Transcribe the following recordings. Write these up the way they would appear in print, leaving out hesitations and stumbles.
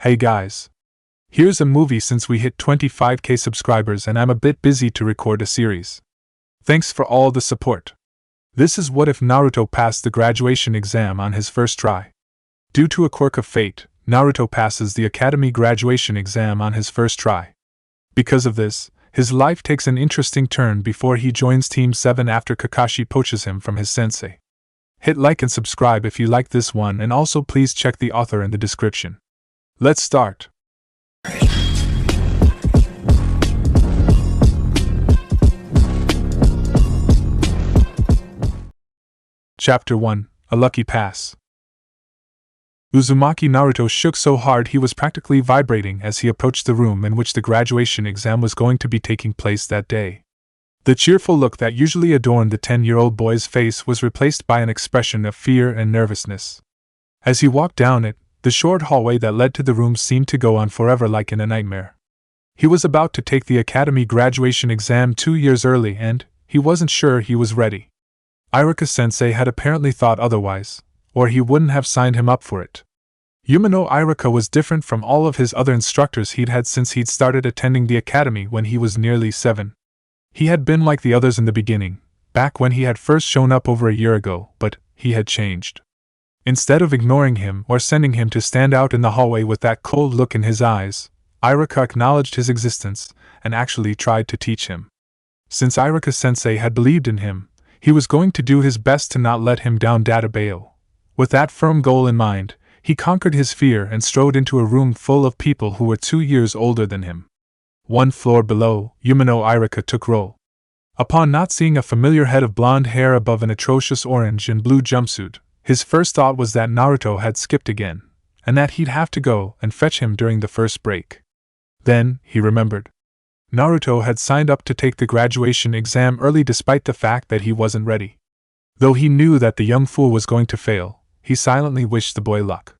Hey guys. Here's a movie since we hit 25k subscribers and I'm a bit busy to record a series. Thanks for all the support. This is what if Naruto passed the graduation exam on his first try. Due to a quirk of fate, Naruto passes the academy graduation exam on his first try. Because of this, his life takes an interesting turn before he joins Team 7 after Kakashi poaches him from his sensei. Hit like and subscribe if you like this one, and also please check the author in the description. Let's start. Chapter 1: A Lucky Pass. Uzumaki Naruto shook so hard he was practically vibrating as he approached the room in which the graduation exam was going to be taking place that day. The cheerful look that usually adorned the 10-year-old boy's face was replaced by an expression of fear and nervousness. As he walked down it, the short hallway that led to the room seemed to go on forever like in a nightmare. He was about to take the academy graduation exam 2 years early and he wasn't sure he was ready. Iruka-sensei had apparently thought otherwise, or he wouldn't have signed him up for it. Umino Iruka was different from all of his other instructors he'd had since he'd started attending the academy when he was nearly 7. He had been like the others in the beginning, back when he had first shown up over a year ago, but he had changed. Instead of ignoring him or sending him to stand out in the hallway with that cold look in his eyes, Iruka acknowledged his existence and actually tried to teach him. Since Iruka-sensei had believed in him, he was going to do his best to not let him down. Databao. With that firm goal in mind, he conquered his fear and strode into a room full of people who were 2 years older than him. 1 floor below, Umino Iruka took roll. Upon not seeing a familiar head of blonde hair above an atrocious orange and blue jumpsuit, his first thought was that Naruto had skipped again, and that he'd have to go and fetch him during the first break. Then, he remembered. Naruto had signed up to take the graduation exam early despite the fact that he wasn't ready. Though he knew that the young fool was going to fail, he silently wished the boy luck.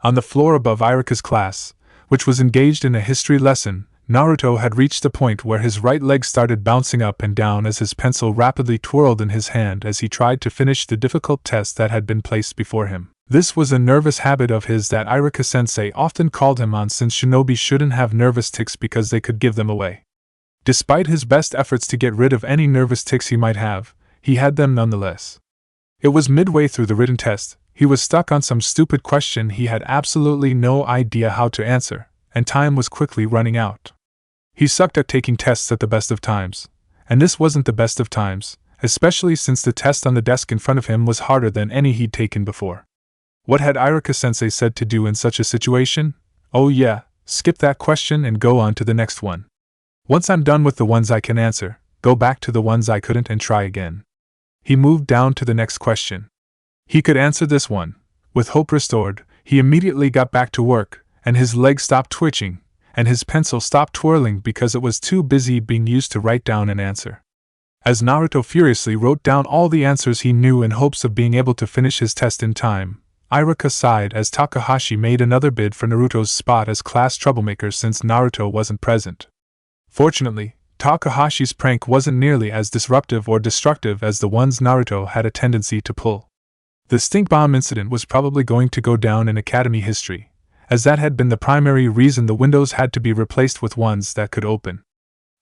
On the floor above Iruka's class, which was engaged in a history lesson, Naruto had reached a point where his right leg started bouncing up and down as his pencil rapidly twirled in his hand as he tried to finish the difficult test that had been placed before him. This was a nervous habit of his that Iruka-sensei often called him on, since shinobi shouldn't have nervous tics because they could give them away. Despite his best efforts to get rid of any nervous tics he might have, he had them nonetheless. It was midway through the written test, he was stuck on some stupid question he had absolutely no idea how to answer, and time was quickly running out. He sucked at taking tests at the best of times, and this wasn't the best of times, especially since the test on the desk in front of him was harder than any he'd taken before. What had Iruka-sensei said to do in such a situation? Oh yeah, skip that question and go on to the next one. Once I'm done with the ones I can answer, go back to the ones I couldn't and try again. He moved down to the next question. He could answer this one. With hope restored, he immediately got back to work, and his leg stopped twitching, and his pencil stopped twirling because it was too busy being used to write down an answer. As Naruto furiously wrote down all the answers he knew in hopes of being able to finish his test in time, Iruka sighed as Takahashi made another bid for Naruto's spot as class troublemaker since Naruto wasn't present. Fortunately, Takahashi's prank wasn't nearly as disruptive or destructive as the ones Naruto had a tendency to pull. The stink bomb incident was probably going to go down in academy history, as that had been the primary reason the windows had to be replaced with ones that could open.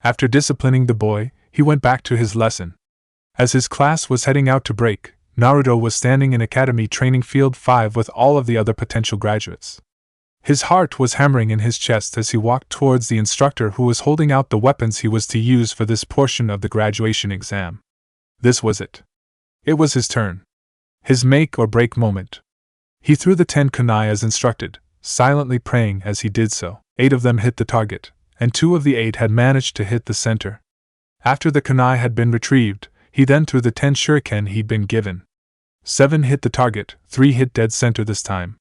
After disciplining the boy, he went back to his lesson. As his class was heading out to break, Naruto was standing in Academy Training Field 5 with all of the other potential graduates. His heart was hammering in his chest as he walked towards the instructor who was holding out the weapons he was to use for this portion of the graduation exam. This was it. It was his turn. His make or break moment. He threw the 10 kunai as instructed, silently praying as he did so. 8 of them hit the target, and 2 of the 8 had managed to hit the center. After the kunai had been retrieved, he then threw the 10 shuriken he'd been given. 7 hit the target, 3 hit dead center this time.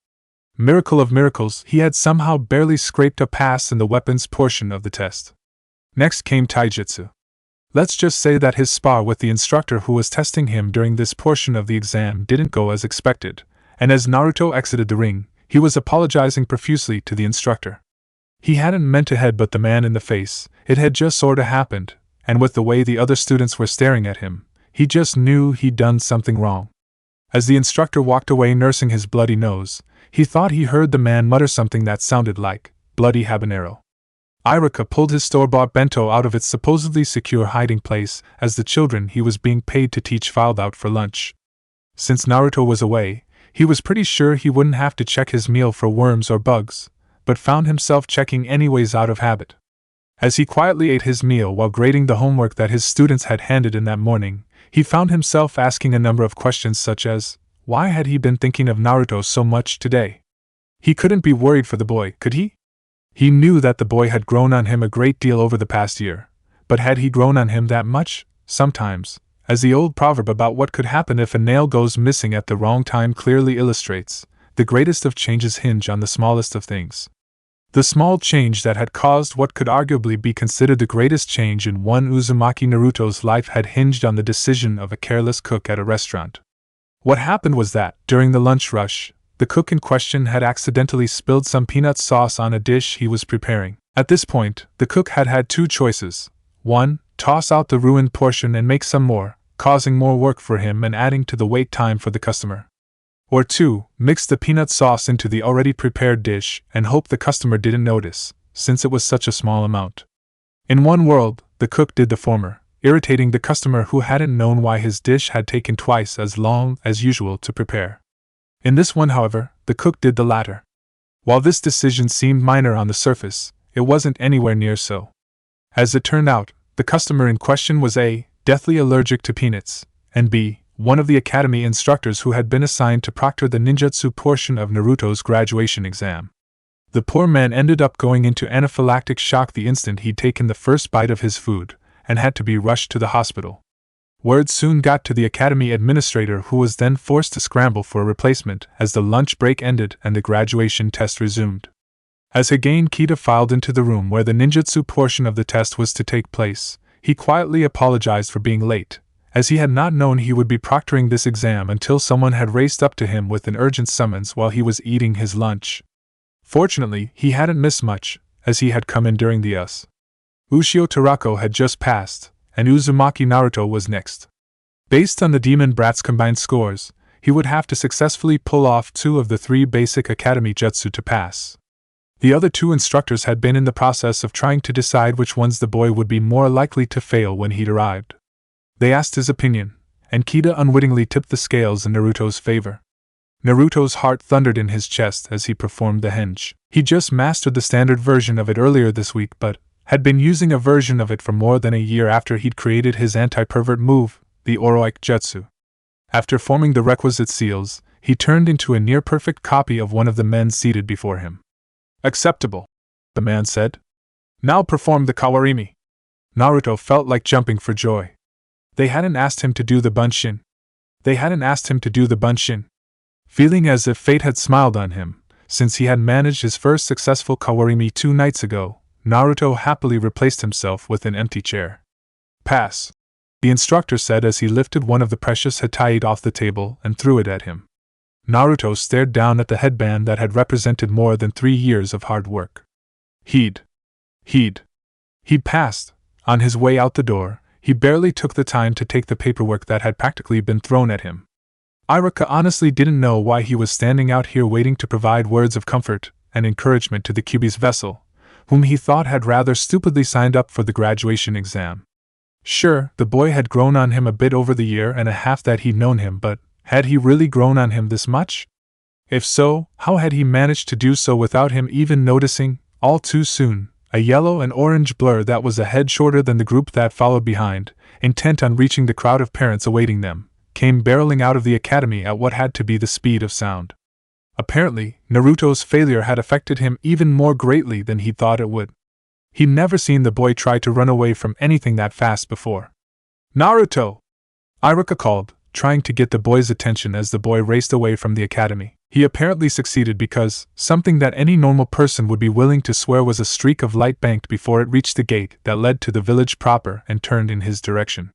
Miracle of miracles, he had somehow barely scraped a pass in the weapons portion of the test. Next came taijutsu. Let's just say that his spar with the instructor who was testing him during this portion of the exam didn't go as expected, and as Naruto exited the ring, he was apologizing profusely to the instructor. He hadn't meant to headbutt the man in the face, it had just sorta happened, and with the way the other students were staring at him, he just knew he'd done something wrong. As the instructor walked away nursing his bloody nose, he thought he heard the man mutter something that sounded like, "bloody habanero." Irika pulled his store-bought bento out of its supposedly secure hiding place as the children he was being paid to teach filed out for lunch. Since Naruto was away, he was pretty sure he wouldn't have to check his meal for worms or bugs, but found himself checking anyways out of habit. As he quietly ate his meal while grading the homework that his students had handed in that morning, he found himself asking a number of questions such as, why had he been thinking of Naruto so much today? He couldn't be worried for the boy, could he? He knew that the boy had grown on him a great deal over the past year, but had he grown on him that much? Sometimes, as the old proverb about what could happen if a nail goes missing at the wrong time clearly illustrates, the greatest of changes hinge on the smallest of things. The small change that had caused what could arguably be considered the greatest change in one Uzumaki Naruto's life had hinged on the decision of a careless cook at a restaurant. What happened was that, during the lunch rush, the cook in question had accidentally spilled some peanut sauce on a dish he was preparing. At this point, the cook had had two choices. 1. Toss out the ruined portion and make some more, causing more work for him and adding to the wait time for the customer. Or 2. Mix the peanut sauce into the already prepared dish and hope the customer didn't notice, since it was such a small amount. In one world, the cook did the former, irritating the customer who hadn't known why his dish had taken twice as long as usual to prepare. In this one, however, the cook did the latter. While this decision seemed minor on the surface, it wasn't anywhere near so. As it turned out, the customer in question was A. deathly allergic to peanuts, and B. one of the academy instructors who had been assigned to proctor the ninjutsu portion of Naruto's graduation exam. The poor man ended up going into anaphylactic shock the instant he'd taken the first bite of his food, and had to be rushed to the hospital. Word soon got to the academy administrator, who was then forced to scramble for a replacement as the lunch break ended and the graduation test resumed. As Hagane Kita filed into the room where the ninjutsu portion of the test was to take place, he quietly apologized for being late, as he had not known he would be proctoring this exam until someone had raced up to him with an urgent summons while he was eating his lunch. Fortunately, he hadn't missed much, as he had come in during the Ushio Tarako had just passed, and Uzumaki Naruto was next. Based on the Demon Brat's combined scores, he would have to successfully pull off 2 of the 3 basic academy jutsu to pass. The other 2 instructors had been in the process of trying to decide which ones the boy would be more likely to fail when he'd arrived. They asked his opinion, and Kita unwittingly tipped the scales in Naruto's favor. Naruto's heart thundered in his chest as he performed the henge. He just mastered the standard version of it earlier this week, but had been using a version of it for more than a year after he'd created his anti-pervert move, the Oroike Jutsu. After forming the requisite seals, he turned into a near-perfect copy of one of the men seated before him. "Acceptable," the man said. "Now perform the Kawarimi." Naruto felt like jumping for joy. They hadn't asked him to do the Bunshin. Feeling as if fate had smiled on him, since he had managed his first successful Kawarimi 2 nights ago, Naruto happily replaced himself with an empty chair. "Pass," the instructor said as he lifted one of the precious hataite off the table and threw it at him. Naruto stared down at the headband that had represented more than 3 years of hard work. He'd passed. On his way out the door, he barely took the time to take the paperwork that had practically been thrown at him. Irika honestly didn't know why he was standing out here waiting to provide words of comfort and encouragement to the Kyuubi's vessel, whom he thought had rather stupidly signed up for the graduation exam. Sure, the boy had grown on him a bit over the year and a half that he'd known him, but had he really grown on him this much? If so, how had he managed to do so without him even noticing, all too soon, a yellow and orange blur that was a head shorter than the group that followed behind, intent on reaching the crowd of parents awaiting them, came barreling out of the academy at what had to be the speed of sound. Apparently, Naruto's failure had affected him even more greatly than he thought it would. He'd never seen the boy try to run away from anything that fast before. "Naruto!" Irika called, trying to get the boy's attention as the boy raced away from the academy. He apparently succeeded because something that any normal person would be willing to swear was a streak of light banked before it reached the gate that led to the village proper and turned in his direction.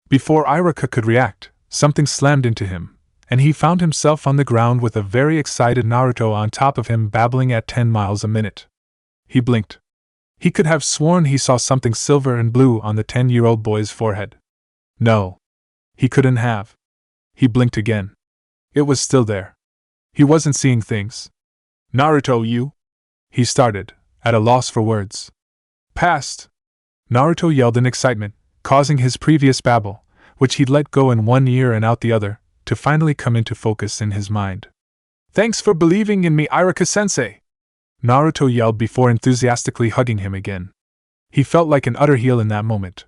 Before Irika could react, something slammed into him, and he found himself on the ground with a very excited Naruto on top of him babbling at 10 miles a minute. He blinked. He could have sworn he saw something silver and blue on the 10-year-old boy's forehead. No. He couldn't have. He blinked again. It was still there. He wasn't seeing things. Naruto, you? He started, at a loss for words. Past! Naruto yelled in excitement, causing his previous babble, which he'd let go in one ear and out the other, to finally come into focus in his mind. Thanks for believing in me, Iruka-sensei! Naruto yelled before enthusiastically hugging him again. He felt like an utter heel in that moment.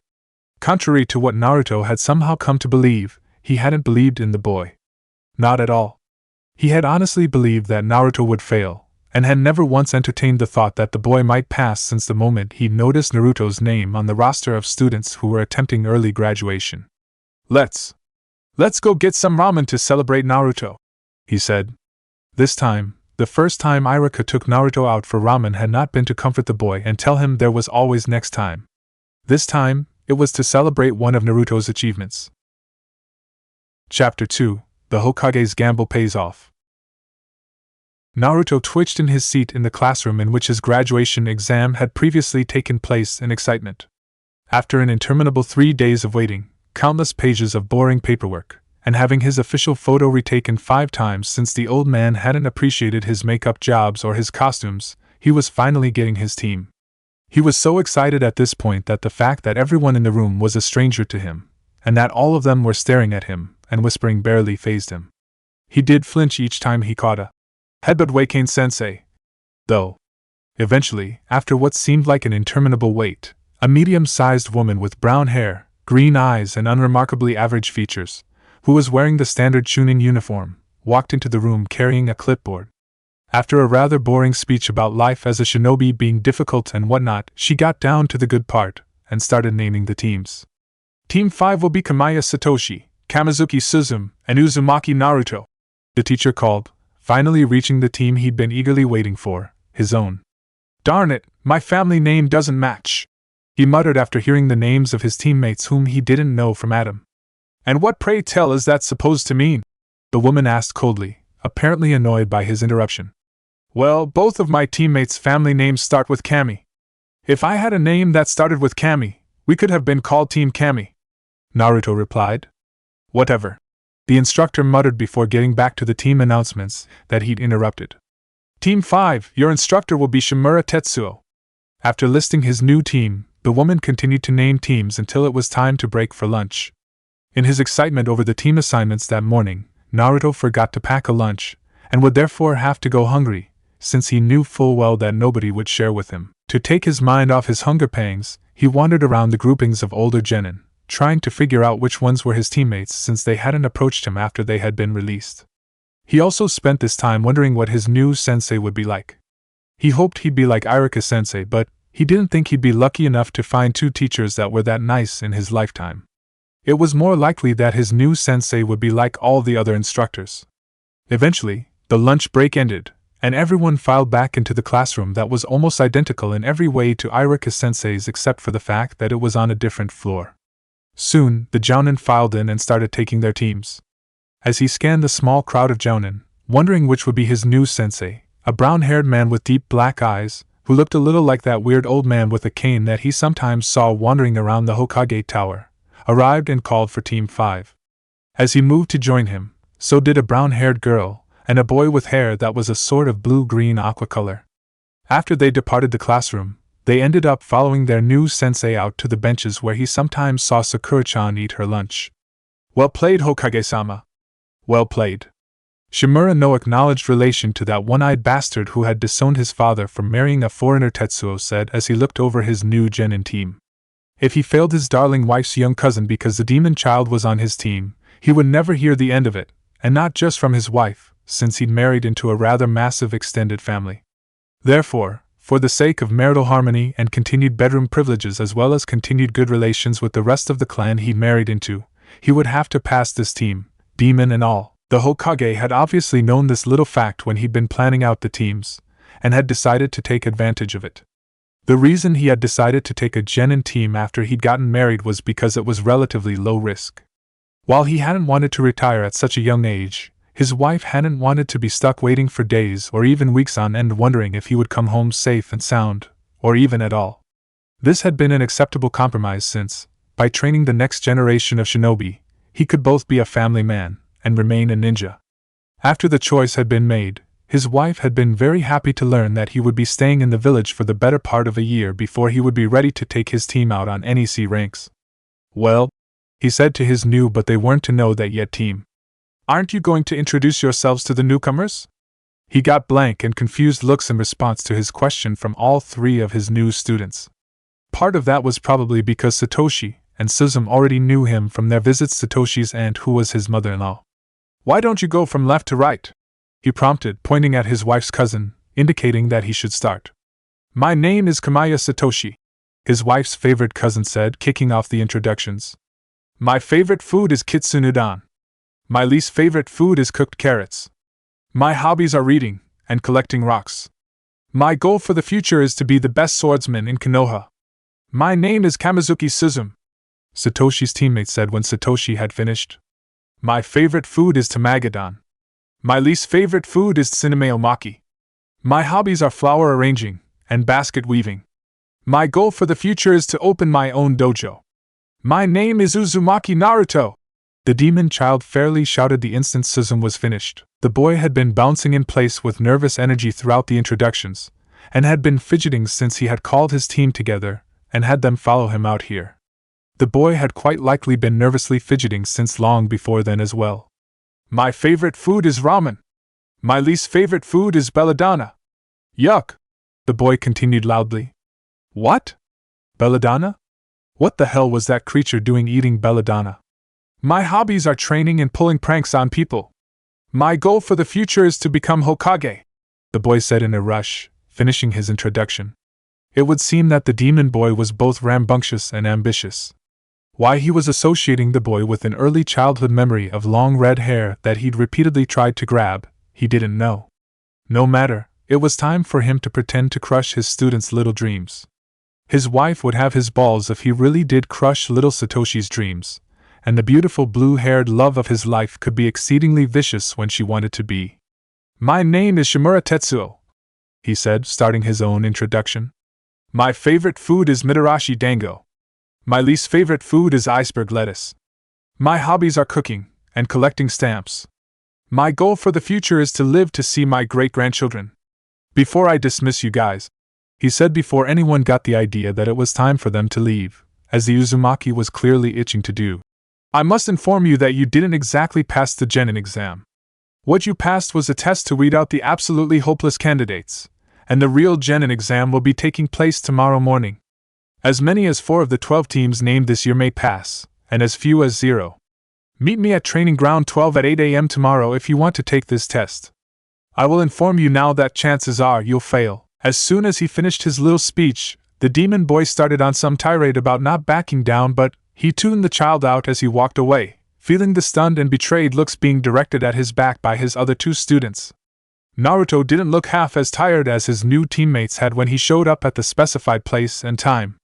Contrary to what Naruto had somehow come to believe, he hadn't believed in the boy. Not at all. He had honestly believed that Naruto would fail, and had never once entertained the thought that the boy might pass since the moment he noticed Naruto's name on the roster of students who were attempting early graduation. Let's go get some ramen to celebrate Naruto, he said. This time, the first time Iruka took Naruto out for ramen had not been to comfort the boy and tell him there was always next time. This time, it was to celebrate one of Naruto's achievements. Chapter 2: The Hokage's Gamble Pays Off. Naruto twitched in his seat in the classroom in which his graduation exam had previously taken place in excitement. After an interminable 3 days of waiting, countless pages of boring paperwork, and having his official photo retaken 5 times since the old man hadn't appreciated his makeup jobs or his costumes, he was finally getting his team. He was so excited at this point that the fact that everyone in the room was a stranger to him, and that all of them were staring at him and whispering barely fazed him. He did flinch each time he caught a headbutt Wakane-sensei, though. Eventually, after what seemed like an interminable wait, a medium-sized woman with brown hair, green eyes and unremarkably average features, who was wearing the standard Chunin uniform, walked into the room carrying a clipboard. After a rather boring speech about life as a shinobi being difficult and whatnot, she got down to the good part, and started naming the teams. Team 5 will be Kamiya Satoshi, Kamizuki Suzume, and Uzumaki Naruto, the teacher called, finally reaching the team he'd been eagerly waiting for, his own. Darn it, my family name doesn't match, he muttered after hearing the names of his teammates whom he didn't know from Adam. And what, pray tell, is that supposed to mean? The woman asked coldly, apparently annoyed by his interruption. Well, both of my teammates' family names start with Kami. If I had a name that started with Kami, we could have been called Team Kami, Naruto replied. Whatever, the instructor muttered before getting back to the team announcements that he'd interrupted. Team 5, your instructor will be Shimura Tetsuo. After listing his new team, the woman continued to name teams until it was time to break for lunch. In his excitement over the team assignments that morning, Naruto forgot to pack a lunch, and would therefore have to go hungry, since he knew full well that nobody would share with him. To take his mind off his hunger pangs, he wandered around the groupings of older genin, trying to figure out which ones were his teammates since they hadn't approached him after they had been released. He also spent this time wondering what his new sensei would be like. He hoped he'd be like Iruka-sensei, but he didn't think he'd be lucky enough to find 2 teachers that were that nice in his lifetime. It was more likely that his new sensei would be like all the other instructors. Eventually, the lunch break ended, and everyone filed back into the classroom that was almost identical in every way to Iruka-sensei's except for the fact that it was on a different floor. Soon, the jounin filed in and started taking their teams. As he scanned the small crowd of jounin, wondering which would be his new sensei, a brown-haired man with deep black eyes, who looked a little like that weird old man with a cane that he sometimes saw wandering around the Hokage Tower, arrived and called for Team 5. As he moved to join him, so did a brown-haired girl, and a boy with hair that was a sort of blue-green aqua color. After they departed the classroom, they ended up following their new sensei out to the benches where he sometimes saw Sakura-chan eat her lunch. Well played, Hokage-sama. Well played. Shimura no acknowledged relation to that one-eyed bastard who had disowned his father for marrying a foreigner, Tetsuo said as he looked over his new genin team. If he failed his darling wife's young cousin because the demon child was on his team, he would never hear the end of it, and not just from his wife, since he'd married into a rather massive extended family. Therefore, for the sake of marital harmony and continued bedroom privileges as well as continued good relations with the rest of the clan he'd married into, he would have to pass this team, demon and all. The Hokage had obviously known this little fact when he'd been planning out the teams, and had decided to take advantage of it. The reason he had decided to take a genin team after he'd gotten married was because it was relatively low risk. While he hadn't wanted to retire at such a young age, his wife hadn't wanted to be stuck waiting for days or even weeks on end wondering if he would come home safe and sound, or even at all. This had been an acceptable compromise since, by training the next generation of shinobi, he could both be a family man and remain a ninja. After the choice had been made, His wife had been very happy to learn that he would be staying in the village for the better part of a year before he would be ready to take his team out on NEC ranks. "Well," he said to his new but they weren't to know that yet team, "aren't you going to introduce yourselves to the newcomers?" He got blank and confused looks in response to his question from all three of his new students. Part of that was probably because Satoshi and Suzume already knew him from their visits to Toshi's aunt, who was his mother-in-law. "Why don't you go from left to right?" he prompted, pointing at his wife's cousin, indicating that he should start. "My name is Kamaya Satoshi," his wife's favorite cousin said, kicking off the introductions. "My favorite food is kitsunudon. My least favorite food is cooked carrots. My hobbies are reading and collecting rocks. My goal for the future is to be the best swordsman in Konoha. My name is Kamizuki Suzume," Satoshi's teammate said when Satoshi had finished. "My favorite food is tamagodon. My least favorite food is tsunameomaki. My hobbies are flower arranging and basket weaving. My goal for the future is to open my own dojo. My name is Uzumaki Naruto," the demon child fairly shouted the instant Suzume was finished. The boy had been bouncing in place with nervous energy throughout the introductions, and had been fidgeting since he had called his team together and had them follow him out here. The boy had quite likely been nervously fidgeting since long before then as well. "My favorite food is ramen. My least favorite food is belladonna. Yuck!" the boy continued loudly. "What? Belladonna? What the hell was that creature doing eating belladonna? My hobbies are training and pulling pranks on people. My goal for the future is to become Hokage," the boy said in a rush, finishing his introduction. It would seem that the demon boy was both rambunctious and ambitious. Why he was associating the boy with an early childhood memory of long red hair that he'd repeatedly tried to grab, he didn't know. No matter, it was time for him to pretend to crush his students' little dreams. His wife would have his balls if he really did crush little Satoshi's dreams, and the beautiful blue-haired love of his life could be exceedingly vicious when she wanted to be. "My name is Shimura Tetsuo," he said, starting his own introduction. "My favorite food is Mitarashi dango. My least favorite food is iceberg lettuce. My hobbies are cooking and collecting stamps. My goal for the future is to live to see my great-grandchildren. Before I dismiss you guys," he said before anyone got the idea that it was time for them to leave, as the Uzumaki was clearly itching to do, "I must inform you that you didn't exactly pass the Genin exam. What you passed was a test to weed out the absolutely hopeless candidates, and the real Genin exam will be taking place tomorrow morning. As many as 4 of the 12 teams named this year may pass, and as few as 0. Meet me at Training Ground 12 at 8 a.m. tomorrow if you want to take this test. I will inform you now that chances are you'll fail." As soon as he finished his little speech, the demon boy started on some tirade about not backing down, but he tuned the child out as he walked away, feeling the stunned and betrayed looks being directed at his back by his other 2 students. Naruto didn't look half as tired as his new teammates had when he showed up at the specified place and time.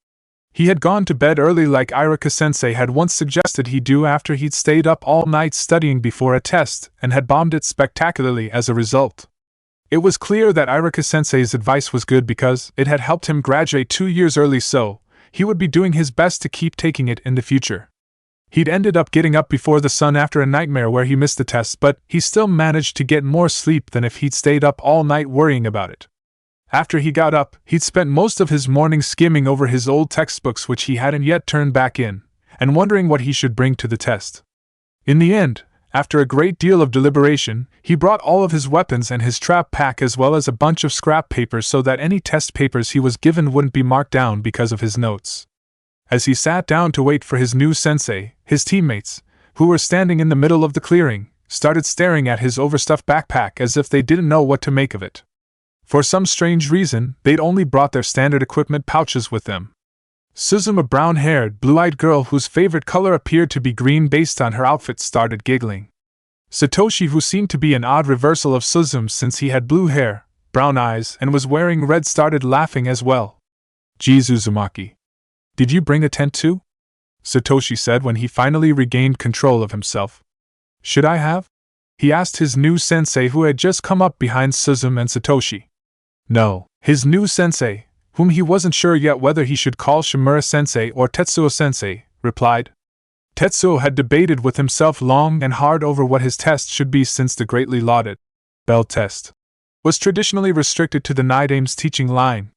He had gone to bed early like Irika-sensei had once suggested he do after he'd stayed up all night studying before a test and had bombed it spectacularly as a result. It was clear that Irika-sensei's advice was good because it had helped him graduate 2 years early, so he would be doing his best to keep taking it in the future. He'd ended up getting up before the sun after a nightmare where he missed the test, but he still managed to get more sleep than if he'd stayed up all night worrying about it. After he got up, he'd spent most of his morning skimming over his old textbooks which he hadn't yet turned back in, and wondering what he should bring to the test. In the end, after a great deal of deliberation, he brought all of his weapons and his trap pack as well as a bunch of scrap papers so that any test papers he was given wouldn't be marked down because of his notes. As he sat down to wait for his new sensei, his teammates, who were standing in the middle of the clearing, started staring at his overstuffed backpack as if they didn't know what to make of it. For some strange reason, they'd only brought their standard equipment pouches with them. Suzume, a brown-haired, blue-eyed girl whose favorite color appeared to be green based on her outfit, started giggling. Satoshi, who seemed to be an odd reversal of Suzume since he had blue hair, brown eyes, and was wearing red, started laughing as well. "Geez, Uzumaki. Did you bring a tent too?" Satoshi said when he finally regained control of himself. "Should I have?" he asked his new sensei who had just come up behind Suzume and Satoshi. No, his new sensei, whom he wasn't sure yet whether he should call Shimura-sensei or Tetsuo-sensei, replied. Tetsuo had debated with himself long and hard over what his test should be since the greatly lauded bell test was traditionally restricted to the Nidame's teaching line.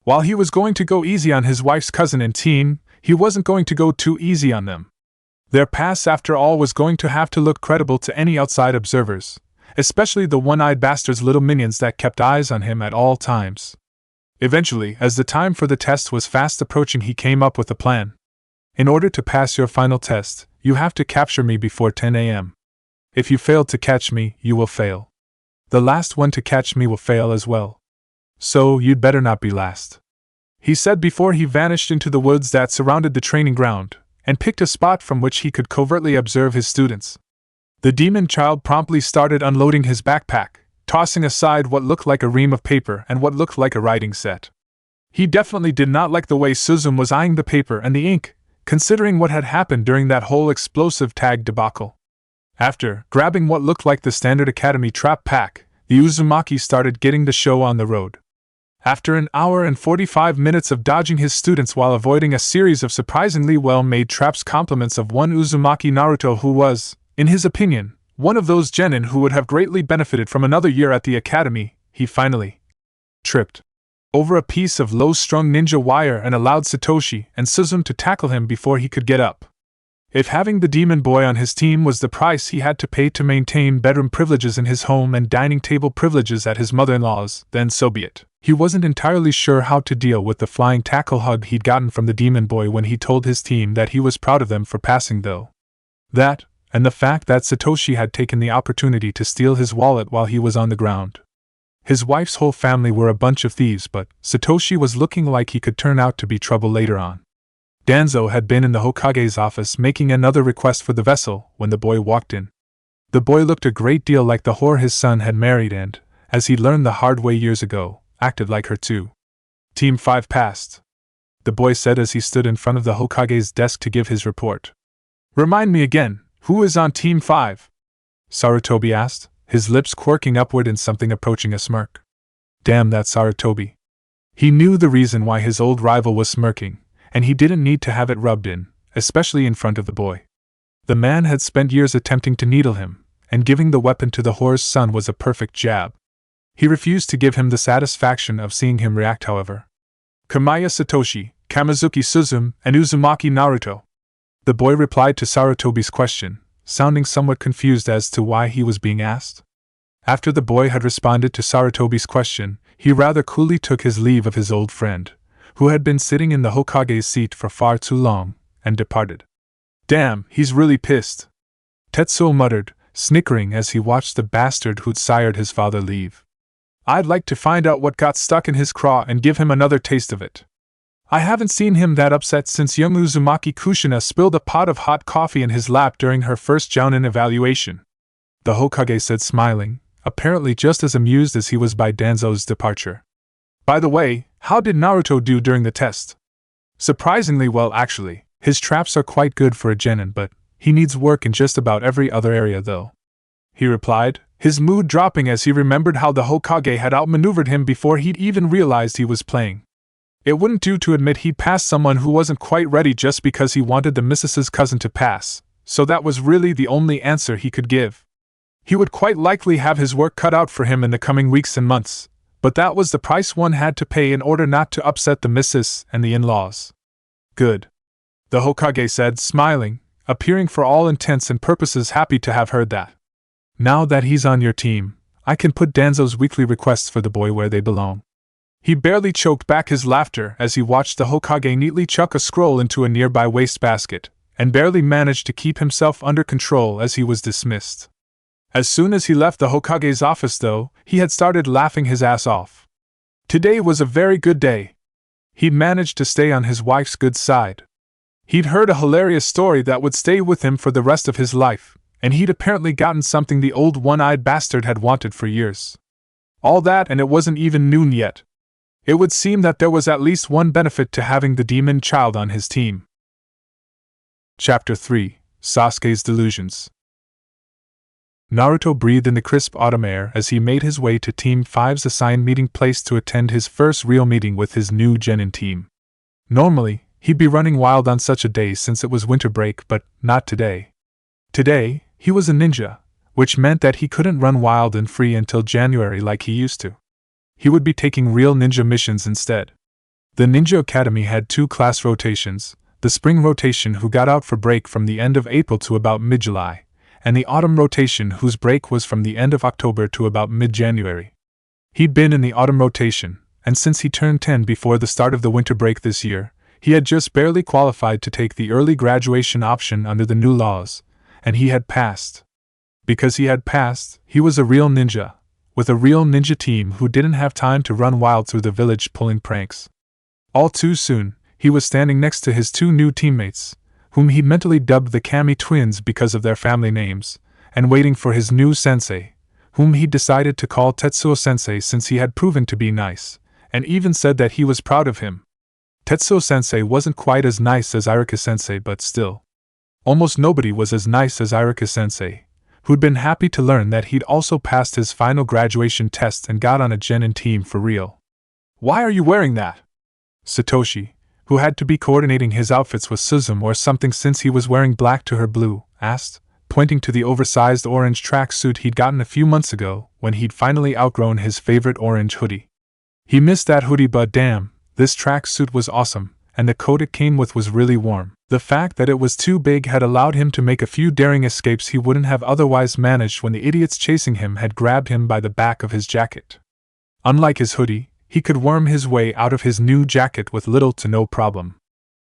While he was going to go easy on his wife's cousin and team, he wasn't going to go too easy on them. Their past, after all, was going to have to look credible to any outside observers, especially the one-eyed bastard's little minions that kept eyes on him at all times. Eventually, as the time for the test was fast approaching, he came up with a plan. In order to pass your final test, you have to capture me before 10 a.m. If you fail to catch me, you will fail. The last one to catch me will fail as well. So, you'd better not be last. He said before he vanished into the woods that surrounded the training ground, and picked a spot from which he could covertly observe his students. The demon child promptly started unloading his backpack, tossing aside what looked like a ream of paper and what looked like a writing set. He definitely did not like the way Suzum was eyeing the paper and the ink, considering what had happened during that whole explosive tag debacle. After grabbing what looked like the standard academy trap pack, the Uzumaki started getting the show on the road. After an hour and 45 minutes of dodging his students while avoiding a series of surprisingly well-made traps, compliments of one Uzumaki Naruto who was, in his opinion, one of those genin who would have greatly benefited from another year at the academy, he finally tripped over a piece of low-strung ninja wire and allowed Satoshi and Suzum to tackle him before he could get up. If having the demon boy on his team was the price he had to pay to maintain bedroom privileges in his home and dining table privileges at his mother-in-law's, then so be it. He wasn't entirely sure how to deal with the flying tackle hug he'd gotten from the demon boy when he told his team that he was proud of them for passing, though. That, and the fact that Satoshi had taken the opportunity to steal his wallet while he was on the ground. His wife's whole family were a bunch of thieves, but Satoshi was looking like he could turn out to be trouble later on. Danzo had been in the Hokage's office making another request for the vessel when the boy walked in. The boy looked a great deal like the whore his son had married and, as he learned the hard way years ago, acted like her too. Team 5 passed, the boy said as he stood in front of the Hokage's desk to give his report. Remind me again, who is on Team 5? Sarutobi asked, his lips quirking upward in something approaching a smirk. Damn that Sarutobi. He knew the reason why his old rival was smirking, and he didn't need to have it rubbed in, especially in front of the boy. The man had spent years attempting to needle him, and giving the weapon to the whore's son was a perfect jab. He refused to give him the satisfaction of seeing him react, however. Kamaya Satoshi, Kamizuki Suzum, and Uzumaki Naruto. The boy replied to Sarutobi's question, sounding somewhat confused as to why he was being asked. After the boy had responded to Sarutobi's question, he rather coolly took his leave of his old friend, who had been sitting in the Hokage's seat for far too long, and departed. Damn, he's really pissed, Tetsuo muttered, snickering as he watched the bastard who'd sired his father leave. I'd like to find out what got stuck in his craw and give him another taste of it. I haven't seen him that upset since young Uzumaki Kushina spilled a pot of hot coffee in his lap during her first Jounin evaluation, the Hokage said, smiling, apparently just as amused as he was by Danzo's departure. By the way, how did Naruto do during the test? Surprisingly well, actually. His traps are quite good for a genin, but he needs work in just about every other area though, he replied, his mood dropping as he remembered how the Hokage had outmaneuvered him before he'd even realized he was playing. It wouldn't do to admit he'd passed someone who wasn't quite ready just because he wanted the missus's cousin to pass, so that was really the only answer he could give. He would quite likely have his work cut out for him in the coming weeks and months, but that was the price one had to pay in order not to upset the missus and the in-laws. Good, the Hokage said, smiling, appearing for all intents and purposes happy to have heard that. Now that he's on your team, I can put Danzo's weekly requests for the boy where they belong. He barely choked back his laughter as he watched the Hokage neatly chuck a scroll into a nearby wastebasket, and barely managed to keep himself under control as he was dismissed. As soon as he left the Hokage's office, though, he had started laughing his ass off. Today was a very good day. He'd managed to stay on his wife's good side. He'd heard a hilarious story that would stay with him for the rest of his life, and he'd apparently gotten something the old one-eyed bastard had wanted for years. All that, and it wasn't even noon yet. It would seem that there was at least one benefit to having the demon child on his team. Chapter 3: Sasuke's Delusions. Naruto breathed in the crisp autumn air as he made his way to Team 5's assigned meeting place to attend his first real meeting with his new genin team. Normally, he'd be running wild on such a day since it was winter break, but not today. Today, he was a ninja, which meant that he couldn't run wild and free until January like he used to. He would be taking real ninja missions instead. The Ninja Academy had 2 class rotations, the spring rotation who got out for break from the end of April to about mid-July, and the autumn rotation whose break was from the end of October to about mid-January. He'd been in the autumn rotation, and since he turned 10 before the start of the winter break this year, he had just barely qualified to take the early graduation option under the new laws, and he had passed. Because he had passed, he was a real ninja, with a real ninja team who didn't have time to run wild through the village pulling pranks. All too soon, he was standing next to his 2 new teammates, whom he mentally dubbed the Kami twins because of their family names, and waiting for his new sensei, whom he decided to call Tetsuo Sensei since he had proven to be nice, and even said that he was proud of him. Tetsuo Sensei wasn't quite as nice as Iruka Sensei, but still. Almost nobody was as nice as Iruka Sensei, who'd been happy to learn that he'd also passed his final graduation test and got on a genin team for real. "Why are you wearing that?" Satoshi, who had to be coordinating his outfits with Suzume or something since he was wearing black to her blue, asked, pointing to the oversized orange tracksuit he'd gotten a few months ago when he'd finally outgrown his favorite orange hoodie. He missed that hoodie, but damn, this tracksuit was awesome, and the coat it came with was really warm. The fact that it was too big had allowed him to make a few daring escapes he wouldn't have otherwise managed when the idiots chasing him had grabbed him by the back of his jacket. Unlike his hoodie, he could worm his way out of his new jacket with little to no problem.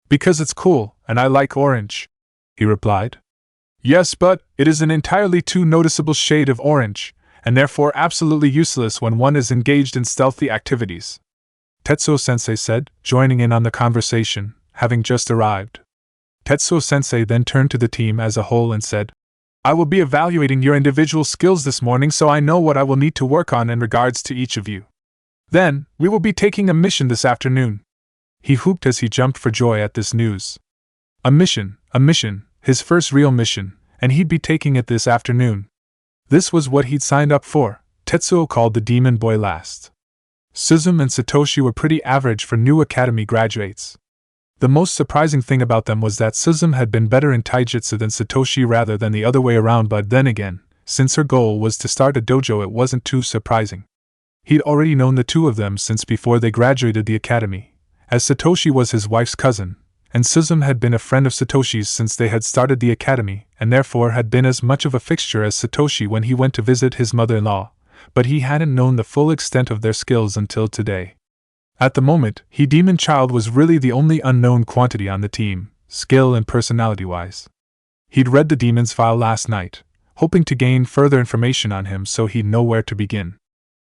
"Because it's cool, and I like orange," he replied. "Yes, but it is an entirely too noticeable shade of orange, and therefore absolutely useless when one is engaged in stealthy activities," Tetsuo Sensei said, joining in on the conversation, having just arrived. Tetsuo Sensei then turned to the team as a whole and said, "I will be evaluating your individual skills this morning, so I know what I will need to work on in regards to each of you. Then, we will be taking a mission this afternoon." He whooped as he jumped for joy at this news. A mission, his first real mission, and he'd be taking it this afternoon. This was what he'd signed up for. Tetsuo called the demon boy last. Suzume and Satoshi were pretty average for new academy graduates. The most surprising thing about them was that Suzume had been better in taijutsu than Satoshi rather than the other way around, but then again, since her goal was to start a dojo, it wasn't too surprising. He'd already known the 2 of them since before they graduated the academy, as Satoshi was his wife's cousin, and Suzume had been a friend of Satoshi's since they had started the academy, and therefore had been as much of a fixture as Satoshi when he went to visit his mother-in-law, but he hadn't known the full extent of their skills until today. At the moment, he demon child was really the only unknown quantity on the team, skill and personality-wise. He'd read the demon's file last night, hoping to gain further information on him so he'd know where to begin.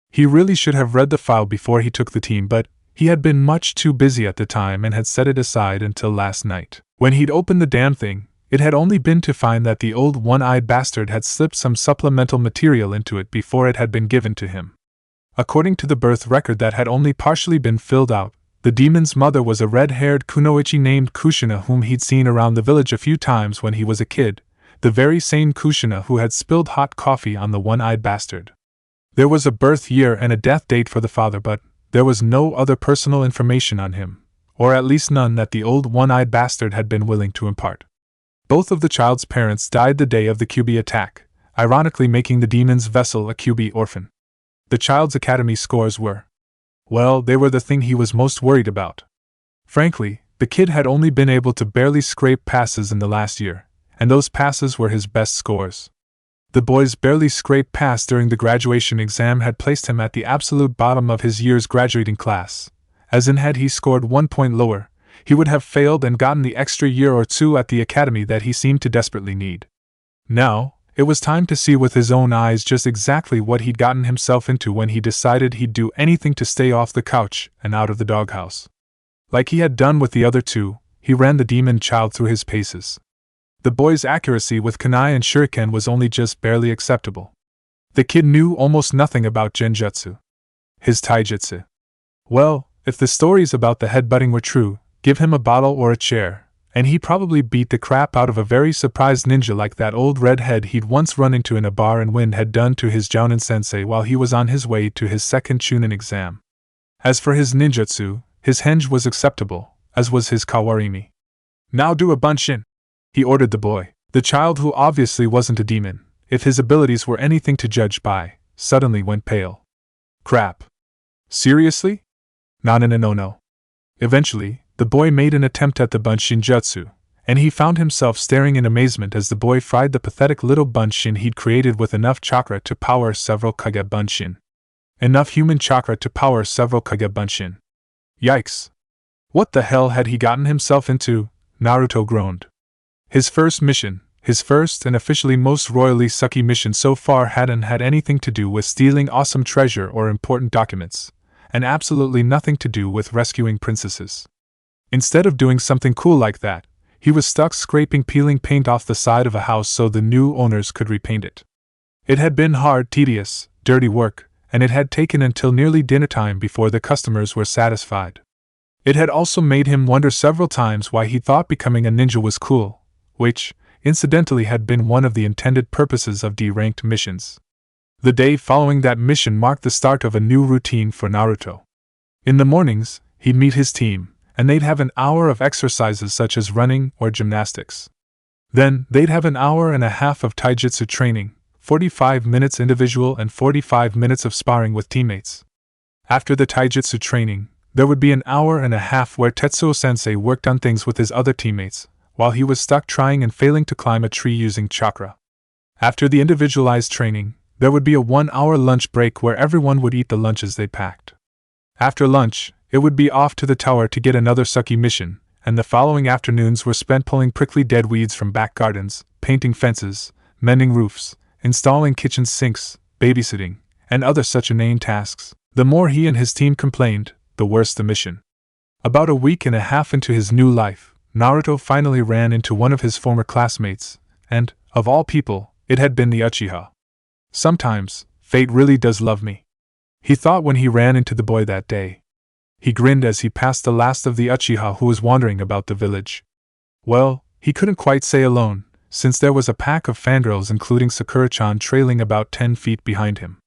He really should have read the file before he took the team, but he had been much too busy at the time and had set it aside until last night. When he'd opened the damn thing, it had only been to find that the old one-eyed bastard had slipped some supplemental material into it before it had been given to him. According to the birth record that had only partially been filled out, the demon's mother was a red-haired kunoichi named Kushina whom he'd seen around the village a few times when he was a kid, the very same Kushina who had spilled hot coffee on the one-eyed bastard. There was a birth year and a death date for the father, but there was no other personal information on him, or at least none that the old one-eyed bastard had been willing to impart. Both of the child's parents died the day of the QB attack, ironically making the demon's vessel a QB orphan. The child's academy scores were, well, they were the thing he was most worried about. Frankly, the kid had only been able to barely scrape passes in the last year, and those passes were his best scores. The boy's barely scraped pass during the graduation exam had placed him at the absolute bottom of his year's graduating class, as in had he scored 1 point lower, he would have failed and gotten the extra year or 2 at the academy that he seemed to desperately need. Now, it was time to see with his own eyes just exactly what he'd gotten himself into when he decided he'd do anything to stay off the couch and out of the doghouse. Like he had done with the other 2, he ran the demon child through his paces. The boy's accuracy with kunai and shuriken was only just barely acceptable. The kid knew almost nothing about genjutsu. His taijutsu. Well, if the stories about the headbutting were true, give him a bottle or a chair, and he probably beat the crap out of a very surprised ninja like that old redhead he'd once run into in a bar and Wind had done to his jounin sensei while he was on his way to his second chunin exam. As for his ninjutsu, his henge was acceptable, as was his kawarimi. "Now do a bunshin," he ordered the boy. The child, who obviously wasn't a demon, if his abilities were anything to judge by, suddenly went pale. Crap. Seriously? No. Eventually, the boy made an attempt at the Bunshin Jutsu, and he found himself staring in amazement as the boy fried the pathetic little Bunshin he'd created with enough chakra to power several Kage Bunshin. Enough human chakra to power several Kage Bunshin. Yikes. What the hell had he gotten himself into? Naruto groaned. His first mission, his first and officially most royally sucky mission so far hadn't had anything to do with stealing awesome treasure or important documents, and absolutely nothing to do with rescuing princesses. Instead of doing something cool like that, he was stuck peeling paint off the side of a house so the new owners could repaint it. It had been hard, tedious, dirty work, and it had taken until nearly dinner time before the customers were satisfied. It had also made him wonder several times why he thought becoming a ninja was cool, which, incidentally, had been one of the intended purposes of D-ranked missions. The day following that mission marked the start of a new routine for Naruto. In the mornings, he'd meet his team, and they'd have an hour of exercises such as running or gymnastics. Then, they'd have an hour and a half of taijutsu training, 45 minutes individual and 45 minutes of sparring with teammates. After the taijutsu training, there would be an hour and a half where Tetsuo sensei worked on things with his other teammates, while he was stuck trying and failing to climb a tree using chakra. After the individualized training, there would be a 1-hour lunch break where everyone would eat the lunches they'd packed. After lunch, it would be off to the tower to get another sucky mission, and the following afternoons were spent pulling prickly dead weeds from back gardens, painting fences, mending roofs, installing kitchen sinks, babysitting, and other such inane tasks. The more he and his team complained, the worse the mission. About a week and a half into his new life, Naruto finally ran into one of his former classmates, and, of all people, it had been the Uchiha. Sometimes, fate really does love me, he thought when he ran into the boy that day. He grinned as he passed the last of the Uchiha who was wandering about the village. Well, he couldn't quite say alone, since there was a pack of fangirls including Sakura-chan trailing about 10 feet behind him.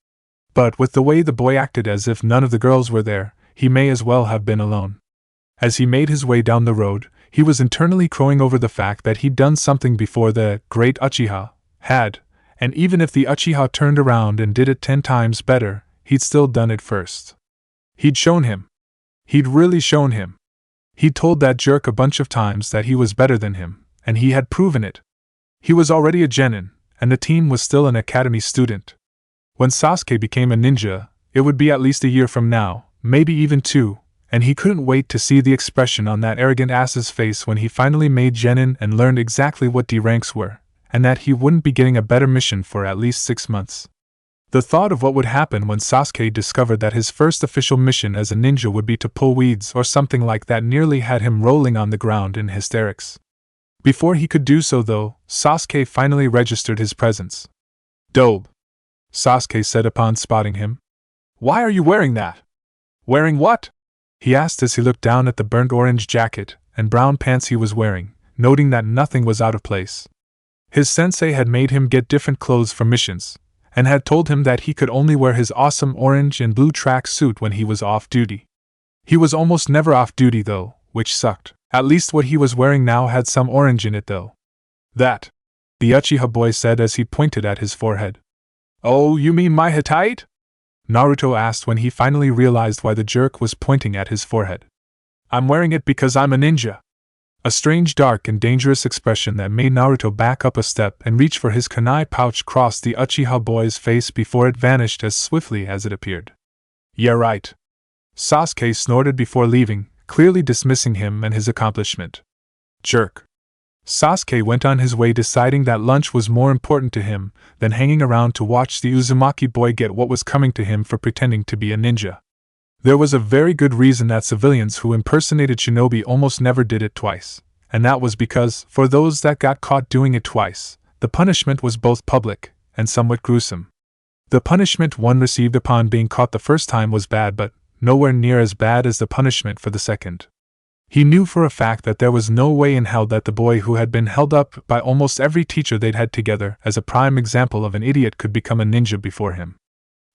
But with the way the boy acted as if none of the girls were there, he may as well have been alone. As he made his way down the road, he was internally crowing over the fact that he'd done something before the great Uchiha had, and even if the Uchiha turned around and did it 10 times better, he'd still done it first. He'd shown him. He'd really shown him. He'd told that jerk a bunch of times that he was better than him, and he had proven it. He was already a genin, and the team was still an academy student. When Sasuke became a ninja, it would be at least a year from now, maybe even 2, and he couldn't wait to see the expression on that arrogant ass's face when he finally made genin and learned exactly what D-ranks were, and that he wouldn't be getting a better mission for at least 6 months. The thought of what would happen when Sasuke discovered that his first official mission as a ninja would be to pull weeds or something like that nearly had him rolling on the ground in hysterics. Before he could do so though, Sasuke finally registered his presence. "Dope," Sasuke said upon spotting him. "Why are you wearing that?" "Wearing what?" he asked as he looked down at the burnt orange jacket and brown pants he was wearing, noting that nothing was out of place. His sensei had made him get different clothes for missions, and had told him that he could only wear his awesome orange and blue track suit when he was off duty. He was almost never off duty though, which sucked. At least what he was wearing now had some orange in it though. "That," the Uchiha boy said as he pointed at his forehead. "Oh, you mean my Hittite?" Naruto asked when he finally realized why the jerk was pointing at his forehead. "I'm wearing it because I'm a ninja." A strange, dark, and dangerous expression that made Naruto back up a step and reach for his kunai pouch crossed the Uchiha boy's face before it vanished as swiftly as it appeared. "Yeah, right," Sasuke snorted before leaving, clearly dismissing him and his accomplishment. Jerk. Sasuke went on his way deciding that lunch was more important to him than hanging around to watch the Uzumaki boy get what was coming to him for pretending to be a ninja. There was a very good reason that civilians who impersonated shinobi almost never did it twice, and that was because, for those that got caught doing it twice, the punishment was both public and somewhat gruesome. The punishment one received upon being caught the first time was bad, but nowhere near as bad as the punishment for the second. He knew for a fact that there was no way in hell that the boy who had been held up by almost every teacher they'd had together as a prime example of an idiot could become a ninja before him.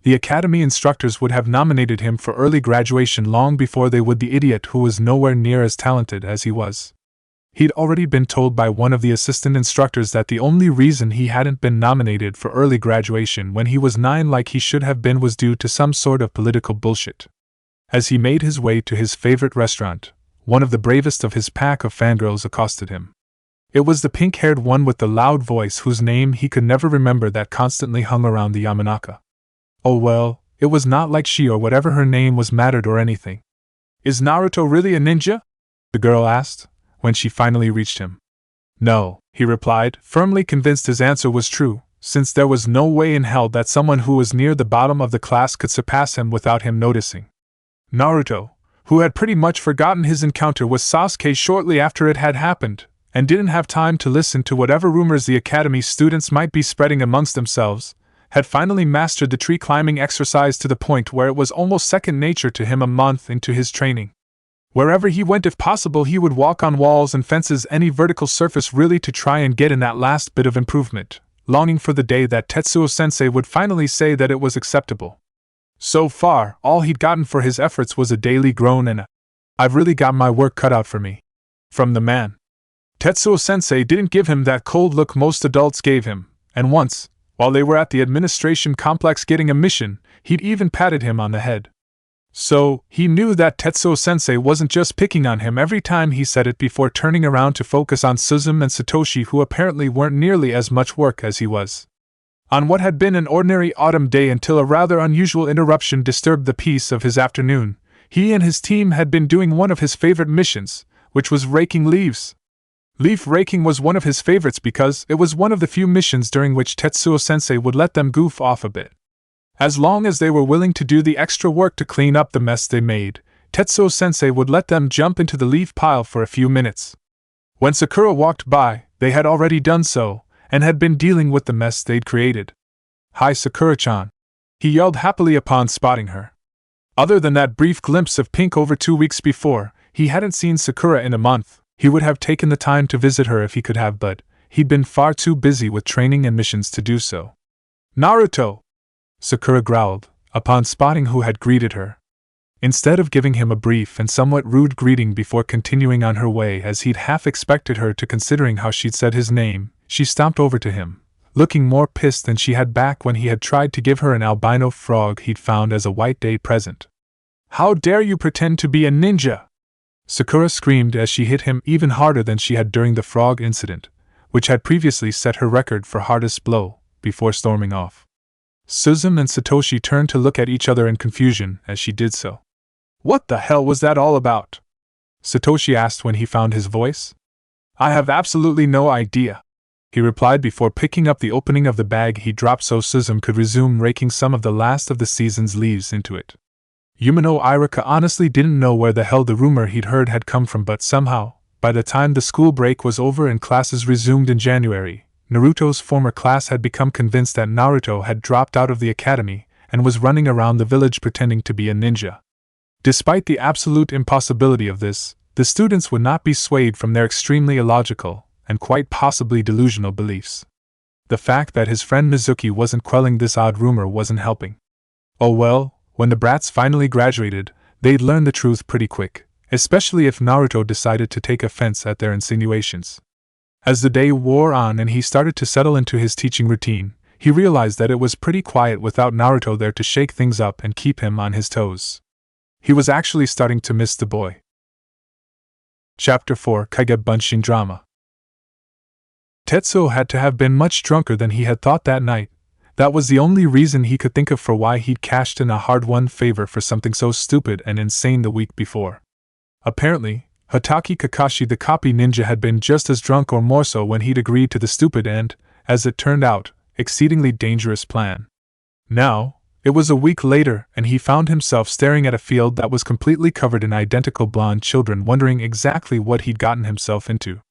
The academy instructors would have nominated him for early graduation long before they would the idiot who was nowhere near as talented as he was. He'd already been told by one of the assistant instructors that the only reason he hadn't been nominated for early graduation when he was 9 like he should have been was due to some sort of political bullshit. As he made his way to his favorite restaurant, one of the bravest of his pack of fangirls accosted him. It was the pink-haired one with the loud voice whose name he could never remember that constantly hung around the Yamanaka. Oh well, it was not like she or whatever her name was mattered or anything. "Is Naruto really a ninja?" the girl asked, when she finally reached him. "No," he replied, firmly convinced his answer was true, since there was no way in hell that someone who was near the bottom of the class could surpass him without him noticing. Naruto, who had pretty much forgotten his encounter with Sasuke shortly after it had happened, and didn't have time to listen to whatever rumors the academy students might be spreading amongst themselves, had finally mastered the tree climbing exercise to the point where it was almost second nature to him a month into his training. Wherever he went, if possible, he would walk on walls and fences, any vertical surface really, to try and get in that last bit of improvement, longing for the day that Tetsuo sensei would finally say that it was acceptable. So far, all he'd gotten for his efforts was a daily groan and a "I've really got my work cut out for me" from the man. Tetsuo sensei didn't give him that cold look most adults gave him, and once, while they were at the administration complex getting a mission, he'd even patted him on the head. So, he knew that Tetsuo sensei wasn't just picking on him every time he said it, before turning around to focus on Suzume and Satoshi, who apparently weren't nearly as much work as he was. On what had been an ordinary autumn day until a rather unusual interruption disturbed the peace of his afternoon, he and his team had been doing one of his favorite missions, which was raking leaves. Leaf raking was one of his favorites because it was one of the few missions during which Tetsuo sensei would let them goof off a bit. As long as they were willing to do the extra work to clean up the mess they made, Tetsuo sensei would let them jump into the leaf pile for a few minutes. When Sakura walked by, they had already done so, and had been dealing with the mess they'd created. "Hi, Sakura-chan," he yelled happily upon spotting her. Other than that brief glimpse of pink over 2 weeks before, he hadn't seen Sakura in a month. He would have taken the time to visit her if he could have, but he'd been far too busy with training and missions to do so. "Naruto!" Sakura growled, upon spotting who had greeted her. Instead of giving him a brief and somewhat rude greeting before continuing on her way as he'd half expected her to, considering how she'd said his name, she stomped over to him, looking more pissed than she had back when he had tried to give her an albino frog he'd found as a White Day present. "How dare you pretend to be a ninja!" Sakura screamed as she hit him even harder than she had during the frog incident, which had previously set her record for hardest blow, before storming off. Suzume and Satoshi turned to look at each other in confusion as she did so. "What the hell was that all about?" Satoshi asked when he found his voice. "I have absolutely no idea," he replied before picking up the opening of the bag he dropped so Suzume could resume raking some of the last of the season's leaves into it. Yumino Irika honestly didn't know where the hell the rumor he'd heard had come from, but somehow, by the time the school break was over and classes resumed in January, Naruto's former class had become convinced that Naruto had dropped out of the academy and was running around the village pretending to be a ninja. Despite the absolute impossibility of this, the students would not be swayed from their extremely illogical and quite possibly delusional beliefs. The fact that his friend Mizuki wasn't quelling this odd rumor wasn't helping. Oh well, when the brats finally graduated, they'd learn the truth pretty quick, especially if Naruto decided to take offense at their insinuations. As the day wore on and he started to settle into his teaching routine, he realized that it was pretty quiet without Naruto there to shake things up and keep him on his toes. He was actually starting to miss the boy. Chapter 4: Kage Bunshin Drama. Tetsuo had to have been much drunker than he had thought that night. That was the only reason he could think of for why he'd cashed in a hard-won favor for something so stupid and insane the week before. Apparently, Hatake Kakashi the copy ninja had been just as drunk or more so when he'd agreed to the stupid and, as it turned out, exceedingly dangerous plan. Now, it was a week later and he found himself staring at a field that was completely covered in identical blonde children, wondering exactly what he'd gotten himself into.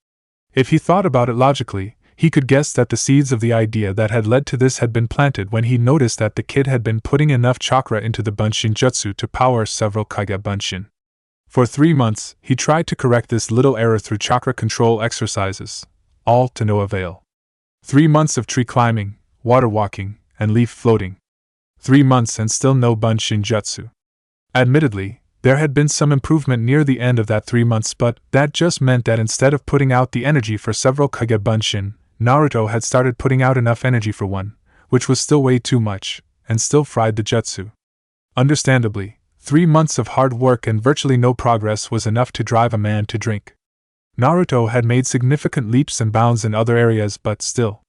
If he thought about it logically, he could guess that the seeds of the idea that had led to this had been planted when he noticed that the kid had been putting enough chakra into the Bunshin Jutsu to power several Kage Bunshin. For 3 months, he tried to correct this little error through chakra control exercises, all to no avail. 3 months of tree climbing, water walking, and leaf floating. 3 months and still no Bunshin Jutsu. Admittedly, There had been some improvement near the end of that 3 months, but that just meant that instead of putting out the energy for several Kagebunshin, Naruto had started putting out enough energy for one, which was still way too much, and still fried the jutsu. Understandably, 3 months of hard work and virtually no progress was enough to drive a man to drink. Naruto had made significant leaps and bounds in other areas, but still.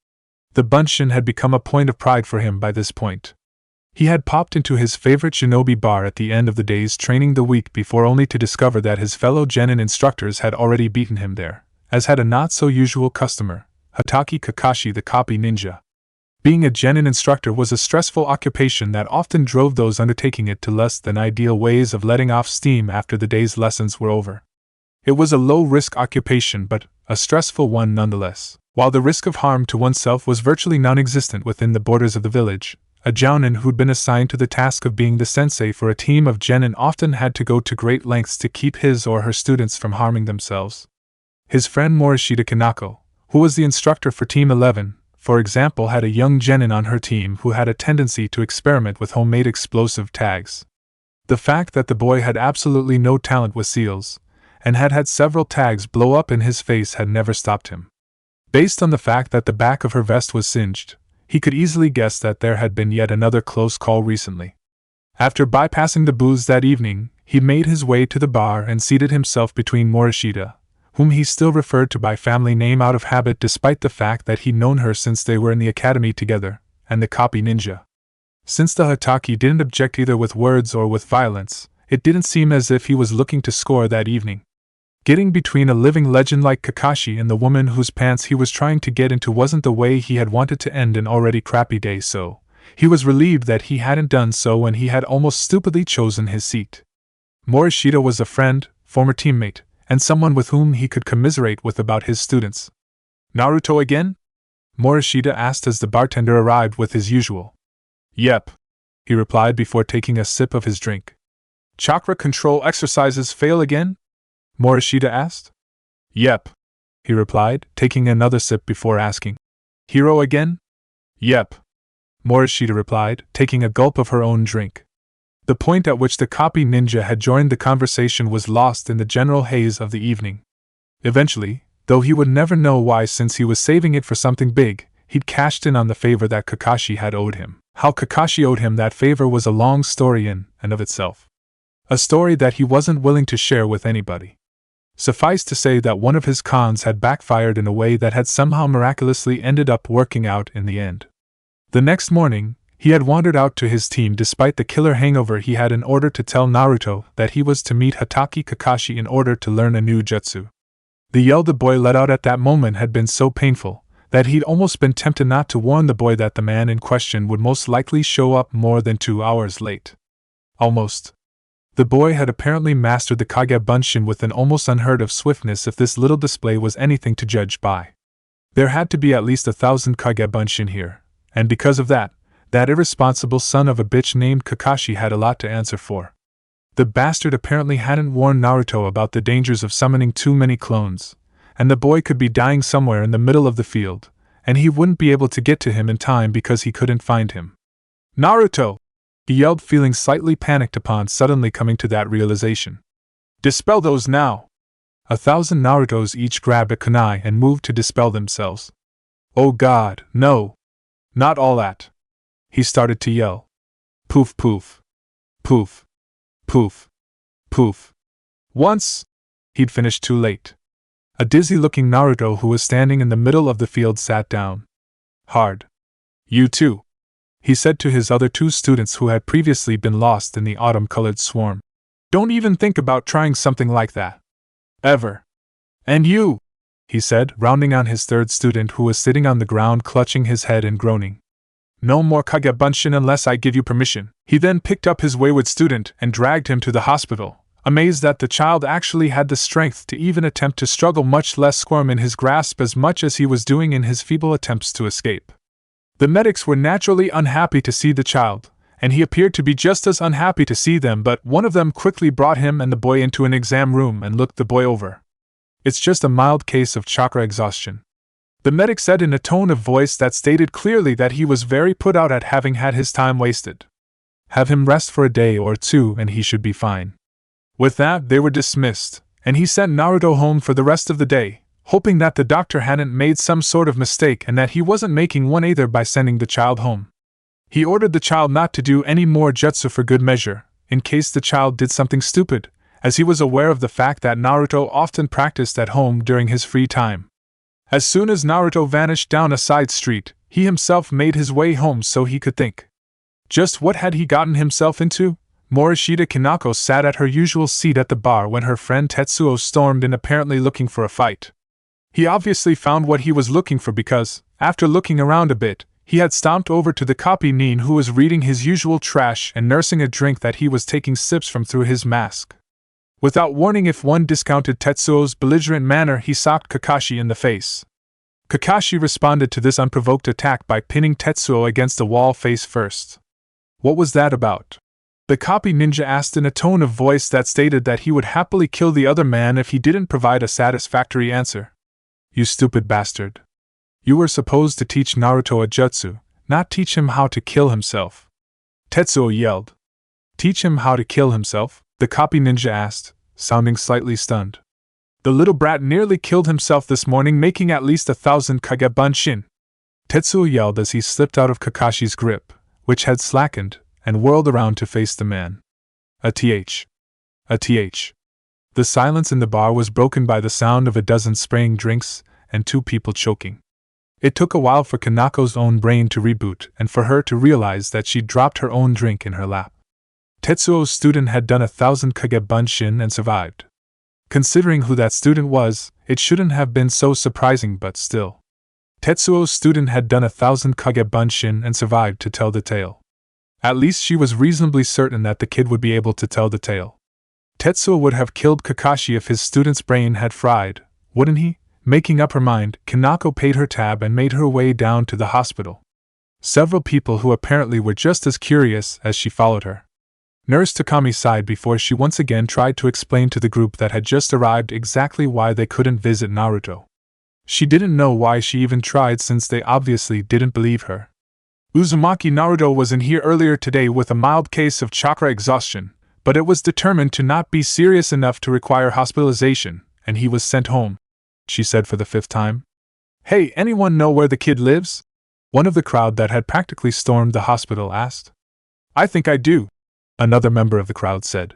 The Bunshin had become a point of pride for him by this point. He had popped into his favorite shinobi bar at the end of the day's training the week before, only to discover that his fellow genin instructors had already beaten him there, as had a not-so-usual customer, Hatake Kakashi the copy ninja. Being a genin instructor was a stressful occupation that often drove those undertaking it to less than ideal ways of letting off steam after the day's lessons were over. It was a low-risk occupation, but a stressful one nonetheless. While the risk of harm to oneself was virtually non-existent within the borders of the village, a jounin who'd been assigned to the task of being the sensei for a team of genin often had to go to great lengths to keep his or her students from harming themselves. His friend Morishita Kanako, who was the instructor for Team 11, for example, had a young genin on her team who had a tendency to experiment with homemade explosive tags. The fact that the boy had absolutely no talent with seals, and had had several tags blow up in his face, had never stopped him. Based on the fact that the back of her vest was singed, he could easily guess that there had been yet another close call recently. After bypassing the booze that evening, he made his way to the bar and seated himself between Morishita, whom he still referred to by family name out of habit despite the fact that he'd known her since they were in the academy together, and the copy ninja. Since the Hatake didn't object either with words or with violence, it didn't seem as if he was looking to score that evening. Getting between a living legend like Kakashi and the woman whose pants he was trying to get into wasn't the way he had wanted to end an already crappy day, so he was relieved that he hadn't done so when he had almost stupidly chosen his seat. Morishita was a friend, former teammate, and someone with whom he could commiserate with about his students. "Naruto again?" Morishita asked as the bartender arrived with his usual. "Yep," he replied before taking a sip of his drink. "Chakra control exercises fail again?" Morishita asked. "Yep," he replied, taking another sip before asking. "Hero again?" "Yep," Morishita replied, taking a gulp of her own drink. The point at which the copy ninja had joined the conversation was lost in the general haze of the evening. Eventually, though he would never know why since he was saving it for something big, he'd cashed in on the favor that Kakashi had owed him. How Kakashi owed him that favor was a long story in and of itself. A story that he wasn't willing to share with anybody. Suffice to say that one of his cons had backfired in a way that had somehow miraculously ended up working out in the end. The next morning, he had wandered out to his team despite the killer hangover he had in order to tell Naruto that he was to meet Hatake Kakashi in order to learn a new jutsu. The yell the boy let out at that moment had been so painful that he'd almost been tempted not to warn the boy that the man in question would most likely show up more than 2 hours late. Almost. The boy had apparently mastered the Kagebunshin with an almost unheard-of swiftness if this little display was anything to judge by. There had to be at least 1,000 Kagebunshin here, and because of that irresponsible son of a bitch named Kakashi had a lot to answer for. The bastard apparently hadn't warned Naruto about the dangers of summoning too many clones, and the boy could be dying somewhere in the middle of the field, and he wouldn't be able to get to him in time because he couldn't find him. "Naruto!" he yelled, feeling slightly panicked upon suddenly coming to that realization. "Dispel those now!" 1,000 Narutos each grabbed a kunai and moved to dispel themselves. "Oh God, no! Not all that!" he started to yell. Poof poof. Poof. Poof. Poof. Once! He'd finished too late. A dizzy-looking Naruto who was standing in the middle of the field sat down. Hard. "You too," he said to his other 2 students who had previously been lost in the autumn-colored swarm. "Don't even think about trying something like that. Ever. And you," he said, rounding on his 3rd student who was sitting on the ground clutching his head and groaning. "No more Kagebunshin unless I give you permission." He then picked up his wayward student and dragged him to the hospital, amazed that the child actually had the strength to even attempt to struggle, much less squirm in his grasp as much as he was doing in his feeble attempts to escape. The medics were naturally unhappy to see the child, and he appeared to be just as unhappy to see them, but one of them quickly brought him and the boy into an exam room and looked the boy over. "It's just a mild case of chakra exhaustion," the medic said in a tone of voice that stated clearly that he was very put out at having had his time wasted. "Have him rest for a day or 2 and he should be fine." With that, they were dismissed, and he sent Naruto home for the rest of the day, hoping that the doctor hadn't made some sort of mistake and that he wasn't making one either by sending the child home. He ordered the child not to do any more jutsu for good measure, in case the child did something stupid, as he was aware of the fact that Naruto often practiced at home during his free time. As soon as Naruto vanished down a side street, he himself made his way home so he could think. Just what had he gotten himself into? Morishita Kanako sat at her usual seat at the bar when her friend Tetsuo stormed in, apparently looking for a fight. He obviously found what he was looking for because, after looking around a bit, he had stomped over to the copy nin who was reading his usual trash and nursing a drink that he was taking sips from through his mask. Without warning, if one discounted Tetsuo's belligerent manner, he socked Kakashi in the face. Kakashi responded to this unprovoked attack by pinning Tetsuo against the wall face first. What was that about? The copy ninja asked in a tone of voice that stated that he would happily kill the other man if he didn't provide a satisfactory answer. You stupid bastard. You were supposed to teach Naruto a jutsu, not teach him how to kill himself. Tetsuo yelled. Teach him how to kill himself? The copy ninja asked, sounding slightly stunned. The little brat nearly killed himself this morning, making at least 1,000 kage bunshin. Tetsuo yelled as he slipped out of Kakashi's grip, which had slackened, and whirled around to face the man. A th. The silence in the bar was broken by the sound of a dozen spraying drinks and 2 people choking. It took a while for Kanako's own brain to reboot and for her to realize that she'd dropped her own drink in her lap. Tetsuo's student had done 1,000 kage bunshin and survived. Considering who that student was, it shouldn't have been so surprising, but still. Tetsuo's student had done 1,000 kage bunshin and survived to tell the tale. At least she was reasonably certain that the kid would be able to tell the tale. Tetsuo would have killed Kakashi if his student's brain had fried, wouldn't he? Making up her mind, Kanako paid her tab and made her way down to the hospital. Several people who apparently were just as curious as she followed her. Nurse Takami sighed before she once again tried to explain to the group that had just arrived exactly why they couldn't visit Naruto. She didn't know why she even tried, since they obviously didn't believe her. Uzumaki Naruto was in here earlier today with a mild case of chakra exhaustion, but it was determined to not be serious enough to require hospitalization, and he was sent home, she said for the 5th time. Hey, anyone know where the kid lives? One of the crowd that had practically stormed the hospital asked. I think I do, another member of the crowd said.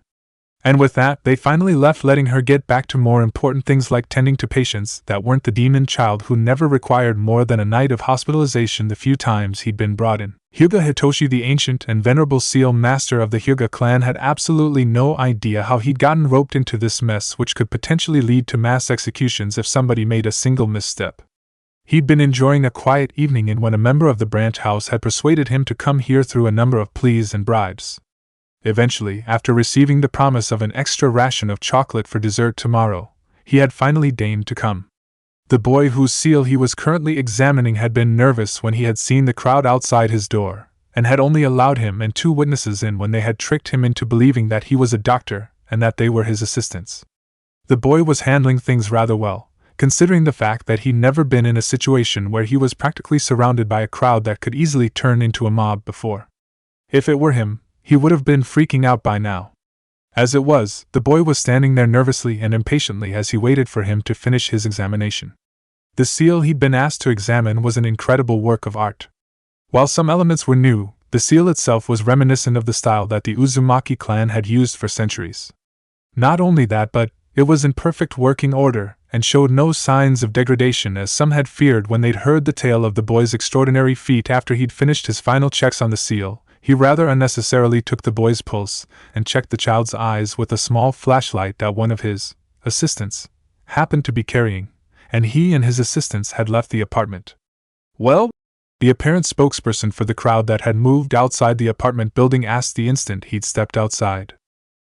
And with that, they finally left, letting her get back to more important things like tending to patients that weren't the demon child who never required more than a night of hospitalization the few times he'd been brought in. Hyuga Hitoshi, the ancient and venerable seal master of the Hyuga clan, had absolutely no idea how he'd gotten roped into this mess, which could potentially lead to mass executions if somebody made a single misstep. He'd been enjoying a quiet evening in when a member of the branch house had persuaded him to come here through a number of pleas and bribes. Eventually, after receiving the promise of an extra ration of chocolate for dessert tomorrow, he had finally deigned to come. The boy whose seal he was currently examining had been nervous when he had seen the crowd outside his door, and had only allowed him and 2 witnesses in when they had tricked him into believing that he was a doctor and that they were his assistants. The boy was handling things rather well, considering the fact that he'd never been in a situation where he was practically surrounded by a crowd that could easily turn into a mob before. If it were him, he would have been freaking out by now. As it was, the boy was standing there nervously and impatiently as he waited for him to finish his examination. The seal he'd been asked to examine was an incredible work of art. While some elements were new, the seal itself was reminiscent of the style that the Uzumaki clan had used for centuries. Not only that, but it was in perfect working order, and showed no signs of degradation as some had feared when they'd heard the tale of the boy's extraordinary feat. After he'd finished his final checks on the seal, he rather unnecessarily took the boy's pulse and checked the child's eyes with a small flashlight that one of his assistants happened to be carrying, and he and his assistants had left the apartment. Well? The apparent spokesperson for the crowd that had moved outside the apartment building asked the instant he'd stepped outside.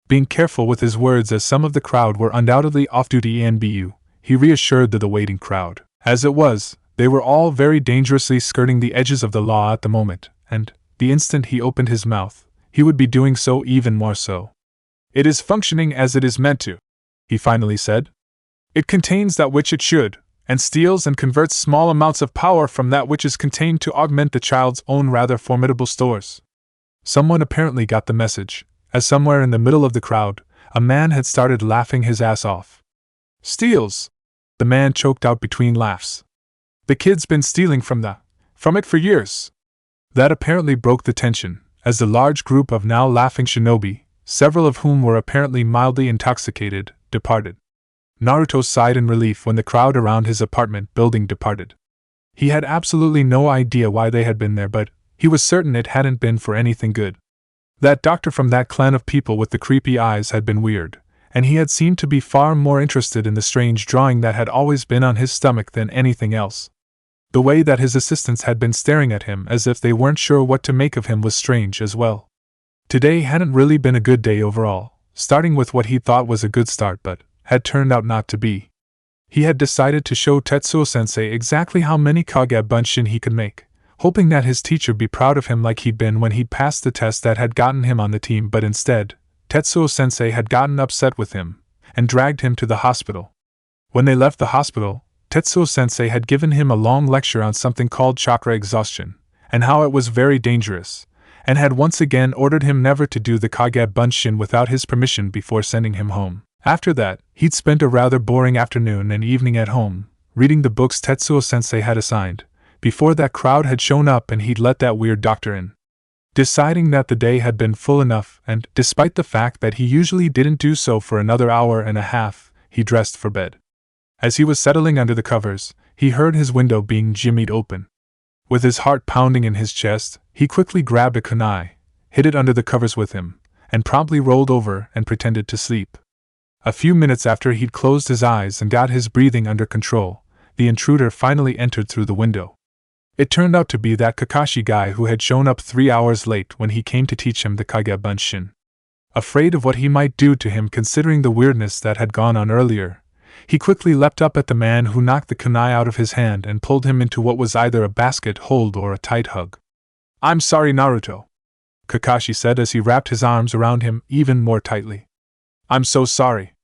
Being careful with his words as some of the crowd were undoubtedly off-duty ENBU, he reassured the waiting crowd. As it was, they were all very dangerously skirting the edges of the law at the moment, and the instant he opened his mouth, he would be doing so even more so. It is functioning as it is meant to, he finally said. It contains that which it should, and steals and converts small amounts of power from that which is contained to augment the child's own rather formidable stores. Someone apparently got the message, as somewhere in the middle of the crowd, a man had started laughing his ass off. "Steals!" the man choked out between laughs. "The kid's been stealing from it for years." That apparently broke the tension, as the large group of now laughing shinobi, several of whom were apparently mildly intoxicated, departed. Naruto sighed in relief when the crowd around his apartment building departed. He had absolutely no idea why they had been there, but he was certain it hadn't been for anything good. That doctor from that clan of people with the creepy eyes had been weird, and he had seemed to be far more interested in the strange drawing that had always been on his stomach than anything else. The way that his assistants had been staring at him as if they weren't sure what to make of him was strange as well. Today hadn't really been a good day overall, starting with what he thought was a good start but had turned out not to be. He had decided to show Tetsuo-sensei exactly how many Kage Bunshin he could make, hoping that his teacher'd be proud of him like he'd been when he'd passed the test that had gotten him on the team, but instead, Tetsuo-sensei had gotten upset with him and dragged him to the hospital. When they left the hospital, Tetsuo-sensei had given him a long lecture on something called chakra exhaustion, and how it was very dangerous, and had once again ordered him never to do the Kage Bunshin without his permission before sending him home. After that, he'd spent a rather boring afternoon and evening at home, reading the books Tetsuo-sensei had assigned, before that crowd had shown up and he'd let that weird doctor in. Deciding that the day had been full enough, and despite the fact that he usually didn't do so for another hour and a half, he dressed for bed. As he was settling under the covers, he heard his window being jimmied open. With his heart pounding in his chest, he quickly grabbed a kunai, hid it under the covers with him, and promptly rolled over and pretended to sleep. A few minutes after he'd closed his eyes and got his breathing under control, the intruder finally entered through the window. It turned out to be that Kakashi guy who had shown up 3 hours late when he came to teach him the Kage Bunshin. Afraid of what he might do to him considering the weirdness that had gone on earlier, he quickly leapt up at the man who knocked the kunai out of his hand and pulled him into what was either a basket hold or a tight hug. "I'm sorry, Naruto," Kakashi said as he wrapped his arms around him even more tightly. "I'm so sorry."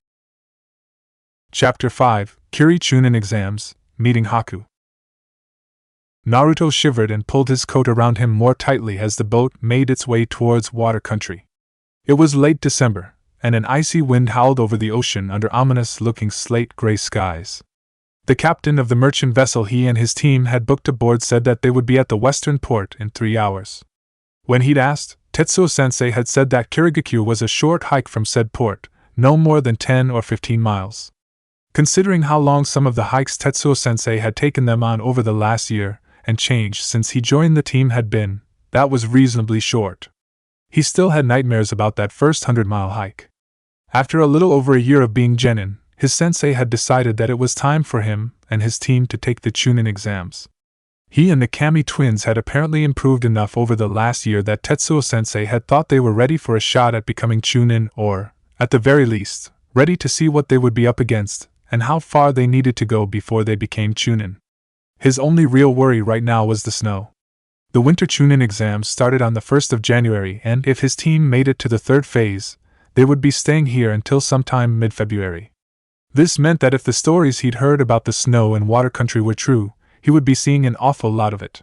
Chapter 5, Kiri Chunin Exams, Meeting Haku. Naruto shivered and pulled his coat around him more tightly as the boat made its way towards water country. It was late December, and an icy wind howled over the ocean under ominous-looking slate-gray skies. The captain of the merchant vessel he and his team had booked aboard said that they would be at the western port in 3 hours. When he'd asked, Tetsuo-sensei had said that Kirigakyu was a short hike from said port, no more than 10 or 15 miles. Considering how long some of the hikes Tetsuo-sensei had taken them on over the last year and change since he joined the team had been, that was reasonably short. He still had nightmares about that first 100-mile hike. After a little over a year of being genin, his sensei had decided that it was time for him and his team to take the Chunin exams. He and the Kami twins had apparently improved enough over the last year that Tetsuo-sensei had thought they were ready for a shot at becoming Chunin or, at the very least, ready to see what they would be up against and how far they needed to go before they became Chunin. His only real worry right now was the snow. The winter Chunin exams started on the 1st of January, and if his team made it to the third phase, they would be staying here until sometime mid-February. This meant that if the stories he'd heard about the snow and water country were true, he would be seeing an awful lot of it.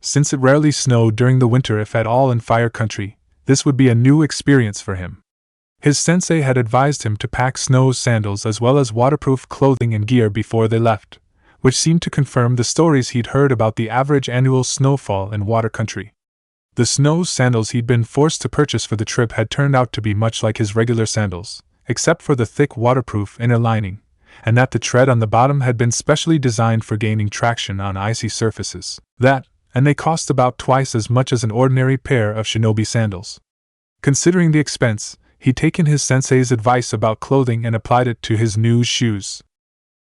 Since it rarely snowed during the winter if at all in fire country, this would be a new experience for him. His sensei had advised him to pack snow sandals as well as waterproof clothing and gear before they left, which seemed to confirm the stories he'd heard about the average annual snowfall in water country. The snow sandals he'd been forced to purchase for the trip had turned out to be much like his regular sandals, except for the thick waterproof inner lining, and that the tread on the bottom had been specially designed for gaining traction on icy surfaces. And they cost about twice as much as an ordinary pair of shinobi sandals. Considering the expense, he'd taken his sensei's advice about clothing and applied it to his new shoes.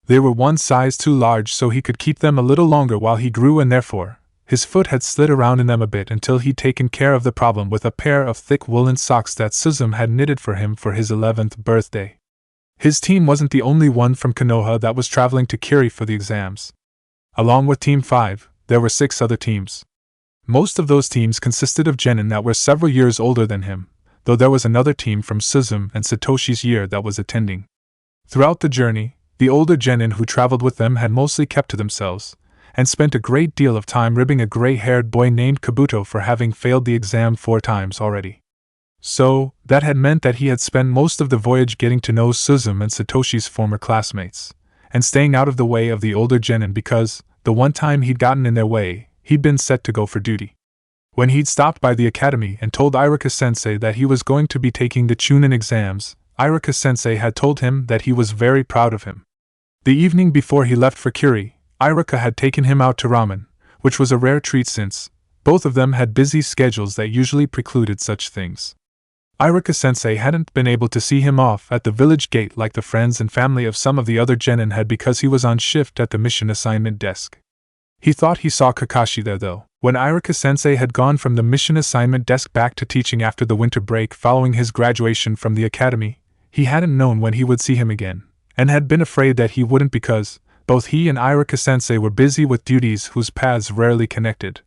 They were one size too large so he could keep them a little longer while he grew, and therefore, his foot had slid around in them a bit until he'd taken care of the problem with a pair of thick woolen socks that Suzum had knitted for him for his 11th birthday. His team wasn't the only one from Konoha that was traveling to Kiri for the exams. Along with Team 5, there were 6 other teams. Most of those teams consisted of genin that were several years older than him, though there was another team from Suzum and Satoshi's year that was attending. Throughout the journey, the older genin who traveled with them had mostly kept to themselves, and spent a great deal of time ribbing a gray-haired boy named Kabuto for having failed the exam 4 times already. So, that had meant that he had spent most of the voyage getting to know Suzume and Satoshi's former classmates, and staying out of the way of the older genin because, the one time he'd gotten in their way, he'd been set to go for duty. When he'd stopped by the academy and told Iruka-sensei that he was going to be taking the Chunin exams, Iruka-sensei had told him that he was very proud of him. The evening before he left for Kuri, Iruka had taken him out to ramen, which was a rare treat since both of them had busy schedules that usually precluded such things. Iruka-sensei hadn't been able to see him off at the village gate like the friends and family of some of the other genin had because he was on shift at the mission assignment desk. He thought he saw Kakashi there though. When Iruka-sensei had gone from the mission assignment desk back to teaching after the winter break following his graduation from the academy, he hadn't known when he would see him again, and had been afraid that he wouldn't because both he and Iruka-sensei were busy with duties whose paths rarely connected.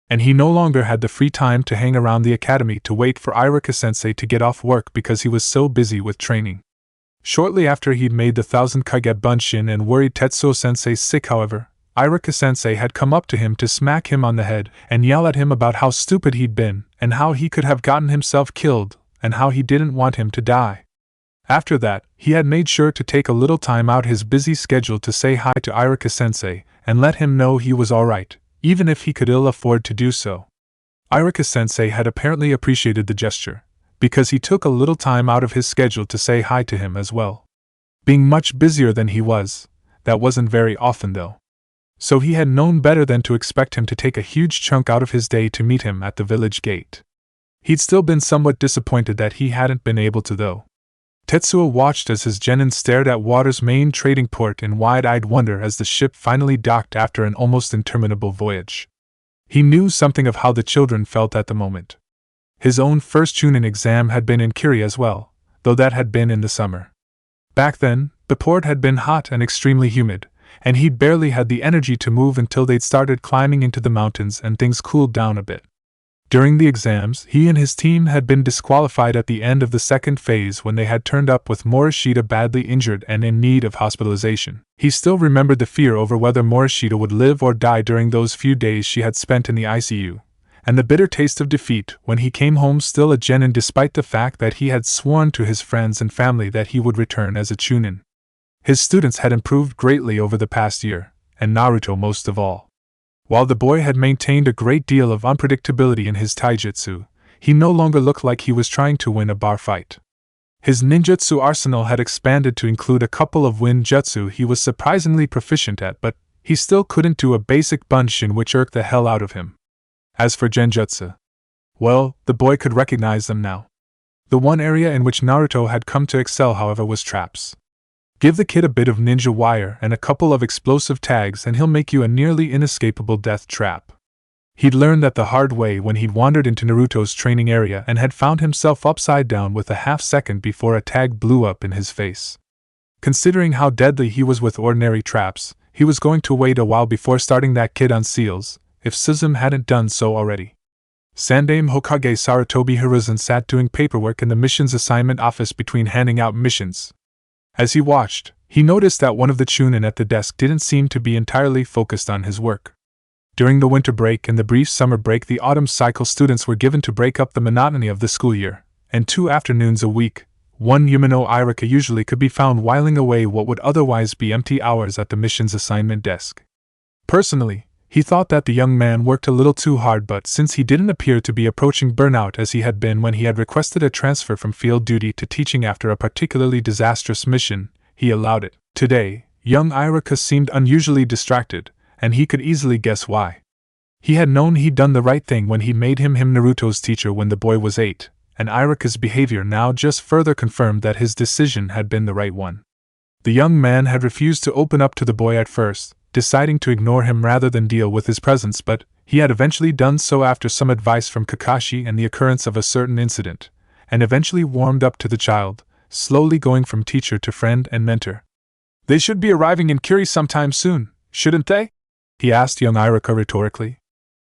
And he no longer had the free time to hang around the academy to wait for Iruka-sensei to get off work because he was so busy with training. Shortly after he'd made the 1000 kage bunshin and worried Tetsuo-sensei sick, however, Iruka-sensei had come up to him to smack him on the head and yell at him about how stupid he'd been and how he could have gotten himself killed and how he didn't want him to die. After that, he had made sure to take a little time out his busy schedule to say hi to Iruka-sensei and let him know he was alright, even if he could ill afford to do so. Iruka-sensei had apparently appreciated the gesture, because he took a little time out of his schedule to say hi to him as well. Being much busier than he was, that wasn't very often though. So he had known better than to expect him to take a huge chunk out of his day to meet him at the village gate. He'd still been somewhat disappointed that he hadn't been able to though. Tetsuo watched as his genin stared at water's main trading port in wide-eyed wonder as the ship finally docked after an almost interminable voyage. He knew something of how the children felt at the moment. His own first Chunin exam had been in Kuri as well, though that had been in the summer. Back then, the port had been hot and extremely humid, and he'd barely had the energy to move until they'd started climbing into the mountains and things cooled down a bit. During the exams, he and his team had been disqualified at the end of the second phase when they had turned up with Morishita badly injured and in need of hospitalization. He still remembered the fear over whether Morishita would live or die during those few days she had spent in the ICU, and the bitter taste of defeat when he came home still a genin despite the fact that he had sworn to his friends and family that he would return as a Chunin. His students had improved greatly over the past year, and Naruto most of all. While the boy had maintained a great deal of unpredictability in his taijutsu, he no longer looked like he was trying to win a bar fight. His ninjutsu arsenal had expanded to include a couple of wind jutsu he was surprisingly proficient at, but he still couldn't do a basic bunshin which irked the hell out of him. As for genjutsu, well, the boy could recognize them now. The one area in which Naruto had come to excel, however, was traps. Give the kid a bit of ninja wire and a couple of explosive tags and he'll make you a nearly inescapable death trap. He'd learned that the hard way when he'd wandered into Naruto's training area and had found himself upside down with a half second before a tag blew up in his face. Considering how deadly he was with ordinary traps, he was going to wait a while before starting that kid on seals, if Suzume hadn't done so already. Sandaime Hokage Sarutobi Hiruzen sat doing paperwork in the missions assignment office between handing out missions. As he watched, he noticed that one of the Chunin at the desk didn't seem to be entirely focused on his work. During the winter break and the brief summer break, the autumn cycle students were given to break up the monotony of the school year, and 2 afternoons a week, one Yumino Iruka usually could be found whiling away what would otherwise be empty hours at the missions assignment desk. Personally, he thought that the young man worked a little too hard, but since he didn't appear to be approaching burnout as he had been when he had requested a transfer from field duty to teaching after a particularly disastrous mission, he allowed it. Today, young Iruka seemed unusually distracted, and he could easily guess why. He had known he'd done the right thing when he made him Naruto's teacher when the boy was 8, and Iruka's behavior now just further confirmed that his decision had been the right one. The young man had refused to open up to the boy at first, deciding to ignore him rather than deal with his presence, but he had eventually done so after some advice from Kakashi and the occurrence of a certain incident, and eventually warmed up to the child, slowly going from teacher to friend and mentor. "They should be arriving in Kuri sometime soon, shouldn't they?" he asked young Iruka rhetorically.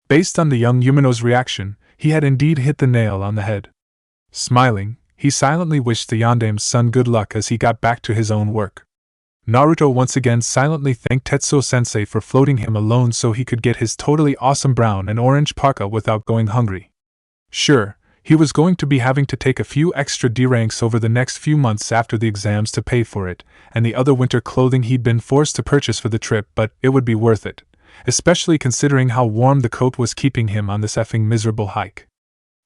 Based on the young Yumino's reaction, he had indeed hit the nail on the head. Smiling, he silently wished the Yandaime's son good luck as he got back to his own work. Naruto once again silently thanked Tetsuo-sensei for floating him alone so he could get his totally awesome brown and orange parka without going hungry. Sure, he was going to be having to take a few extra D ranks over the next few months after the exams to pay for it, and the other winter clothing he'd been forced to purchase for the trip, but it would be worth it, especially considering how warm the coat was keeping him on this effing miserable hike.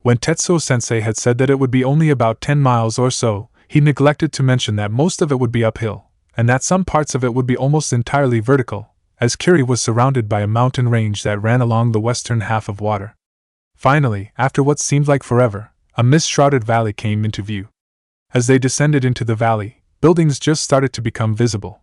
When Tetsuo Sensei had said that it would be only about 10 miles or so, he neglected to mention that most of it would be uphill, and that some parts of it would be almost entirely vertical, as Kiri was surrounded by a mountain range that ran along the western half of water. Finally, after what seemed like forever, a mist-shrouded valley came into view. As they descended into the valley, buildings just started to become visible.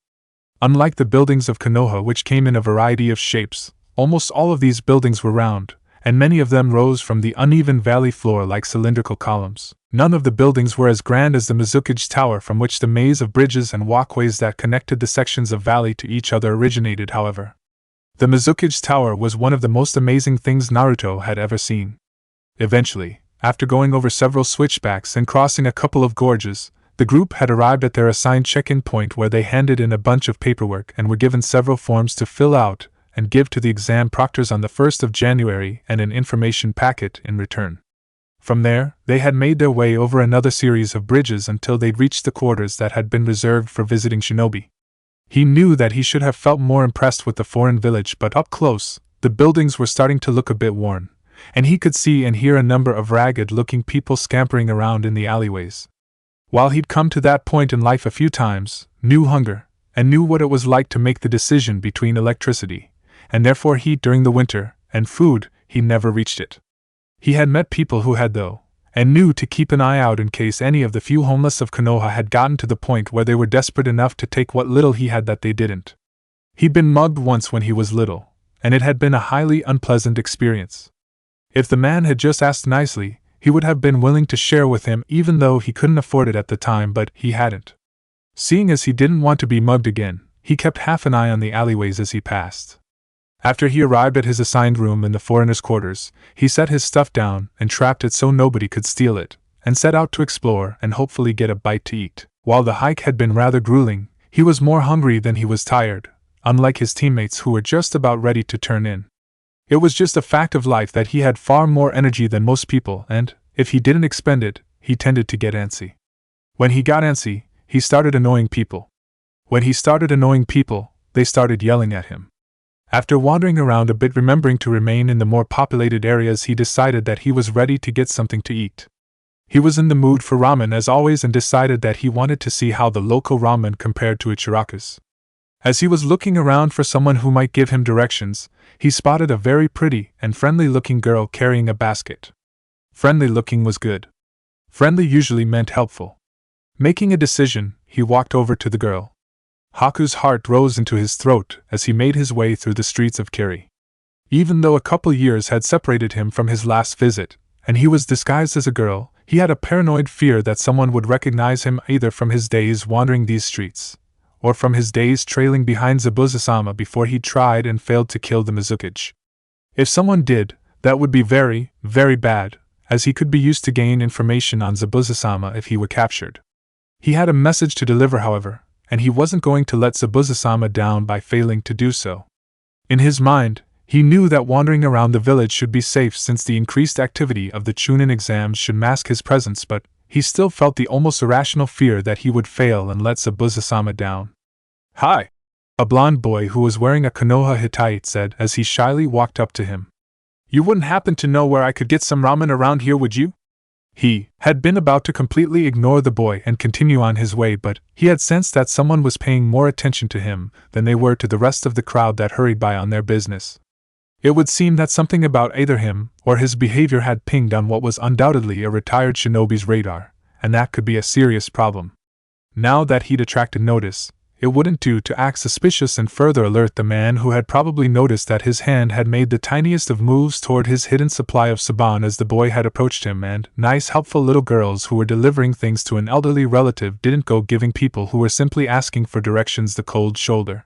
Unlike the buildings of Konoha, which came in a variety of shapes, almost all of these buildings were round, and many of them rose from the uneven valley floor like cylindrical columns. None of the buildings were as grand as the Mizukage Tower, from which the maze of bridges and walkways that connected the sections of valley to each other originated, however. The Mizukage Tower was one of the most amazing things Naruto had ever seen. Eventually, after going over several switchbacks and crossing a couple of gorges, the group had arrived at their assigned check-in point, where they handed in a bunch of paperwork and were given several forms to fill out and give to the exam proctors on the 1st of January, and an information packet in return. From there, they had made their way over another series of bridges until they'd reached the quarters that had been reserved for visiting shinobi. He knew that he should have felt more impressed with the foreign village, but up close, the buildings were starting to look a bit worn, and he could see and hear a number of ragged-looking people scampering around in the alleyways. While he'd come to that point in life a few times, knew hunger, and knew what it was like to make the decision between electricity, and therefore heat during the winter, and food, he never reached it. He had met people who had, though, and knew to keep an eye out in case any of the few homeless of Konoha had gotten to the point where they were desperate enough to take what little he had that they didn't. He'd been mugged once when he was little, and it had been a highly unpleasant experience. If the man had just asked nicely, he would have been willing to share with him, even though he couldn't afford it at the time, but he hadn't. Seeing as he didn't want to be mugged again, he kept half an eye on the alleyways as he passed. After he arrived at his assigned room in the foreigners' quarters, he set his stuff down and trapped it so nobody could steal it, and set out to explore and hopefully get a bite to eat. While the hike had been rather grueling, he was more hungry than he was tired, unlike his teammates who were just about ready to turn in. It was just a fact of life that he had far more energy than most people, and, if he didn't expend it, he tended to get antsy. When he got antsy, he started annoying people. When he started annoying people, they started yelling at him. After wandering around a bit, remembering to remain in the more populated areas, he decided that he was ready to get something to eat. He was in the mood for ramen as always, and decided that he wanted to see how the local ramen compared to Ichiraku's. As he was looking around for someone who might give him directions, he spotted a very pretty and friendly-looking girl carrying a basket. Friendly-looking was good. Friendly usually meant helpful. Making a decision, he walked over to the girl. Haku's heart rose into his throat as he made his way through the streets of Kiri. Even though a couple years had separated him from his last visit, and he was disguised as a girl, he had a paranoid fear that someone would recognize him either from his days wandering these streets, or from his days trailing behind Zabuza-sama before he tried and failed to kill the Mizukage. If someone did, that would be very, very bad, as he could be used to gain information on Zabuza-sama if he were captured. He had a message to deliver, however, and he wasn't going to let Zabuza-sama down by failing to do so. In his mind, he knew that wandering around the village should be safe since the increased activity of the Chunin exams should mask his presence, but he still felt the almost irrational fear that he would fail and let Zabuza-sama down. "Hi!" a blond boy who was wearing a Konoha Hittite said as he shyly walked up to him. "You wouldn't happen to know where I could get some ramen around here, would you?" He had been about to completely ignore the boy and continue on his way, but he had sensed that someone was paying more attention to him than they were to the rest of the crowd that hurried by on their business. It would seem that something about either him or his behavior had pinged on what was undoubtedly a retired shinobi's radar, and that could be a serious problem. Now that he'd attracted notice, it wouldn't do to act suspicious and further alert the man who had probably noticed that his hand had made the tiniest of moves toward his hidden supply of saban as the boy had approached him, and nice helpful little girls who were delivering things to an elderly relative didn't go giving people who were simply asking for directions the cold shoulder.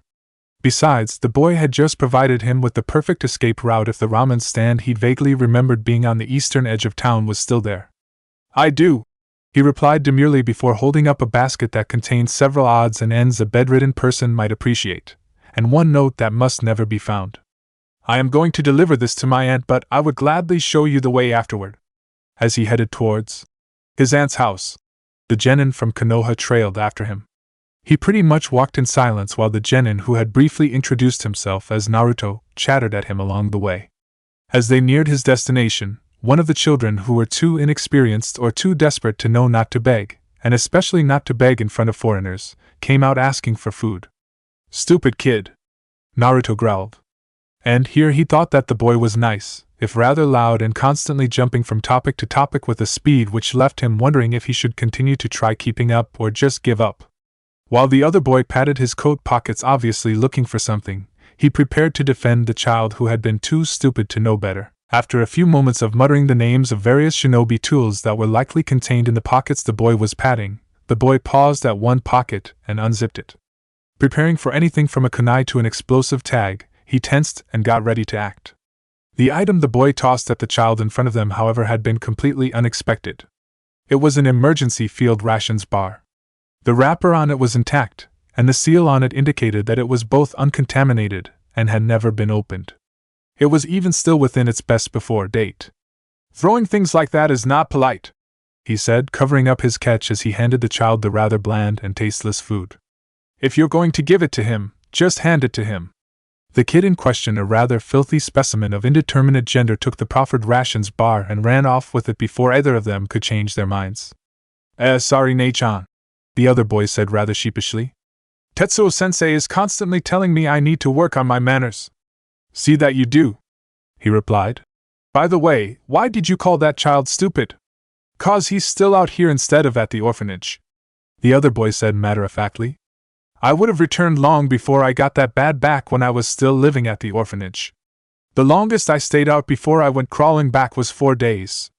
Besides, the boy had just provided him with the perfect escape route if the ramen stand he'd vaguely remembered being on the eastern edge of town was still there. "I do," he replied demurely before holding up a basket that contained several odds and ends a bedridden person might appreciate, and one note that must never be found. "I am going to deliver this to my aunt, but I would gladly show you the way afterward." as he headed towards his aunt's house. The genin from Konoha trailed after him. He pretty much walked in silence while the genin who had briefly introduced himself as Naruto chattered at him along the way. As they neared his destination, one of the children who were too inexperienced or too desperate to know not to beg, and especially not to beg in front of foreigners, came out asking for food. "Stupid kid," Naruto growled. And here he thought that the boy was nice, if rather loud and constantly jumping from topic to topic with a speed which left him wondering if he should continue to try keeping up or just give up. While the other boy patted his coat pockets obviously looking for something, he prepared to defend the child who had been too stupid to know better. After a few moments of muttering the names of various shinobi tools that were likely contained in the pockets the boy was patting, the boy paused at one pocket and unzipped it. Preparing for anything from a kunai to an explosive tag, he tensed and got ready to act. The item the boy tossed at the child in front of them, however, had been completely unexpected. It was an emergency field rations bar. The wrapper on it was intact, and the seal on it indicated that it was both uncontaminated and had never been opened. It was even still within its best before date. "Throwing things like that is not polite," he said, covering up his catch as he handed the child the rather bland and tasteless food. "If you're going to give it to him, just hand it to him." The kid in question, a rather filthy specimen of indeterminate gender, took the proffered rations bar and ran off with it before either of them could change their minds. Sorry, Nei-chan," the other boy said rather sheepishly. "Tetsuo-sensei is constantly telling me I need to work on my manners." "See that you do," he replied. "By the way, why did you call that child stupid?" "'Cause he's still out here instead of at the orphanage," the other boy said matter-of-factly. "I would have returned long before I got that bad back when I was still living at the orphanage. The longest I stayed out before I went crawling back was 4 days.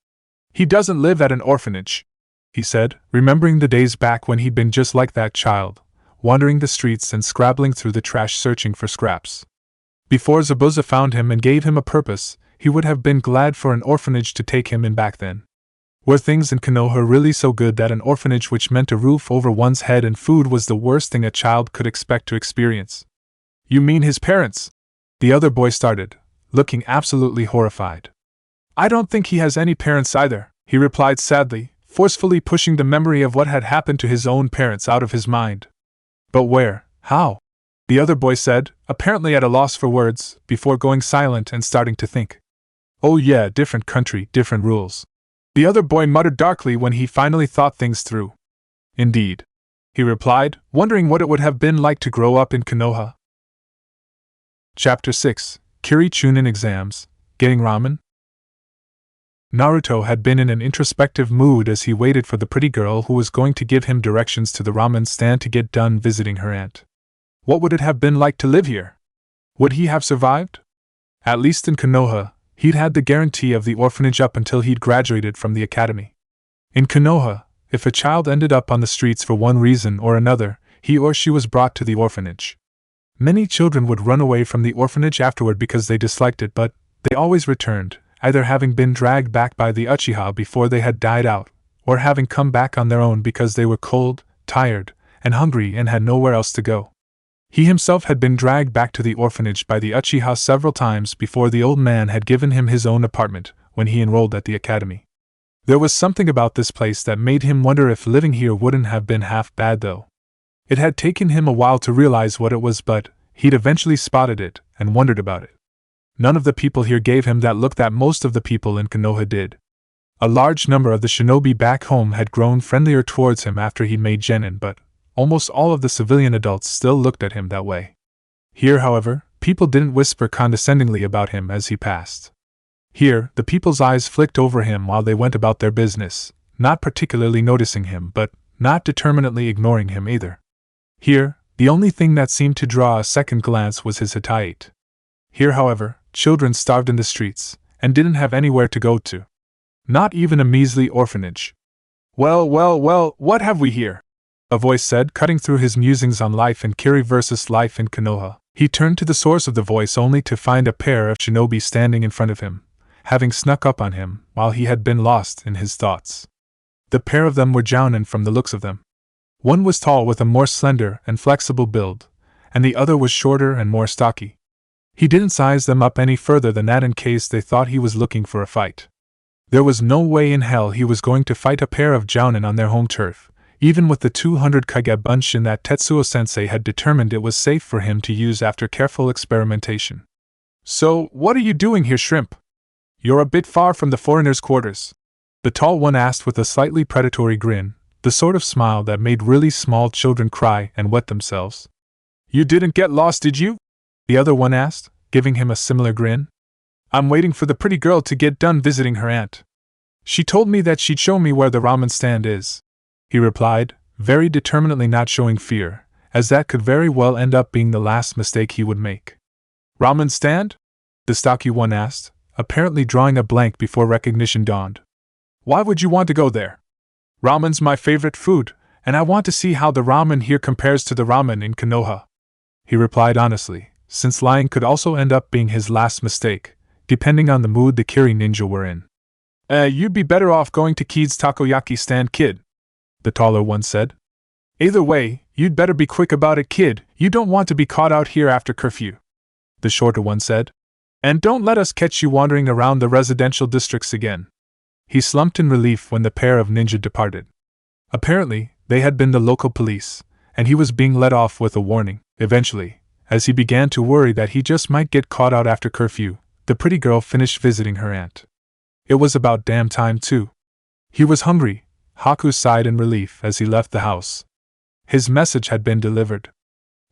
He doesn't live at an orphanage," he said, remembering the days back when he'd been just like that child, wandering the streets and scrabbling through the trash searching for scraps. Before Zabuza found him and gave him a purpose, he would have been glad for an orphanage to take him in back then. Were things in Konoha really so good that an orphanage which meant a roof over one's head and food was the worst thing a child could expect to experience? "You mean his parents?" the other boy started, looking absolutely horrified. "I don't think he has any parents either," he replied sadly, forcefully pushing the memory of what had happened to his own parents out of his mind. "But where? How?" the other boy said, apparently at a loss for words, before going silent and starting to think. "Oh yeah, different country, different rules," the other boy muttered darkly when he finally thought things through. "Indeed," he replied, wondering what it would have been like to grow up in Konoha. Chapter 6: Kiri Chunin Exams, Getting Ramen? Naruto had been in an introspective mood as he waited for the pretty girl who was going to give him directions to the ramen stand to get done visiting her aunt. What would it have been like to live here? Would he have survived? At least in Konoha, he'd had the guarantee of the orphanage up until he'd graduated from the academy. In Konoha, if a child ended up on the streets for one reason or another, he or she was brought to the orphanage. Many children would run away from the orphanage afterward because they disliked it, but they always returned, either having been dragged back by the Uchiha before they had died out, or having come back on their own because they were cold, tired, and hungry and had nowhere else to go. He himself had been dragged back to the orphanage by the Uchiha several times before the old man had given him his own apartment when he enrolled at the academy. There was something about this place that made him wonder if living here wouldn't have been half bad though. It had taken him a while to realize what it was, but he'd eventually spotted it and wondered about it. None of the people here gave him that look that most of the people in Konoha did. A large number of the shinobi back home had grown friendlier towards him after he'd made genin, but almost all of the civilian adults still looked at him that way. Here, however, people didn't whisper condescendingly about him as he passed. Here, the people's eyes flicked over him while they went about their business, not particularly noticing him but not determinately ignoring him either. Here, the only thing that seemed to draw a second glance was his height. Here, however, children starved in the streets and didn't have anywhere to go to. Not even a measly orphanage. Well, what have we here?" a voice said, cutting through his musings on life in Kiri versus life in Konoha. He turned to the source of the voice only to find a pair of shinobi standing in front of him, having snuck up on him while he had been lost in his thoughts. The pair of them were jounin from the looks of them. One was tall with a more slender and flexible build, and the other was shorter and more stocky. He didn't size them up any further than that in case they thought he was looking for a fight. There was no way in hell he was going to fight a pair of jounin on their home turf, even with the 200 kage bunshin that Tetsuo sensei had determined it was safe for him to use after careful experimentation. So, what are you doing here, Shrimp? You're a bit far from the foreigners' quarters. The tall one asked with a slightly predatory grin, the sort of smile that made really small children cry and wet themselves. You didn't get lost, did you? The other one asked, giving him a similar grin. I'm waiting for the pretty girl to get done visiting her aunt. She told me that she'd show me where the ramen stand is, he replied, very determinedly not showing fear, as that could very well end up being the last mistake he would make. Ramen stand? The stocky one asked, apparently drawing a blank before recognition dawned. Why would you want to go there? Ramen's my favorite food, and I want to see how the ramen here compares to the ramen in Konoha, he replied honestly, since lying could also end up being his last mistake, depending on the mood the Kiri ninja were in. You'd be better off going to Kid's takoyaki stand, kid, the taller one said. Either way, you'd better be quick about it, kid, you don't want to be caught out here after curfew, the shorter one said. And don't let us catch you wandering around the residential districts again. He slumped in relief when the pair of ninja departed. Apparently, they had been the local police, and he was being let off with a warning. Eventually, as he began to worry that he just might get caught out after curfew, the pretty girl finished visiting her aunt. It was about damn time, too. He was hungry, Haku sighed in relief as he left the house. His message had been delivered.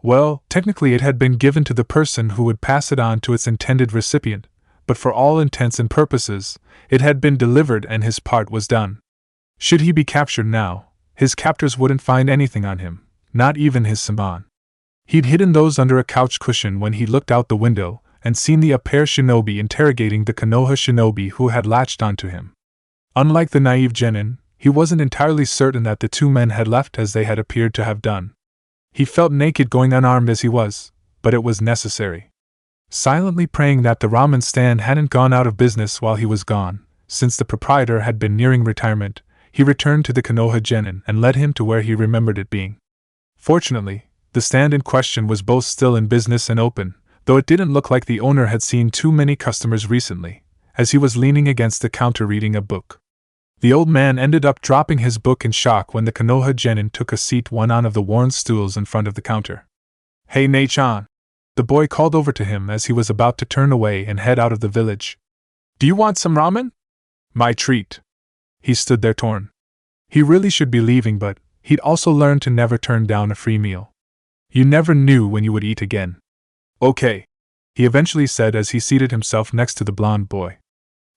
Well, technically it had been given to the person who would pass it on to its intended recipient, but for all intents and purposes, it had been delivered and his part was done. Should he be captured now, his captors wouldn't find anything on him, not even his saman. He'd hidden those under a couch cushion when he looked out the window and seen the pair shinobi interrogating the Konoha shinobi who had latched onto him. Unlike the naive genin, he wasn't entirely certain that the two men had left as they had appeared to have done. He felt naked going unarmed as he was, but it was necessary. Silently praying that the ramen stand hadn't gone out of business while he was gone, since the proprietor had been nearing retirement, he returned to the Konoha genin and led him to where he remembered it being. Fortunately, the stand in question was both still in business and open, though it didn't look like the owner had seen too many customers recently, as he was leaning against the counter reading a book. The old man ended up dropping his book in shock when the Konoha genin took a seat on one of the worn stools in front of the counter. Hey Nei-chan! The boy called over to him as he was about to turn away and head out of the village. Do you want some ramen? My treat. He stood there torn. He really should be leaving, but he'd also learned to never turn down a free meal. You never knew when you would eat again. Okay, he eventually said as he seated himself next to the blonde boy.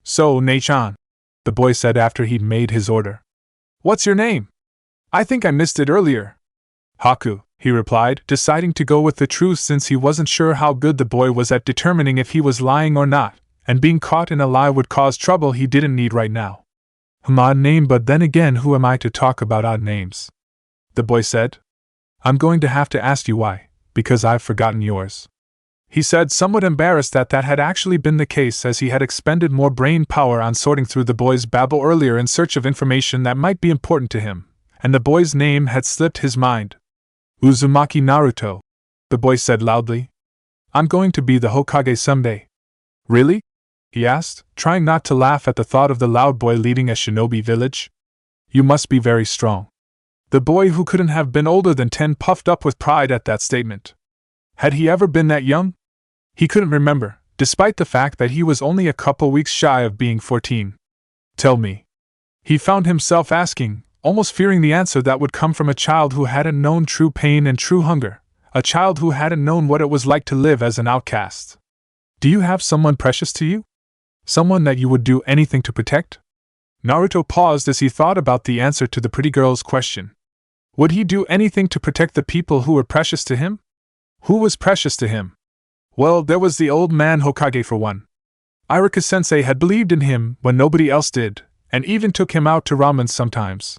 So, Nei-chan, the boy said after he'd made his order. What's your name? I think I missed it earlier. Haku, he replied, deciding to go with the truth since he wasn't sure how good the boy was at determining if he was lying or not, and being caught in a lie would cause trouble he didn't need right now. Odd name, but then again, who am I to talk about odd names? The boy said. I'm going to have to ask you why, because I've forgotten yours. He said, somewhat embarrassed that had actually been the case, as he had expended more brain power on sorting through the boy's babble earlier in search of information that might be important to him, and the boy's name had slipped his mind. Uzumaki Naruto, the boy said loudly. I'm going to be the Hokage someday. Really? He asked, trying not to laugh at the thought of the loud boy leading a shinobi village. You must be very strong. The boy, who couldn't have been older than 10, puffed up with pride at that statement. Had he ever been that young? He couldn't remember, despite the fact that he was only a couple weeks shy of being 14. Tell me. He found himself asking, almost fearing the answer that would come from a child who hadn't known true pain and true hunger, a child who hadn't known what it was like to live as an outcast. Do you have someone precious to you? Someone that you would do anything to protect? Naruto paused as he thought about the answer to the pretty girl's question. Would he do anything to protect the people who were precious to him? Who was precious to him? Well, there was the old man Hokage for one. Iruka-sensei had believed in him when nobody else did, and even took him out to ramen sometimes.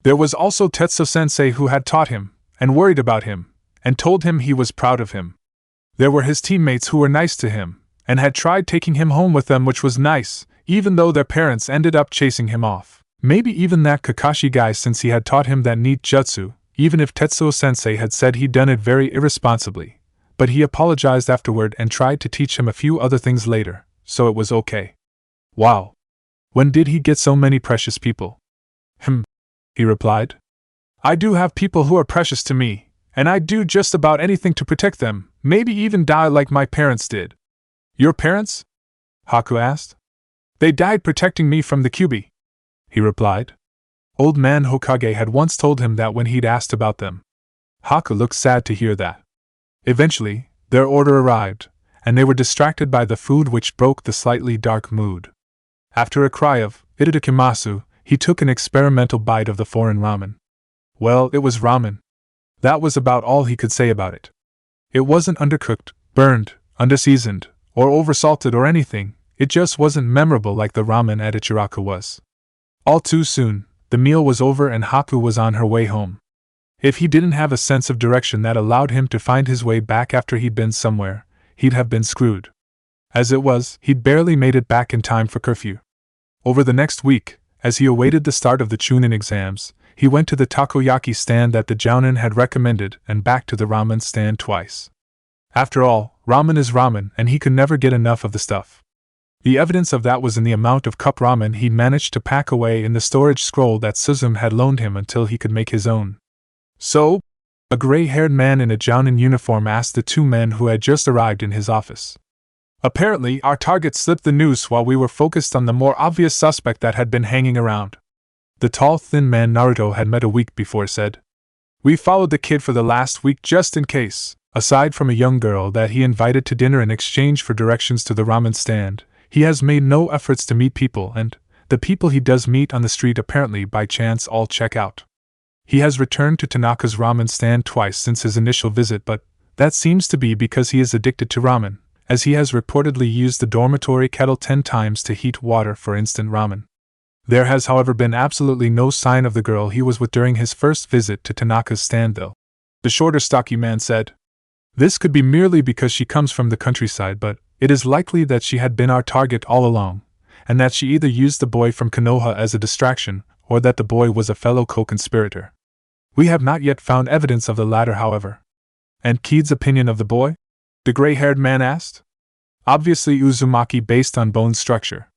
There was also Tetsuo-sensei, who had taught him, and worried about him, and told him he was proud of him. There were his teammates who were nice to him, and had tried taking him home with them, which was nice, even though their parents ended up chasing him off. Maybe even that Kakashi guy, since he had taught him that neat jutsu, even if Tetsuo-sensei had said he'd done it very irresponsibly. But he apologized afterward and tried to teach him a few other things later, so it was okay. Wow. When did he get so many precious people? He replied. I do have people who are precious to me, and I'd do just about anything to protect them, maybe even die like my parents did. Your parents? Haku asked. They died protecting me from the Kyuubi, he replied. Old man Hokage had once told him that when he'd asked about them. Haku looked sad to hear that. Eventually, their order arrived, and they were distracted by the food which broke the slightly dark mood. After a cry of "Itadakimasu," he took an experimental bite of the foreign ramen. Well, it was ramen. That was about all he could say about it. It wasn't undercooked, burned, underseasoned, or oversalted or anything, it just wasn't memorable like the ramen at Ichiraku was. All too soon, the meal was over and Haku was on her way home. If he didn't have a sense of direction that allowed him to find his way back after he'd been somewhere, he'd have been screwed. As it was, he'd barely made it back in time for curfew. Over the next week, as he awaited the start of the Chunin exams, he went to the takoyaki stand that the Jounin had recommended and back to the ramen stand twice. After all, ramen is ramen and he could never get enough of the stuff. The evidence of that was in the amount of cup ramen he'd managed to pack away in the storage scroll that Suzume had loaned him until he could make his own. So? A gray-haired man in a Jounin uniform asked the two men who had just arrived in his office. Apparently, our target slipped the noose while we were focused on the more obvious suspect that had been hanging around. The tall, thin man Naruto had met a week before said. We followed the kid for the last week just in case. Aside from a young girl that he invited to dinner in exchange for directions to the ramen stand, he has made no efforts to meet people, and the people he does meet on the street apparently by chance all check out. He has returned to Tanaka's ramen stand twice since his initial visit, but that seems to be because he is addicted to ramen, as he has reportedly used the dormitory kettle 10 times to heat water for instant ramen. There has, however, been absolutely no sign of the girl he was with during his first visit to Tanaka's stand, though. The shorter, stocky man said. This could be merely because she comes from the countryside, but it is likely that she had been our target all along, and that she either used the boy from Konoha as a distraction, or that the boy was a fellow co-conspirator. We have not yet found evidence of the latter, however. And Kied's opinion of the boy? The gray-haired man asked. Obviously Uzumaki based on bone structure.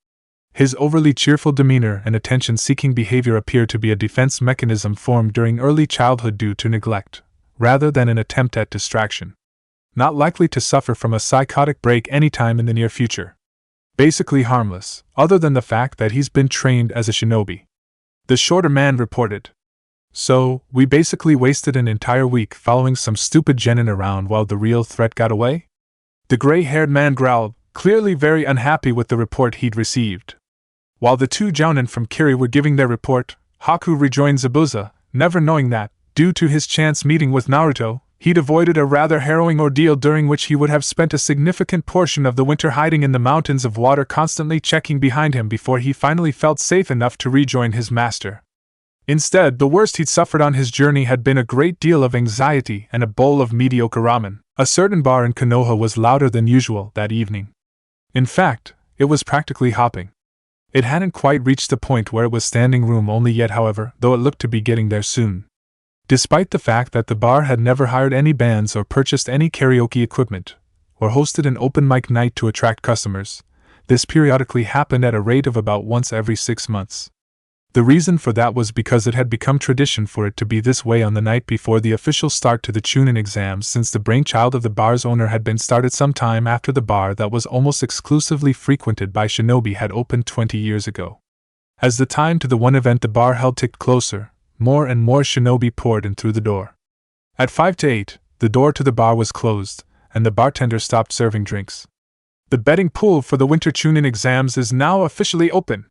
His overly cheerful demeanor and attention-seeking behavior appear to be a defense mechanism formed during early childhood due to neglect, rather than an attempt at distraction. Not likely to suffer from a psychotic break anytime in the near future. Basically harmless, other than the fact that he's been trained as a shinobi. The shorter man reported. So, we basically wasted an entire week following some stupid genin around while the real threat got away? The gray-haired man growled, clearly very unhappy with the report he'd received. While the two jounin from Kiri were giving their report, Haku rejoined Zabuza, never knowing that, due to his chance meeting with Naruto, he'd avoided a rather harrowing ordeal during which he would have spent a significant portion of the winter hiding in the mountains of water, constantly checking behind him before he finally felt safe enough to rejoin his master. Instead, the worst he'd suffered on his journey had been a great deal of anxiety and a bowl of mediocre ramen. A certain bar in Konoha was louder than usual that evening. In fact, it was practically hopping. It hadn't quite reached the point where it was standing room only yet, however, though it looked to be getting there soon. Despite the fact that the bar had never hired any bands or purchased any karaoke equipment, or hosted an open mic night to attract customers, this periodically happened at a rate of about once every 6 months. The reason for that was because it had become tradition for it to be this way on the night before the official start to the Chunin exams, since the brainchild of the bar's owner had been started some time after the bar that was almost exclusively frequented by shinobi had opened 20 years ago. As the time to the one event the bar held ticked closer, more and more shinobi poured in through the door. At 5 to 8, the door to the bar was closed, and the bartender stopped serving drinks. The betting pool for the winter Chunin exams is now officially open,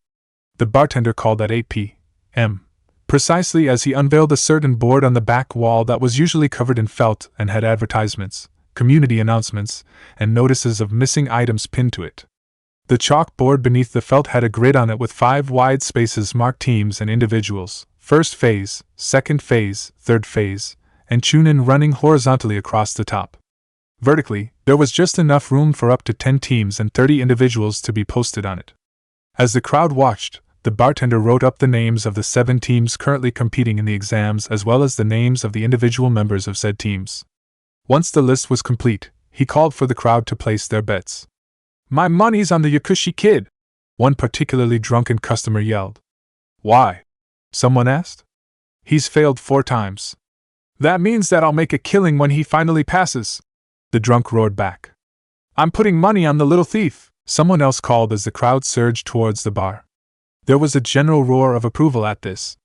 the bartender called at 8 p.m., precisely as he unveiled a certain board on the back wall that was usually covered in felt and had advertisements, community announcements, and notices of missing items pinned to it. The chalk board beneath the felt had a grid on it with 5 wide spaces marked teams and individuals, first phase, second phase, third phase, and Chunin running horizontally across the top. Vertically, there was just enough room for up to 10 teams and 30 individuals to be posted on it. As the crowd watched, the bartender wrote up the names of the 7 teams currently competing in the exams as well as the names of the individual members of said teams. Once the list was complete, he called for the crowd to place their bets. "My money's on the Yakushi kid," One particularly drunken customer yelled. Why? Someone asked. He's failed 4 times. That means that I'll make a killing when he finally passes, the drunk roared back. I'm putting money on the little thief, someone else called as the crowd surged towards the bar. There was a general roar of approval at this.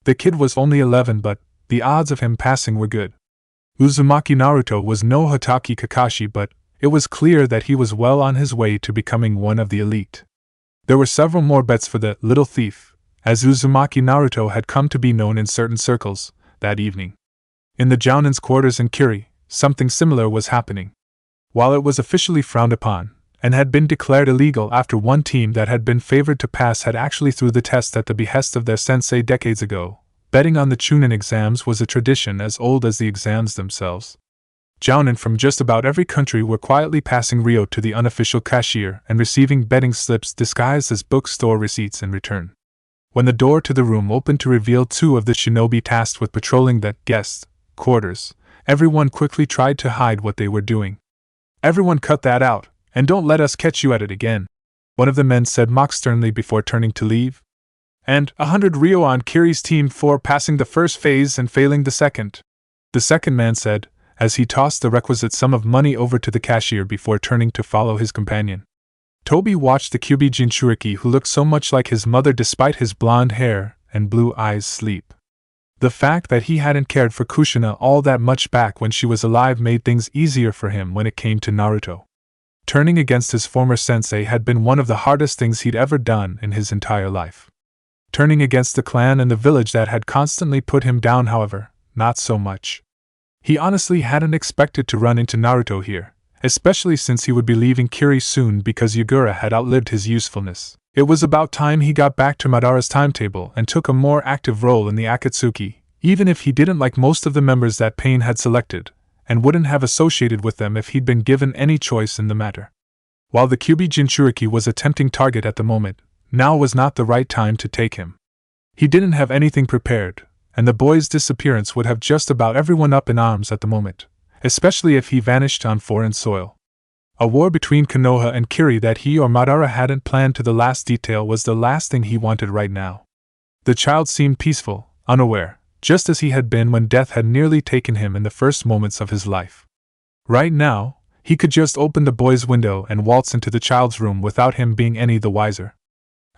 The kid was only 11, but the odds of him passing were good. Uzumaki Naruto was no Hatake Kakashi, but it was clear that he was well on his way to becoming one of the elite. There were several more bets for the little thief, as Uzumaki Naruto had come to be known in certain circles, that evening. In the Jounin's quarters in Kiri, something similar was happening. While it was officially frowned upon, and had been declared illegal after one team that had been favored to pass had actually threw the test at the behest of their sensei decades ago, betting on the Chunin exams was a tradition as old as the exams themselves. Jounin from just about every country were quietly passing Ryo to the unofficial cashier and receiving betting slips disguised as bookstore receipts in return. When the door to the room opened to reveal 2 of the shinobi tasked with patrolling the guest quarters, everyone quickly tried to hide what they were doing. Everyone cut that out, and don't let us catch you at it again, one of the men said mock sternly before turning to leave. And 100 Ryo on Kiri's team for passing the first phase and failing the second, the second man said, as he tossed the requisite sum of money over to the cashier before turning to follow his companion. Toby watched the Kyubi Jinchuriki, who looked so much like his mother despite his blonde hair and blue eyes, sleep. The fact that he hadn't cared for Kushina all that much back when she was alive made things easier for him when it came to Naruto. Turning against his former sensei had been one of the hardest things he'd ever done in his entire life. Turning against the clan and the village that had constantly put him down, however, not so much. He honestly hadn't expected to run into Naruto here, especially since he would be leaving Kiri soon because Yagura had outlived his usefulness. It was about time he got back to Madara's timetable and took a more active role in the Akatsuki, even if he didn't like most of the members that Pain had selected, and wouldn't have associated with them if he'd been given any choice in the matter. While the Kyubi Jinchuriki was a tempting target at the moment, now was not the right time to take him. He didn't have anything prepared, and the boy's disappearance would have just about everyone up in arms at the moment, especially if he vanished on foreign soil. A war between Konoha and Kiri that he or Madara hadn't planned to the last detail was the last thing he wanted right now. The child seemed peaceful, unaware, just as he had been when death had nearly taken him in the first moments of his life. Right now, he could just open the boy's window and waltz into the child's room without him being any the wiser.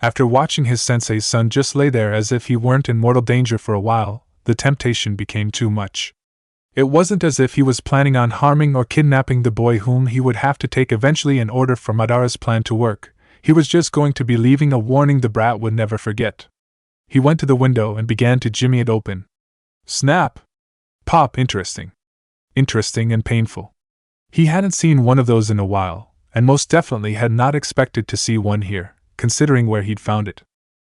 After watching his sensei's son just lay there as if he weren't in mortal danger for a while, the temptation became too much. It wasn't as if he was planning on harming or kidnapping the boy whom he would have to take eventually in order for Madara's plan to work. He was just going to be leaving a warning the brat would never forget. He went to the window and began to jimmy it open. Snap! Pop! Interesting. Interesting and painful. He hadn't seen one of those in a while, and most definitely had not expected to see one here, considering where he'd found it.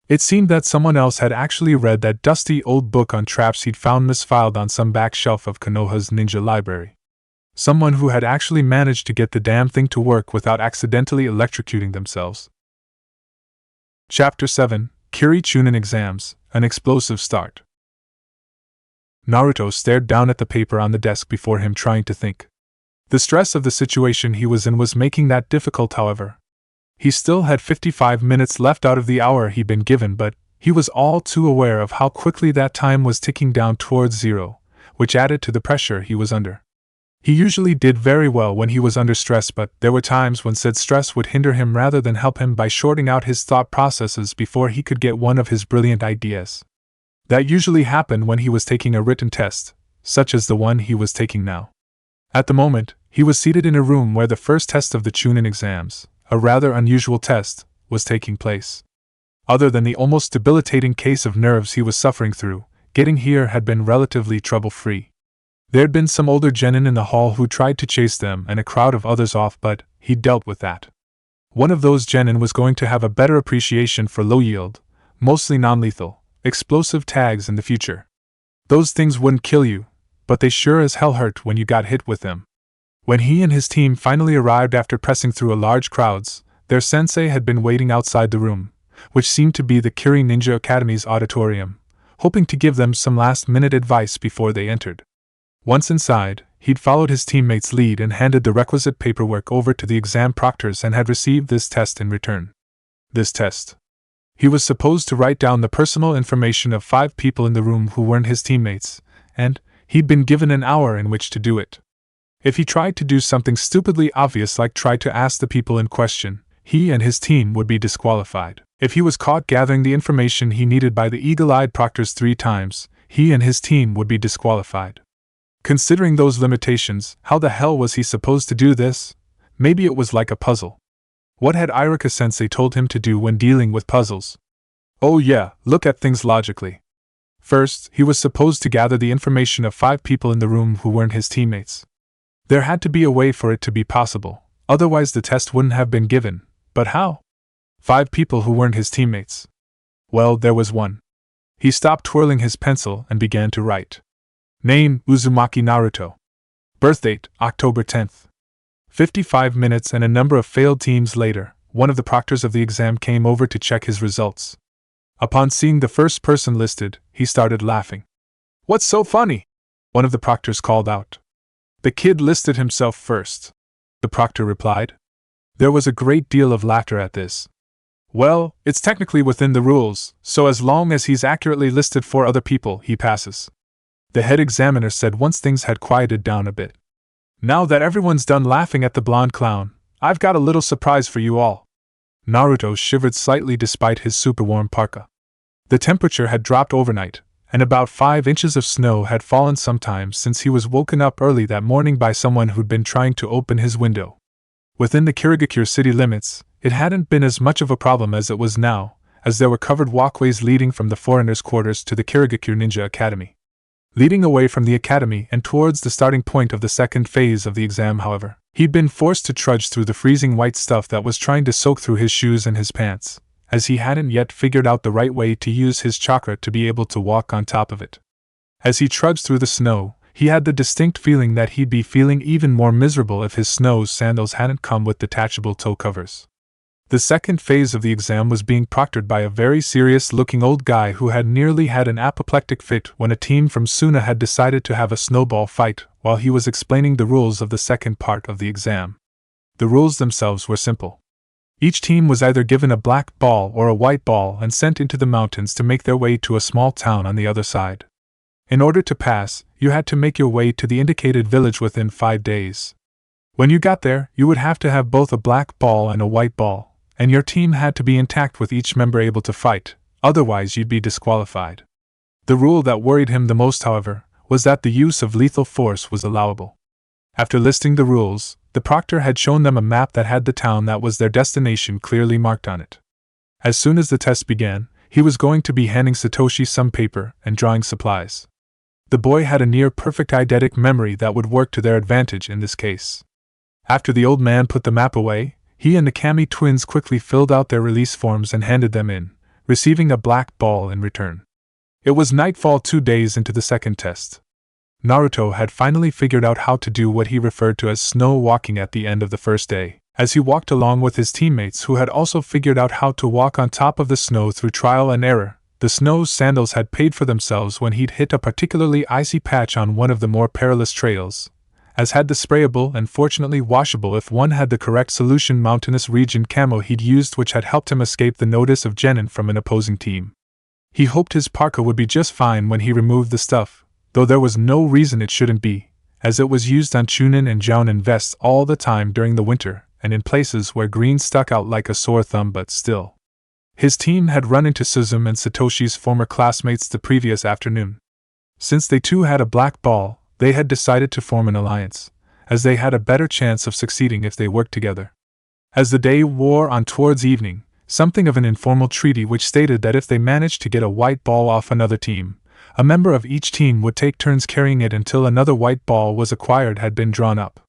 It seemed that someone else had actually read that dusty old book on traps he'd found misfiled on some back shelf of Konoha's ninja library. Someone who had actually managed to get the damn thing to work without accidentally electrocuting themselves. Chapter 7: Kiri Chunin Exams, An Explosive Start. Naruto stared down at the paper on the desk before him, trying to think. The stress of the situation he was in was making that difficult, however. He still had 55 minutes left out of the hour he'd been given, but he was all too aware of how quickly that time was ticking down towards 0, which added to the pressure he was under. He usually did very well when he was under stress, but there were times when said stress would hinder him rather than help him by shorting out his thought processes before he could get one of his brilliant ideas. That usually happened when he was taking a written test, such as the one he was taking now. At the moment, he was seated in a room where the first test of the Chunin exams, a rather unusual test, was taking place. Other than the almost debilitating case of nerves he was suffering through, getting here had been relatively trouble-free. There'd been some older genin in the hall who tried to chase them and a crowd of others off, but he'd dealt with that. One of those genin was going to have a better appreciation for low-yield, mostly non-lethal, explosive tags in the future. Those things wouldn't kill you, but they sure as hell hurt when you got hit with them. When he and his team finally arrived after pressing through a large crowds, their sensei had been waiting outside the room, which seemed to be the Kiri Ninja Academy's auditorium, hoping to give them some last-minute advice before they entered. Once inside, he'd followed his teammate's lead and handed the requisite paperwork over to the exam proctors and had received this test in return. this test. He was supposed to write down the personal information of 5 people in the room who weren't his teammates, and he'd been given an hour in which to do it. If he tried to do something stupidly obvious like try to ask the people in question, he and his team would be disqualified. If he was caught gathering the information he needed by the eagle-eyed proctors 3 times, he and his team would be disqualified. Considering those limitations, how the hell was he supposed to do this? Maybe it was like a puzzle. What had Iruka-sensei told him to do when dealing with puzzles? Oh yeah, look at things logically. First, he was supposed to gather the information of 5 people in the room who weren't his teammates. There had to be a way for it to be possible, otherwise the test wouldn't have been given. But how? 5 people who weren't his teammates. Well, there was one. He stopped twirling his pencil and began to write. Name, Uzumaki Naruto. Birthdate, October 10th. 55 minutes and a number of failed teams later, one of the proctors of the exam came over to check his results. Upon seeing the first person listed, he started laughing. What's so funny? One of the proctors called out. The kid listed himself first, the proctor replied. There was a great deal of laughter at this. Well, it's technically within the rules, so as long as he's accurately listed 4 other people, he passes. The head examiner said once things had quieted down a bit. Now that everyone's done laughing at the blonde clown, I've got a little surprise for you all. Naruto shivered slightly despite his super warm parka. The temperature had dropped overnight, and about 5 inches of snow had fallen sometime since he was woken up early that morning by someone who'd been trying to open his window. Within the Kirigakure city limits, it hadn't been as much of a problem as it was now, as there were covered walkways leading from the foreigners' quarters to the Kirigakure Ninja Academy. Leading away from the academy and towards the starting point of the second phase of the exam, however, he'd been forced to trudge through the freezing white stuff that was trying to soak through his shoes and his pants, as he hadn't yet figured out the right way to use his chakra to be able to walk on top of it. As he trudged through the snow, he had the distinct feeling that he'd be feeling even more miserable if his snow sandals hadn't come with detachable toe covers. The second phase of the exam was being proctored by a very serious-looking old guy who had nearly had an apoplectic fit when a team from Suna had decided to have a snowball fight while he was explaining the rules of the second part of the exam. The rules themselves were simple. Each team was either given a black ball or a white ball and sent into the mountains to make their way to a small town on the other side. In order to pass, you had to make your way to the indicated village within 5 days. When you got there, you would have to have both a black ball and a white ball, and your team had to be intact with each member able to fight, otherwise you'd be disqualified. The rule that worried him the most, however, was that the use of lethal force was allowable. After listing the rules, the proctor had shown them a map that had the town that was their destination clearly marked on it. As soon as the test began, he was going to be handing Satoshi some paper and drawing supplies. The boy had a near-perfect eidetic memory that would work to their advantage in this case. After the old man put the map away, he and the Kami twins quickly filled out their release forms and handed them in, receiving a black ball in return. It was nightfall 2 days into the second test. Naruto had finally figured out how to do what he referred to as snow walking at the end of the first day, as he walked along with his teammates who had also figured out how to walk on top of the snow through trial and error. The snow sandals had paid for themselves when he'd hit a particularly icy patch on one of the more perilous trails, as had the sprayable and fortunately washable if one had the correct solution mountainous region camo he'd used, which had helped him escape the notice of Genin from an opposing team. He hoped his parka would be just fine when he removed the stuff, though there was no reason it shouldn't be, as it was used on Chunin and Jounin vests all the time during the winter and in places where green stuck out like a sore thumb, but still. His team had run into Suzume and Satoshi's former classmates the previous afternoon. Since they too had a black ball, they had decided to form an alliance, as they had a better chance of succeeding if they worked together. As the day wore on towards evening, something of an informal treaty which stated that if they managed to get a white ball off another team, a member of each team would take turns carrying it until another white ball was acquired had been drawn up.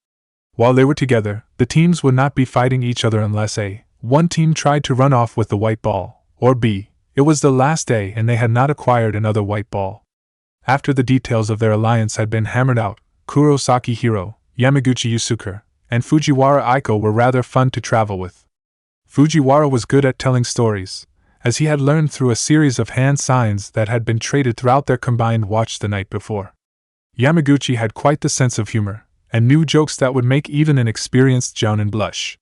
While they were together, the teams would not be fighting each other unless A, one team tried to run off with the white ball, or B, it was the last day and they had not acquired another white ball. After the details of their alliance had been hammered out, Kurosaki Hiro, Yamaguchi Yusuke, and Fujiwara Aiko were rather fun to travel with. Fujiwara was good at telling stories, as he had learned through a series of hand signs that had been traded throughout their combined watch the night before. Yamaguchi had quite the sense of humor, and knew jokes that would make even an experienced jounin blush.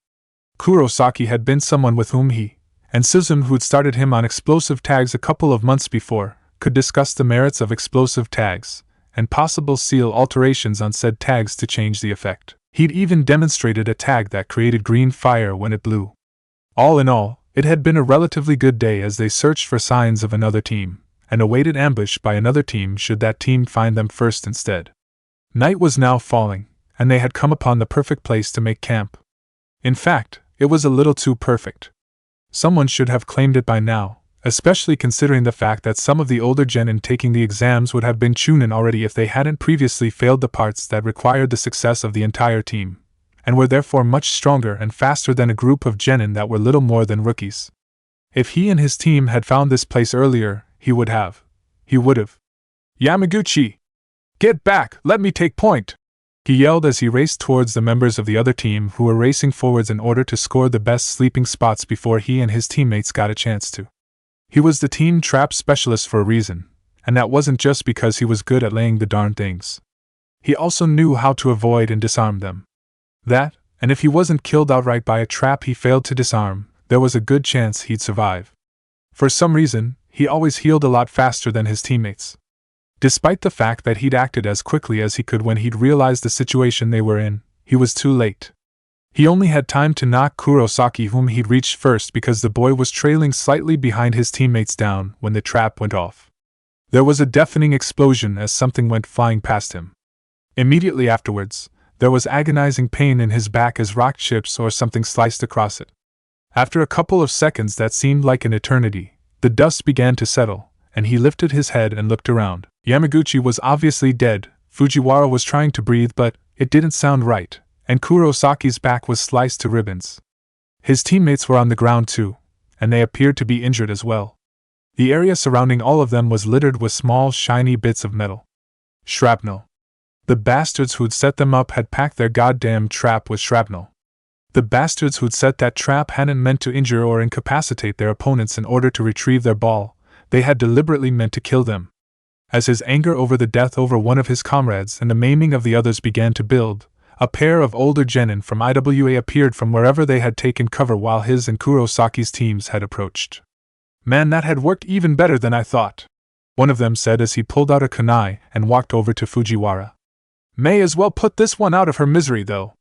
Kurosaki had been someone with whom he and Suzume, who'd started him on explosive tags a couple of months before, could discuss the merits of explosive tags, and possible seal alterations on said tags to change the effect. He'd even demonstrated a tag that created green fire when it blew. All in all, it had been a relatively good day as they searched for signs of another team, and awaited ambush by another team should that team find them first instead. Night was now falling, and they had come upon the perfect place to make camp. In fact, it was a little too perfect. Someone should have claimed it by now, especially considering the fact that some of the older genin taking the exams would have been chunin already if they hadn't previously failed the parts that required the success of the entire team, and were therefore much stronger and faster than a group of genin that were little more than rookies. If he and his team had found this place earlier, he would have. Yamaguchi! Get back, let me take point! He yelled as he raced towards the members of the other team who were racing forwards in order to score the best sleeping spots before he and his teammates got a chance to. He was the team trap specialist for a reason, and that wasn't just because he was good at laying the darn things. He also knew how to avoid and disarm them. That, and if he wasn't killed outright by a trap he failed to disarm, there was a good chance he'd survive. For some reason, he always healed a lot faster than his teammates. Despite the fact that he'd acted as quickly as he could when he'd realized the situation they were in, he was too late. He only had time to knock Kurosaki, whom he'd reached first because the boy was trailing slightly behind his teammates, down when the trap went off. There was a deafening explosion as something went flying past him. Immediately afterwards, there was agonizing pain in his back as rock chips or something sliced across it. After a couple of seconds that seemed like an eternity, the dust began to settle, and he lifted his head and looked around. Yamaguchi was obviously dead, Fujiwara was trying to breathe but it didn't sound right, and Kurosaki's back was sliced to ribbons. His teammates were on the ground too, and they appeared to be injured as well. The area surrounding all of them was littered with small, shiny bits of metal. Shrapnel. The bastards who'd set them up had packed their goddamn trap with shrapnel. The bastards who'd set that trap hadn't meant to injure or incapacitate their opponents in order to retrieve their ball, they had deliberately meant to kill them. As his anger over the death over one of his comrades and the maiming of the others began to build, a pair of older genin from IWA appeared from wherever they had taken cover while his and Kurosaki's teams had approached. "Man, that had worked even better than I thought," one of them said as he pulled out a kunai and walked over to Fujiwara. "May as well put this one out of her misery, though."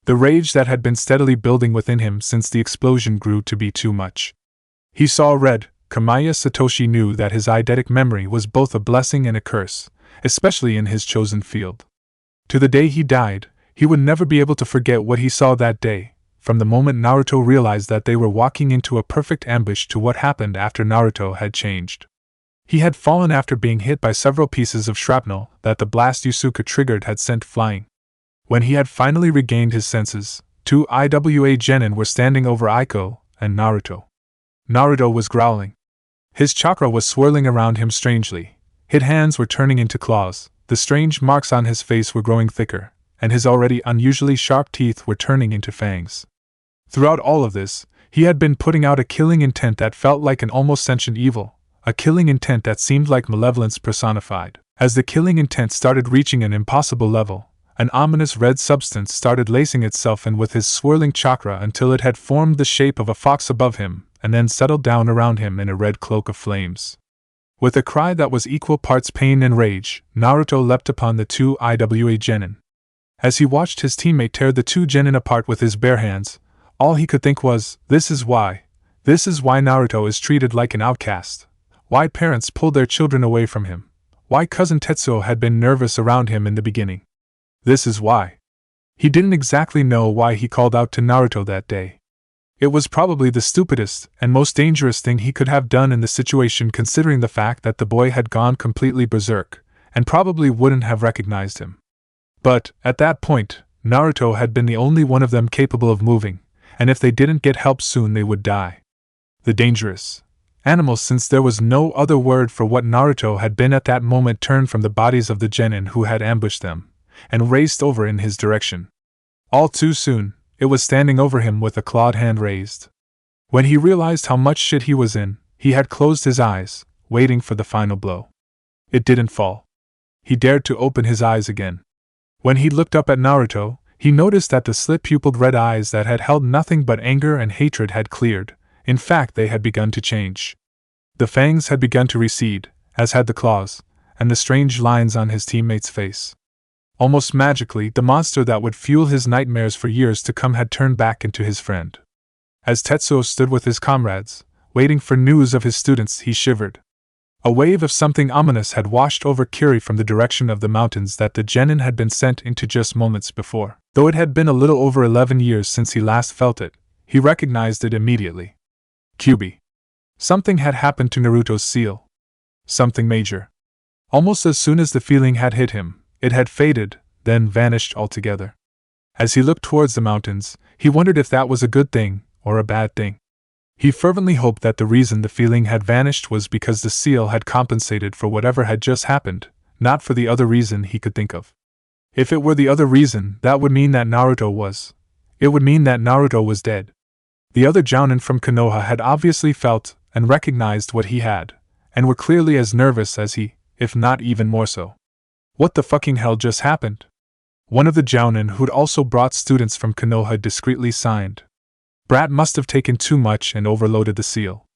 The rage that had been steadily building within him since the explosion grew to be too much. He saw red. Kamiya Satoshi knew that his eidetic memory was both a blessing and a curse, especially in his chosen field. To the day he died, he would never be able to forget what he saw that day, from the moment Naruto realized that they were walking into a perfect ambush to what happened after Naruto had changed. He had fallen after being hit by several pieces of shrapnel that the blast Yusuke triggered had sent flying. When he had finally regained his senses, two IWA genin were standing over Aiko and Naruto. Naruto was growling. His chakra was swirling around him strangely. His hands were turning into claws, the strange marks on his face were growing thicker, and his already unusually sharp teeth were turning into fangs. Throughout all of this, he had been putting out a killing intent that felt like an almost sentient evil, a killing intent that seemed like malevolence personified. As the killing intent started reaching an impossible level, an ominous red substance started lacing itself in with his swirling chakra until it had formed the shape of a fox above him, and then settled down around him in a red cloak of flames. With a cry that was equal parts pain and rage, Naruto leapt upon the two IWA genin. As he watched his teammate tear the two genin apart with his bare hands, all he could think was, this is why Naruto is treated like an outcast. Why parents pulled their children away from him. Why cousin Tetsuo had been nervous around him in the beginning. This is why. He didn't exactly know why he called out to Naruto that day. It was probably the stupidest and most dangerous thing he could have done in the situation, considering the fact that the boy had gone completely berserk, and probably wouldn't have recognized him. But, at that point, Naruto had been the only one of them capable of moving, and if they didn't get help soon they would die. The dangerous animals, since there was no other word for what Naruto had been at that moment, turned from the bodies of the genin who had ambushed them, and raced over in his direction. All too soon, it was standing over him with a clawed hand raised. When he realized how much shit he was in, he had closed his eyes, waiting for the final blow. It didn't fall. He dared to open his eyes again. When he looked up at Naruto, he noticed that the slit-pupiled red eyes that had held nothing but anger and hatred had cleared, In fact, they had begun to change. The fangs had begun to recede, as had the claws, and the strange lines on his teammate's face. Almost magically, the monster that would fuel his nightmares for years to come had turned back into his friend. As Tetsuo stood with his comrades, waiting for news of his students, he shivered. A wave of something ominous had washed over Kiri from the direction of the mountains that the genin had been sent into just moments before. Though it had been a little over 11 years since he last felt it, he recognized it immediately. Kyubi. Something had happened to Naruto's seal. Something major. Almost as soon as the feeling had hit him, it had faded, then vanished altogether. As he looked towards the mountains, he wondered if that was a good thing or a bad thing. He fervently hoped that the reason the feeling had vanished was because the seal had compensated for whatever had just happened, not for the other reason he could think of. If it were the other reason, that would mean that Naruto was. It would mean that Naruto was dead. The other jounin from Konoha had obviously felt and recognized what he had, and were clearly as nervous as he, if not even more so. What the fucking hell just happened? One of the jounin who'd also brought students from Konoha discreetly signed. Brat must have taken too much and overloaded the seal,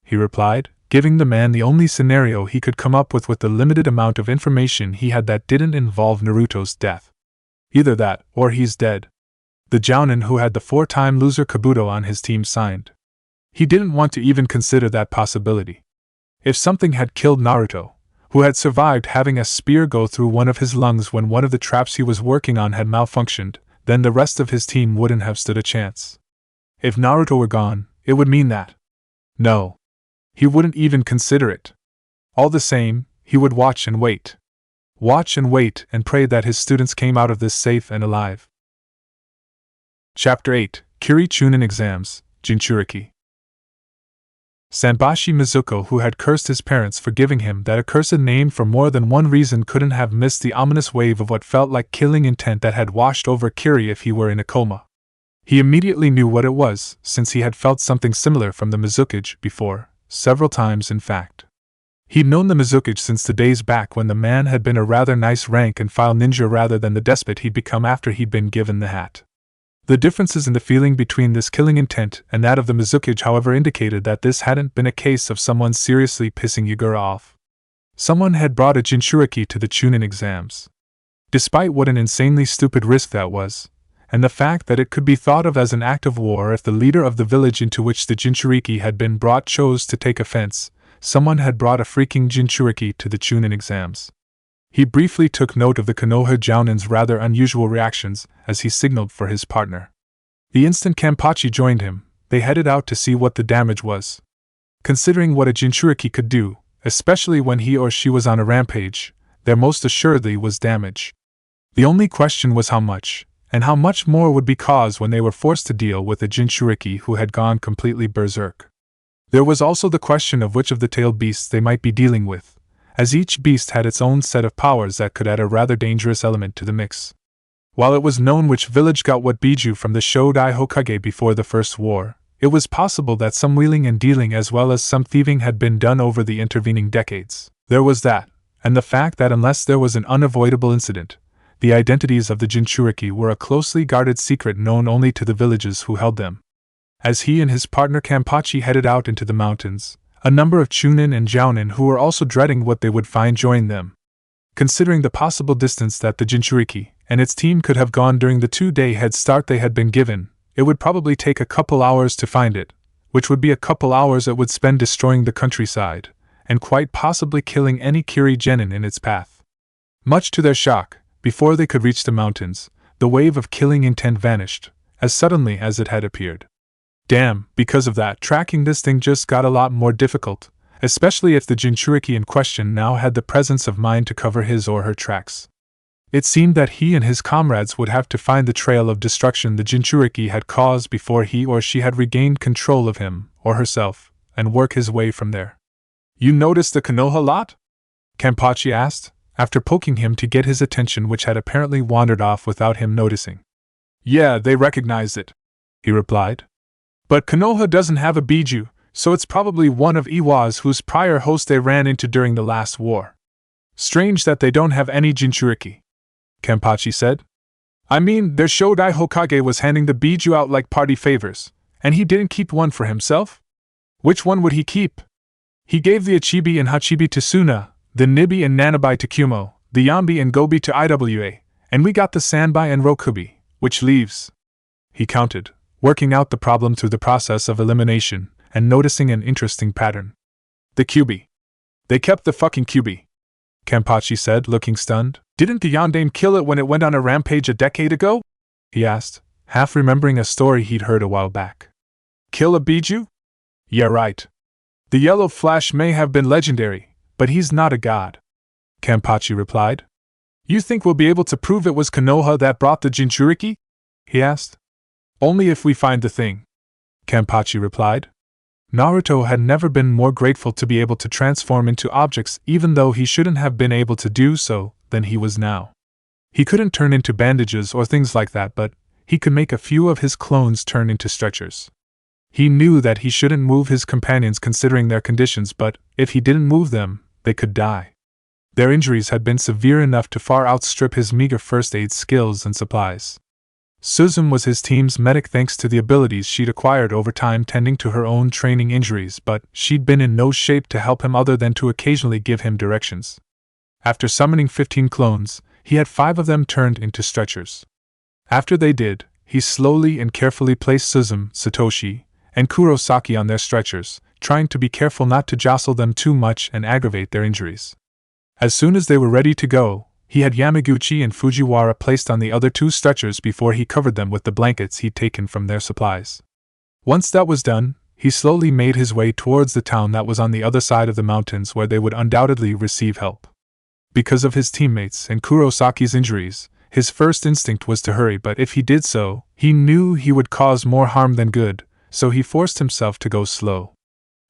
he replied, giving the man the only scenario he could come up with the limited amount of information he had that didn't involve Naruto's death. Either that, or he's dead. The jounin who had the 4-time loser Kabuto on his team signed. He didn't want to even consider that possibility. If something had killed Naruto, who had survived having a spear go through one of his lungs when one of the traps he was working on had malfunctioned, then the rest of his team wouldn't have stood a chance. If Naruto were gone, it would mean that. No. He wouldn't even consider it. All the same, he would watch and wait. Watch and wait and pray that his students came out of this safe and alive. Chapter 8, Kiri Chunin Exams, Jinchuriki. Sanbashi Mizuko, who had cursed his parents for giving him that accursed name for more than one reason, couldn't have missed the ominous wave of what felt like killing intent that had washed over Kiri if he were in a coma. He immediately knew what it was, since he had felt something similar from the Mizukage before, several times in fact. He'd known the Mizukage since the days back when the man had been a rather nice rank-and-file ninja rather than the despot he'd become after he'd been given the hat. The differences in the feeling between this killing intent and that of the Mizukage, however, indicated that this hadn't been a case of someone seriously pissing Yagura off. Someone had brought a Jinchuriki to the Chunin exams. Despite what an insanely stupid risk that was, and the fact that it could be thought of as an act of war if the leader of the village into which the Jinchuriki had been brought chose to take offense, someone had brought a freaking Jinchuriki to the Chunin exams. He briefly took note of the Konoha jounin's rather unusual reactions as he signaled for his partner. The instant Kenpachi joined him, they headed out to see what the damage was. Considering what a Jinchuriki could do, especially when he or she was on a rampage, there most assuredly was damage. The only question was how much, and how much more would be caused when they were forced to deal with a Jinchuriki who had gone completely berserk. There was also the question of which of the tailed beasts they might be dealing with, as each beast had its own set of powers that could add a rather dangerous element to the mix. While it was known which village got what biju from the Shodai Hokage before the First War, it was possible that some wheeling and dealing as well as some thieving had been done over the intervening decades. There was that, and the fact that unless there was an unavoidable incident, the identities of the Jinchuriki were a closely guarded secret known only to the villages who held them. As he and his partner Kenpachi headed out into the mountains, a number of Chunin and Jounin who were also dreading what they would find joined them. Considering the possible distance that the Jinchuriki and its team could have gone during the 2-day head start they had been given, it would probably take a couple hours to find it, which would be a couple hours it would spend destroying the countryside, and quite possibly killing any Kiri genin in its path. Much to their shock, before they could reach the mountains, the wave of killing intent vanished, as suddenly as it had appeared. Damn, because of that, tracking this thing just got a lot more difficult, especially if the Jinchuriki in question now had the presence of mind to cover his or her tracks. It seemed that he and his comrades would have to find the trail of destruction the Jinchuriki had caused before he or she had regained control of him, or herself, and work his way from there. "You noticed the Konoha lot?" Kenpachi asked, after poking him to get his attention, which had apparently wandered off without him noticing. "Yeah, they recognized it," he replied. "But Konoha doesn't have a biju, so it's probably one of Iwa's whose prior host they ran into during the last war. Strange that they don't have any Jinchuriki," Kenpachi said. "I mean, their Shodai Hokage was handing the biju out like party favors, and he didn't keep one for himself?" Which one would he keep? He gave the Achibi and Hachibi to Suna, the Nibi and Nanabi to Kumo, the Yambi and Gobi to Iwa, and we got the Sanbai and Rokubi, which leaves. He counted, working out the problem through the process of elimination, and noticing an interesting pattern. The Kyubi. They kept the fucking Kyubi, Kenpachi said, looking stunned. Didn't the Yandame kill it when it went on a rampage a decade ago? He asked, half remembering a story he'd heard a while back. Kill a Biju? Yeah, right. The Yellow Flash may have been legendary, but he's not a god, Kenpachi replied. You think we'll be able to prove it was Konoha that brought the Jinchuriki? He asked. Only if we find the thing, Kenpachi replied. Naruto had never been more grateful to be able to transform into objects, even though he shouldn't have been able to do so, than he was now. He couldn't turn into bandages or things like that, but he could make a few of his clones turn into stretchers. He knew that he shouldn't move his companions considering their conditions, but if he didn't move them, they could die. Their injuries had been severe enough to far outstrip his meager first aid skills and supplies. Suzume was his team's medic thanks to the abilities she'd acquired over time tending to her own training injuries, but she'd been in no shape to help him other than to occasionally give him directions. After summoning 15 clones, he had 5 of them turned into stretchers. After they did, he slowly and carefully placed Suzume, Satoshi, and Kurosaki on their stretchers, trying to be careful not to jostle them too much and aggravate their injuries. As soon as they were ready to go, he had Yamaguchi and Fujiwara placed on the other 2 stretchers before he covered them with the blankets he'd taken from their supplies. Once that was done, he slowly made his way towards the town that was on the other side of the mountains where they would undoubtedly receive help. Because of his teammates and Kurosaki's injuries, his first instinct was to hurry, but if he did so, he knew he would cause more harm than good, so he forced himself to go slow.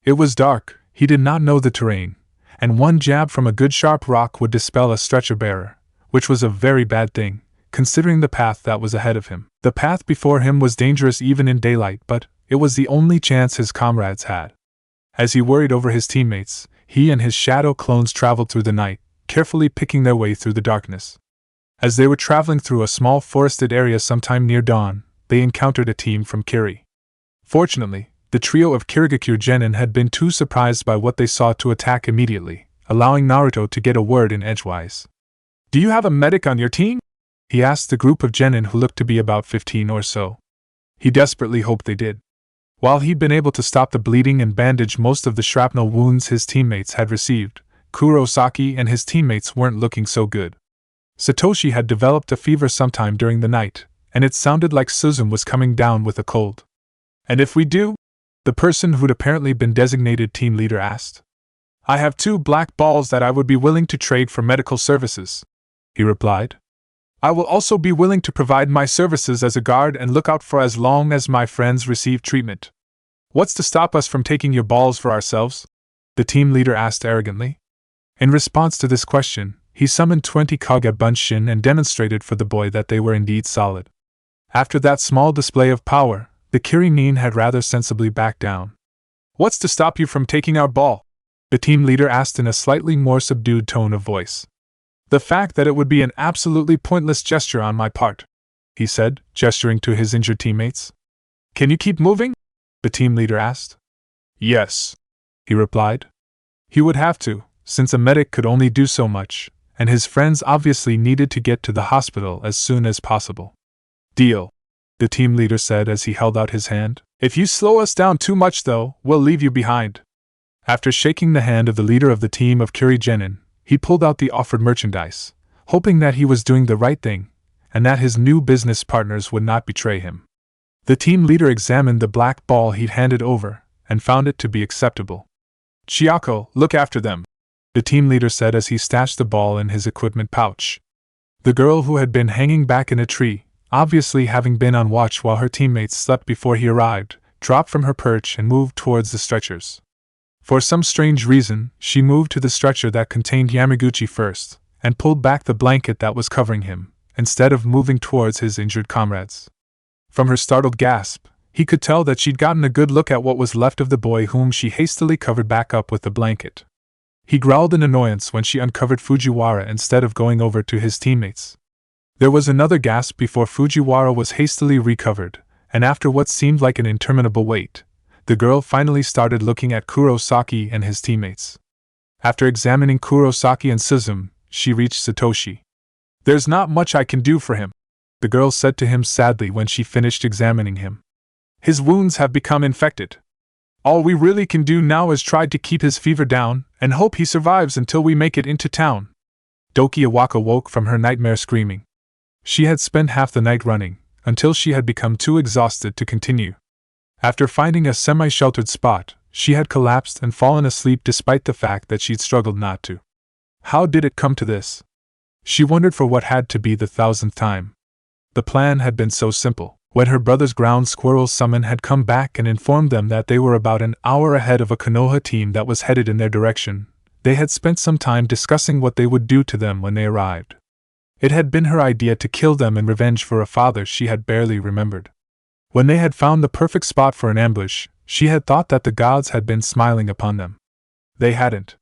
It was dark, he did not know the terrain, and one jab from a good sharp rock would dispel a stretcher bearer, which was a very bad thing, considering the path that was ahead of him. The path before him was dangerous even in daylight, but it was the only chance his comrades had. As he worried over his teammates, he and his shadow clones traveled through the night, carefully picking their way through the darkness. As they were traveling through a small forested area sometime near dawn, they encountered a team from Kiri. Fortunately, the trio of Kirigakure Genin had been too surprised by what they saw to attack immediately, allowing Naruto to get a word in edgewise. Do you have a medic on your team? He asked the group of Genin who looked to be about 15 or so. He desperately hoped they did. While he'd been able to stop the bleeding and bandage most of the shrapnel wounds his teammates had received, Kurosaki and his teammates weren't looking so good. Satoshi had developed a fever sometime during the night, and it sounded like Suzume was coming down with a cold. And if we do? The person who'd apparently been designated team leader asked. I have 2 black balls that I would be willing to trade for medical services, he replied. I will also be willing to provide my services as a guard and look out for as long as my friends receive treatment. What's to stop us from taking your balls for ourselves? The team leader asked arrogantly. In response to this question, he summoned 20 Kage Bunshin and demonstrated for the boy that they were indeed solid. After that small display of power, the Kiri-nin had rather sensibly backed down. What's to stop you from taking our ball? The team leader asked in a slightly more subdued tone of voice. The fact that it would be an absolutely pointless gesture on my part, he said, gesturing to his injured teammates. Can you keep moving? The team leader asked. Yes, he replied. He would have to, since a medic could only do so much, and his friends obviously needed to get to the hospital as soon as possible. Deal, the team leader said as he held out his hand. If you slow us down too much though, we'll leave you behind. After shaking the hand of the leader of the team of Kiri Genin, he pulled out the offered merchandise, hoping that he was doing the right thing, and that his new business partners would not betray him. The team leader examined the black ball he'd handed over, and found it to be acceptable. Chiako, look after them, the team leader said as he stashed the ball in his equipment pouch. The girl who had been hanging back in a tree, obviously having been on watch while her teammates slept before he arrived, dropped from her perch and moved towards the stretchers. For some strange reason, she moved to the stretcher that contained Yamaguchi first, and pulled back the blanket that was covering him, instead of moving towards his injured comrades. From her startled gasp, he could tell that she'd gotten a good look at what was left of the boy whom she hastily covered back up with the blanket. He growled in annoyance when she uncovered Fujiwara instead of going over to his teammates. There was another gasp before Fujiwara was hastily recovered, and after what seemed like an interminable wait, The girl finally started looking at Kurosaki and his teammates. After examining Kurosaki and Suzume, she reached Satoshi. "There's not much I can do for him," the girl said to him sadly when she finished examining him. "His wounds have become infected. All we really can do now is try to keep his fever down and hope he survives until we make it into town." Doki Iwaka woke from her nightmare screaming. She had spent half the night running, until she had become too exhausted to continue. After finding a semi-sheltered spot, she had collapsed and fallen asleep despite the fact that she'd struggled not to. How did it come to this? She wondered for what had to be the 1000th time. The plan had been so simple. When her brother's ground squirrel summon had come back and informed them that they were about an hour ahead of a Konoha team that was headed in their direction, they had spent some time discussing what they would do to them when they arrived. It had been her idea to kill them in revenge for a father she had barely remembered. When they had found the perfect spot for an ambush, she had thought that the gods had been smiling upon them. They hadn't.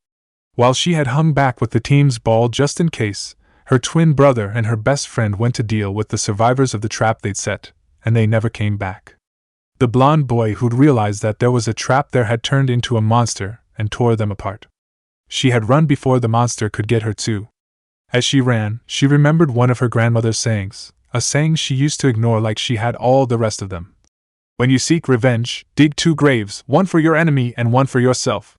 While she had hung back with the team's ball just in case, her twin brother and her best friend went to deal with the survivors of the trap they'd set, and they never came back. The blonde boy who'd realized that there was a trap there had turned into a monster and tore them apart. She had run before the monster could get her too. As she ran, she remembered one of her grandmother's sayings, a saying she used to ignore like she had all the rest of them. "When you seek revenge, dig 2 graves, one for your enemy and one for yourself."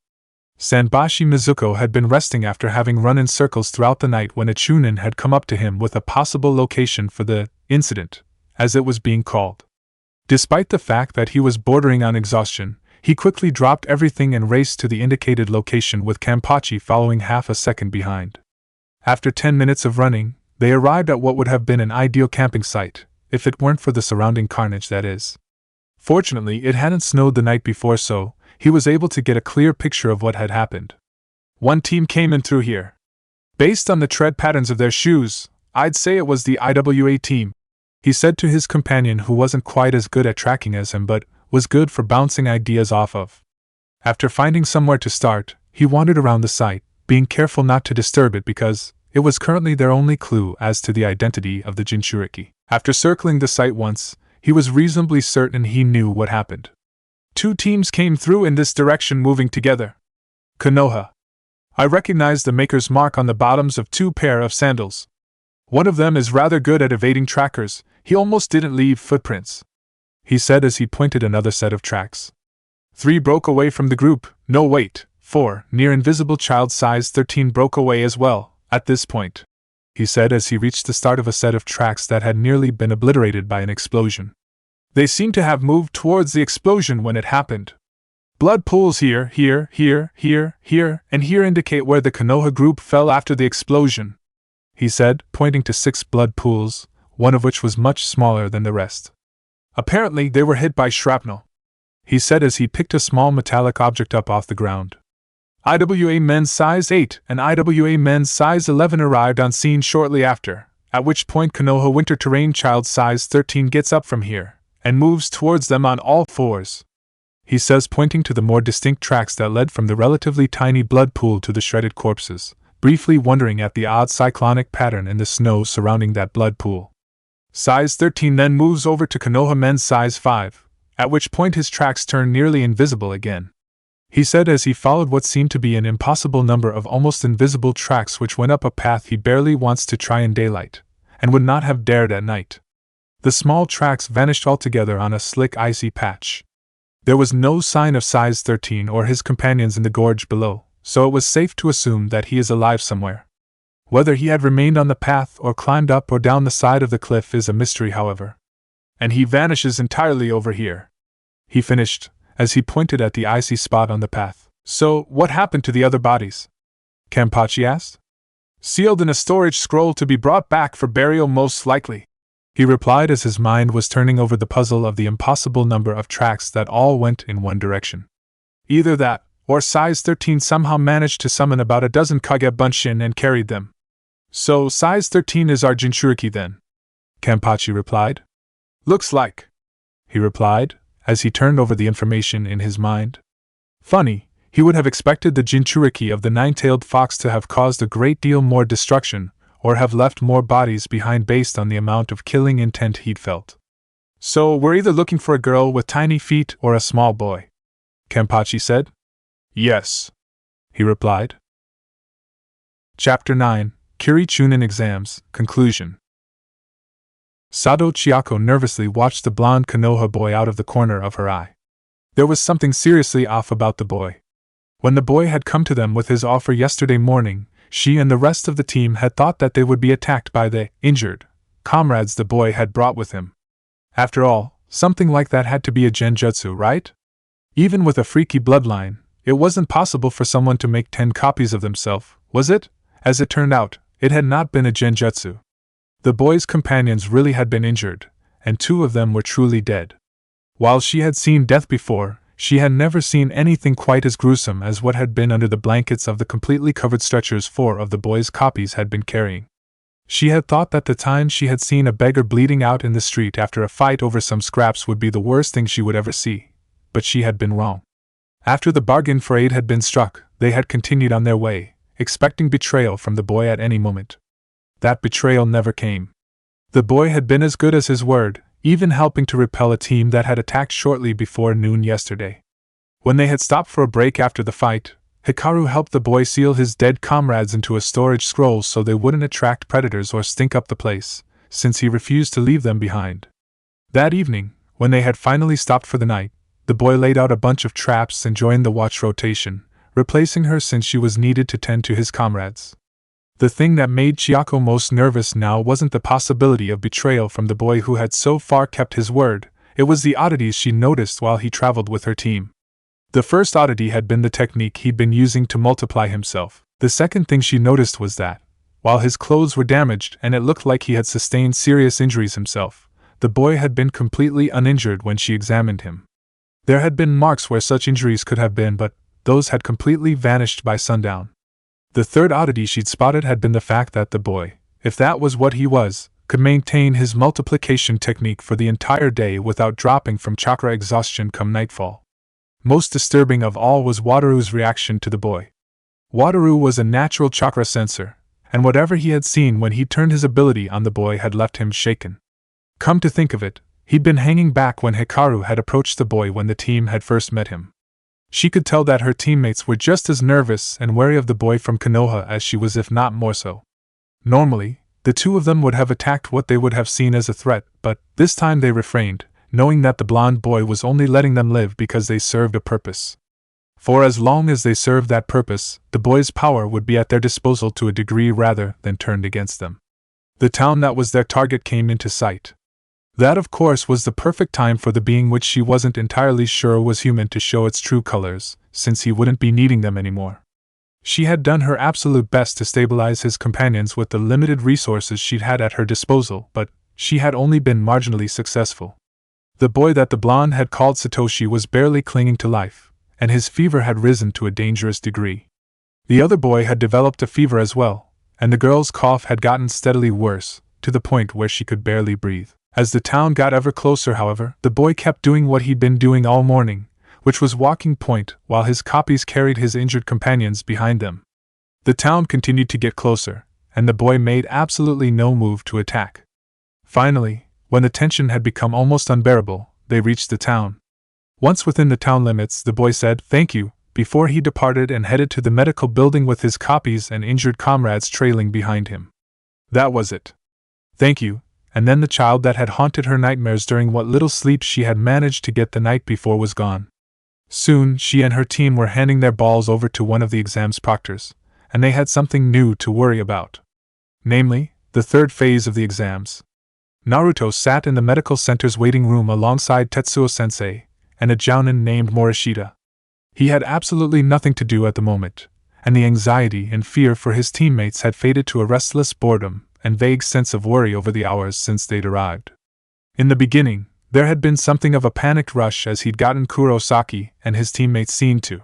Sanbashi Mizuko had been resting after having run in circles throughout the night when a Chunin had come up to him with a possible location for the incident, as it was being called. Despite the fact that he was bordering on exhaustion, he quickly dropped everything and raced to the indicated location with Kanpachi following half a second behind. After 10 minutes of running, they arrived at what would have been an ideal camping site, if it weren't for the surrounding carnage, that is. Fortunately, it hadn't snowed the night before, so he was able to get a clear picture of what had happened. "One team came in through here. Based on the tread patterns of their shoes, I'd say it was the IWA team," he said to his companion, who wasn't quite as good at tracking as him but was good for bouncing ideas off of. After finding somewhere to start, he wandered around the site, being careful not to disturb it because it was currently their only clue as to the identity of the Jinchuriki. After circling the site once, he was reasonably certain he knew what happened. 2 teams came through in this direction moving together. Konoha. I recognized the maker's mark on the bottoms of 2 pair of sandals. One of them is rather good at evading trackers, he almost didn't leave footprints, he said as he pointed another set of tracks. 3 broke away from the group, no wait, 4, near invisible child size 13 broke away as well, at this point, he said as he reached the start of a set of tracks that had nearly been obliterated by an explosion. They seemed to have moved towards the explosion when it happened. Blood pools here, here, and here indicate where the Konoha group fell after the explosion, he said, pointing to 6 blood pools, one of which was much smaller than the rest. Apparently they were hit by shrapnel, he said as he picked a small metallic object up off the ground. IWA men size 8 and IWA men size 11 arrived on scene shortly after, at which point Konoha winter terrain child size 13 gets up from here and moves towards them on all 4s, he says, pointing to the more distinct tracks that led from the relatively tiny blood pool to the shredded corpses, briefly wondering at the odd cyclonic pattern in the snow surrounding that blood pool. Size 13 then moves over to Konoha men size 5, at which point his tracks turn nearly invisible again, he said as he followed what seemed to be an impossible number of almost invisible tracks which went up a path he barely wants to try in daylight, and would not have dared at night. The small tracks vanished altogether on a slick icy patch. There was no sign of size 13 or his companions in the gorge below, so it was safe to assume that he is alive somewhere. Whether he had remained on the path or climbed up or down the side of the cliff is a mystery, however. And he vanishes entirely over here, he finished, as he pointed at the icy spot on the path. So, what happened to the other bodies? Kanpachi asked. Sealed in a storage scroll to be brought back for burial most likely, he replied as his mind was turning over the puzzle of the impossible number of tracks that all went in one direction. Either that, or size 13 somehow managed to summon about a dozen Kage Bunshin and carried them. So size 13 is our Jinchuriki then, Kanpachi replied. Looks like, he replied, as he turned over the information in his mind. Funny, he would have expected the Jinchuriki of the nine-tailed fox to have caused a great deal more destruction, or have left more bodies behind based on the amount of killing intent he'd felt. So we're either looking for a girl with tiny feet or a small boy, Kenpachi said. Yes, he replied. Chapter 9, Kiri Chunin Exams, Conclusion. Sado Chiako nervously watched the blonde Konoha boy out of the corner of her eye. There was something seriously off about the boy. When the boy had come to them with his offer yesterday morning, she and the rest of the team had thought that they would be attacked by the injured comrades the boy had brought with him. After all, something like that had to be a genjutsu, right? Even with a freaky bloodline, it wasn't possible for someone to make 10 copies of themselves, was it? As it turned out, it had not been a genjutsu. The boy's companions really had been injured, and 2 of them were truly dead. While she had seen death before, she had never seen anything quite as gruesome as what had been under the blankets of the completely covered stretchers 4 of the boy's copies had been carrying. She had thought that the time she had seen a beggar bleeding out in the street after a fight over some scraps would be the worst thing she would ever see, but she had been wrong. After the bargain for aid had been struck, they had continued on their way, expecting betrayal from the boy at any moment. That betrayal never came. The boy had been as good as his word, even helping to repel a team that had attacked shortly before noon yesterday. When they had stopped for a break after the fight, Hikaru helped the boy seal his dead comrades into a storage scroll so they wouldn't attract predators or stink up the place, since he refused to leave them behind. That evening, when they had finally stopped for the night, the boy laid out a bunch of traps and joined the watch rotation, replacing her since she was needed to tend to his comrades. The thing that made Chiako most nervous now wasn't the possibility of betrayal from the boy who had so far kept his word, it was the oddities she noticed while he traveled with her team. The first oddity had been the technique he'd been using to multiply himself. The second thing she noticed was that, while his clothes were damaged and it looked like he had sustained serious injuries himself, the boy had been completely uninjured when she examined him. There had been marks where such injuries could have been, but those had completely vanished by sundown. The third oddity she'd spotted had been the fact that the boy, if that was what he was, could maintain his multiplication technique for the entire day without dropping from chakra exhaustion come nightfall. Most disturbing of all was Wataru's reaction to the boy. Wataru was a natural chakra sensor, and whatever he had seen when he turned his ability on the boy had left him shaken. Come to think of it, he'd been hanging back when Hikaru had approached the boy when the team had first met him. She could tell that her teammates were just as nervous and wary of the boy from Konoha as she was, if not more so. Normally, the 2 of them would have attacked what they would have seen as a threat, but this time they refrained, knowing that the blonde boy was only letting them live because they served a purpose. For as long as they served that purpose, the boy's power would be at their disposal to a degree rather than turned against them. The town that was their target came into sight. That, of course, was the perfect time for the being which she wasn't entirely sure was human to show its true colors, since he wouldn't be needing them anymore. She had done her absolute best to stabilize his companions with the limited resources she'd had at her disposal, but she had only been marginally successful. The boy that the blonde had called Satoshi was barely clinging to life, and his fever had risen to a dangerous degree. The other boy had developed a fever as well, and the girl's cough had gotten steadily worse, to the point where she could barely breathe. As the town got ever closer, however, the boy kept doing what he'd been doing all morning, which was walking point while his copies carried his injured companions behind them. The town continued to get closer, and the boy made absolutely no move to attack. Finally, when the tension had become almost unbearable, they reached the town. Once within the town limits, the boy said, "Thank you," before he departed and headed to the medical building with his copies and injured comrades trailing behind him. That was it. Thank you. And then the child that had haunted her nightmares during what little sleep she had managed to get the night before was gone. Soon she and her team were handing their balls over to one of the exam's proctors, and they had something new to worry about. Namely, the third phase of the exams. Naruto sat in the medical center's waiting room alongside Tetsuo-sensei and a jounin named Morishita. He had absolutely nothing to do at the moment, and the anxiety and fear for his teammates had faded to a restless boredom and vague sense of worry over the hours since they'd arrived. In the beginning, there had been something of a panicked rush as he'd gotten Kurosaki and his teammates seen to.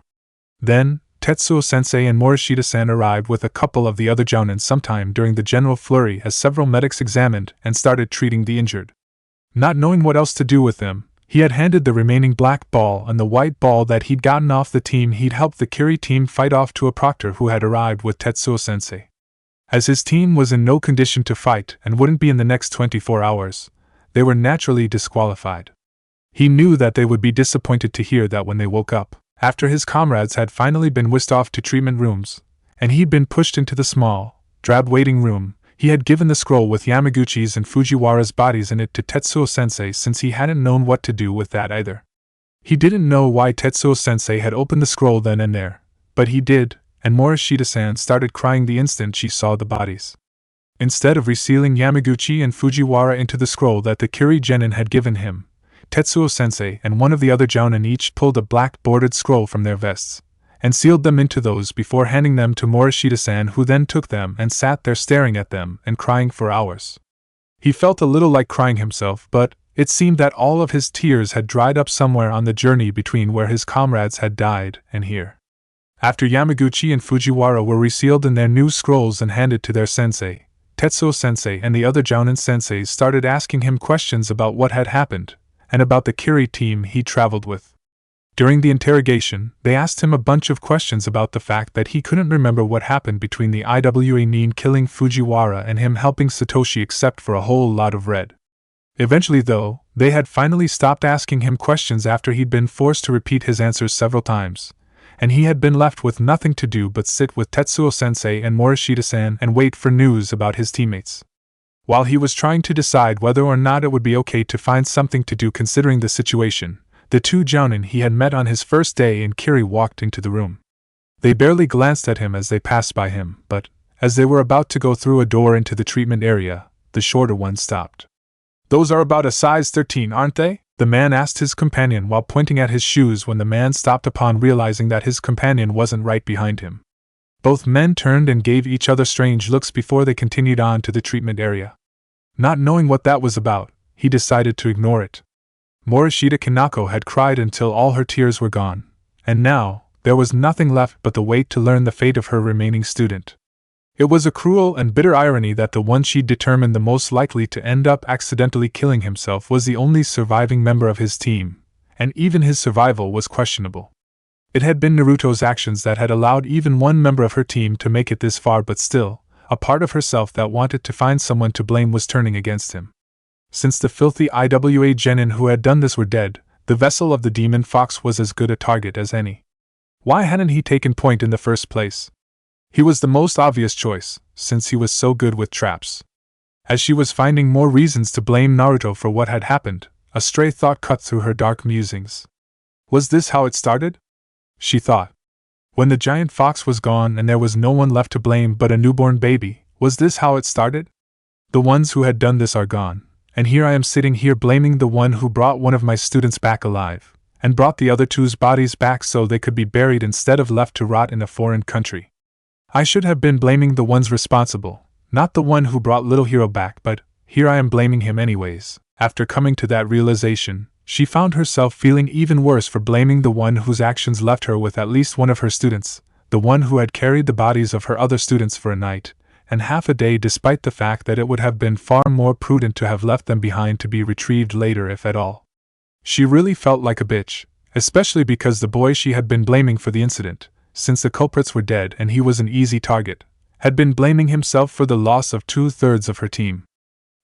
Then, Tetsuo-sensei and Morishita-san arrived with a couple of the other jounin sometime during the general flurry as several medics examined and started treating the injured. Not knowing what else to do with them, he had handed the remaining black ball and the white ball that he'd gotten off the team he'd helped the Kiri team fight off to a proctor who had arrived with Tetsuo-sensei. As his team was in no condition to fight and wouldn't be in the next 24 hours, they were naturally disqualified. He knew that they would be disappointed to hear that when they woke up, After his comrades had finally been whisked off to treatment rooms, and he'd been pushed into the small, drab waiting room, he had given the scroll with Yamaguchi's and Fujiwara's bodies in it to Tetsuo-sensei since he hadn't known what to do with that either. He didn't know why Tetsuo-sensei had opened the scroll then and there, but he did, and Morishita-san started crying the instant she saw the bodies. Instead of resealing Yamaguchi and Fujiwara into the scroll that the Kiri Genin had given him, Tetsuo-sensei and one of the other jounin each pulled a black-bordered scroll from their vests, and sealed them into those before handing them to Morishita-san, who then took them and sat there staring at them and crying for hours. He felt a little like crying himself, but it seemed that all of his tears had dried up somewhere on the journey between where his comrades had died and here. After Yamaguchi and Fujiwara were resealed in their new scrolls and handed to their sensei, Tetsuo-sensei and the other jounin senseis started asking him questions about what had happened, and about the Kiri team he traveled with. During the interrogation, they asked him a bunch of questions about the fact that he couldn't remember what happened between the IWA Nin killing Fujiwara and him helping Satoshi except for a whole lot of red. Eventually though, they had finally stopped asking him questions after he'd been forced to repeat his answers several times, and he had been left with nothing to do but sit with Tetsuo-sensei and Morishita-san and wait for news about his teammates. While he was trying to decide whether or not it would be okay to find something to do considering the situation, the two jounin he had met on his first day in Kiri walked into the room. They barely glanced at him as they passed by him, but, as they were about to go through a door into the treatment area, the shorter one stopped. "Those are about a size 13, aren't they?" the man asked his companion while pointing at his shoes when the man stopped upon realizing that his companion wasn't right behind him. Both men turned and gave each other strange looks before they continued on to the treatment area. Not knowing what that was about, he decided to ignore it. Morishita Kanako had cried until all her tears were gone, and now, there was nothing left but the wait to learn the fate of her remaining student. It was a cruel and bitter irony that the one she'd determined the most likely to end up accidentally killing himself was the only surviving member of his team, and even his survival was questionable. It had been Naruto's actions that had allowed even one member of her team to make it this far, but still, a part of herself that wanted to find someone to blame was turning against him. Since the filthy IWA genin who had done this were dead, the vessel of the demon fox was as good a target as any. Why hadn't he taken point in the first place? He was the most obvious choice, since he was so good with traps. As she was finding more reasons to blame Naruto for what had happened, a stray thought cut through her dark musings. Was this how it started? She thought. When the giant fox was gone and there was no one left to blame but a newborn baby, was this how it started? The ones who had done this are gone, and here I am sitting here blaming the one who brought one of my students back alive, and brought the other two's bodies back so they could be buried instead of left to rot in a foreign country. I should have been blaming the ones responsible, not the one who brought little hero back, but here I am blaming him anyways. After coming to that realization, she found herself feeling even worse for blaming the one whose actions left her with at least one of her students, the one who had carried the bodies of her other students for a night and half a day, despite the fact that it would have been far more prudent to have left them behind to be retrieved later if at all. She really felt like a bitch, especially because the boy she had been blaming for the incident, since the culprits were dead and he was an easy target, had been blaming himself for the loss of 2/3 of her team.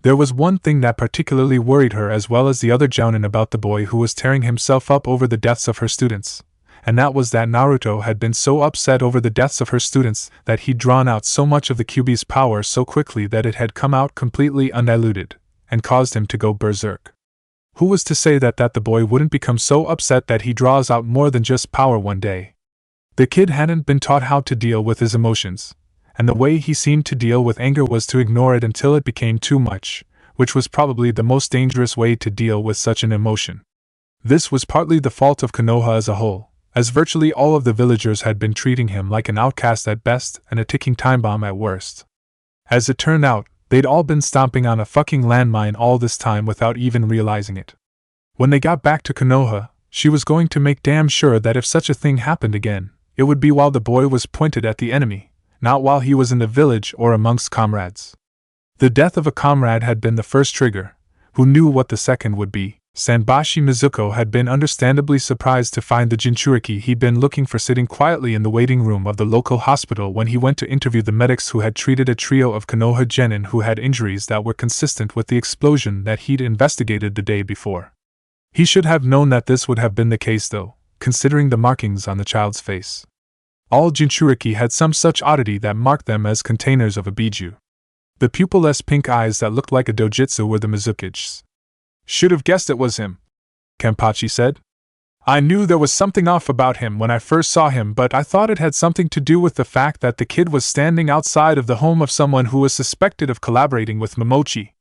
There was one thing that particularly worried her as well as the other jounin about the boy who was tearing himself up over the deaths of her students, and that was that Naruto had been so upset over the deaths of her students that he'd drawn out so much of the Kyuubi's power so quickly that it had come out completely undiluted, and caused him to go berserk. Who was to say that the boy wouldn't become so upset that he draws out more than just power one day? The kid hadn't been taught how to deal with his emotions, and the way he seemed to deal with anger was to ignore it until it became too much, which was probably the most dangerous way to deal with such an emotion. This was partly the fault of Konoha as a whole, as virtually all of the villagers had been treating him like an outcast at best and a ticking time bomb at worst. As it turned out, they'd all been stomping on a fucking landmine all this time without even realizing it. When they got back to Konoha, she was going to make damn sure that if such a thing happened again, it would be while the boy was pointed at the enemy, not while he was in the village or amongst comrades. The death of a comrade had been the first trigger. Who knew what the second would be? Sanbashi Mizuko had been understandably surprised to find the Jinchuriki he'd been looking for sitting quietly in the waiting room of the local hospital when he went to interview the medics who had treated a trio of Konoha genin who had injuries that were consistent with the explosion that he'd investigated the day before. He should have known that this would have been the case though, considering the markings on the child's face. All Jinchuriki had some such oddity that marked them as containers of a biju. The pupilless pink eyes that looked like a dojutsu were the Mizuki's. Should have guessed it was him, Kenpachi said. I knew there was something off about him when I first saw him, but I thought it had something to do with the fact that the kid was standing outside of the home of someone who was suspected of collaborating with Momochi.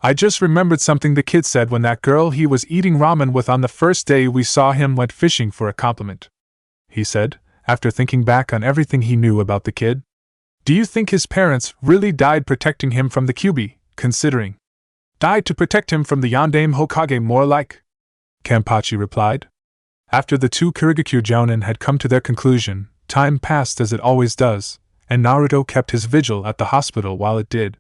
I just remembered something the kid said when that girl he was eating ramen with on the first day we saw him went fishing for a compliment. He said, after thinking back on everything he knew about the kid. Do you think his parents really died protecting him from the Kyuubi, considering? Died to protect him from the Yondaime Hokage more like? Kenpachi replied. After the two Kurigakure jounin had come to their conclusion, time passed as it always does, and Naruto kept his vigil at the hospital while it did.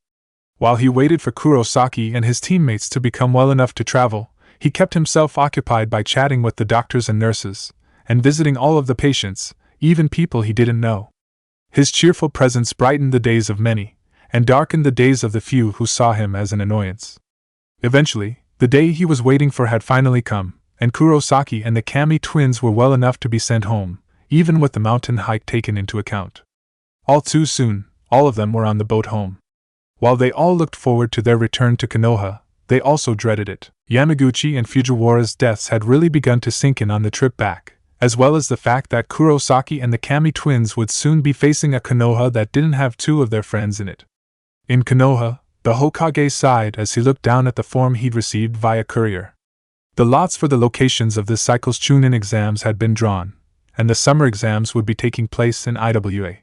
While he waited for Kurosaki and his teammates to become well enough to travel, he kept himself occupied by chatting with the doctors and nurses, and visiting all of the patients, even people he didn't know. His cheerful presence brightened the days of many, and darkened the days of the few who saw him as an annoyance. Eventually, the day he was waiting for had finally come, and Kurosaki and the Kami twins were well enough to be sent home, even with the mountain hike taken into account. All too soon, all of them were on the boat home. While they all looked forward to their return to Konoha, they also dreaded it. Yamaguchi and Fujiwara's deaths had really begun to sink in on the trip back, as well as the fact that Kurosaki and the Kami twins would soon be facing a Konoha that didn't have two of their friends in it. In Konoha, the Hokage sighed as he looked down at the form he'd received via courier. The lots for the locations of this cycle's Chunin exams had been drawn, and the summer exams would be taking place in Iwa.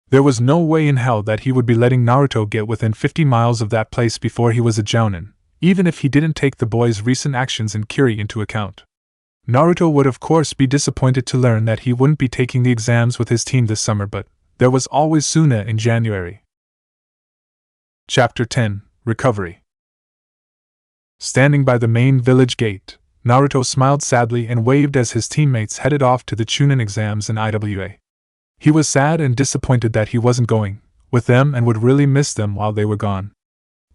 There was no way in hell that he would be letting Naruto get within 50 miles of that place before he was a jounin, even if he didn't take the boy's recent actions in Kiri into account. Naruto would of course be disappointed to learn that he wouldn't be taking the exams with his team this summer, but there was always Suna in January. Chapter 10: Recovery. Standing by the main village gate, Naruto smiled sadly and waved as his teammates headed off to the Chunin exams in Iwa. He was sad and disappointed that he wasn't going with them and would really miss them while they were gone.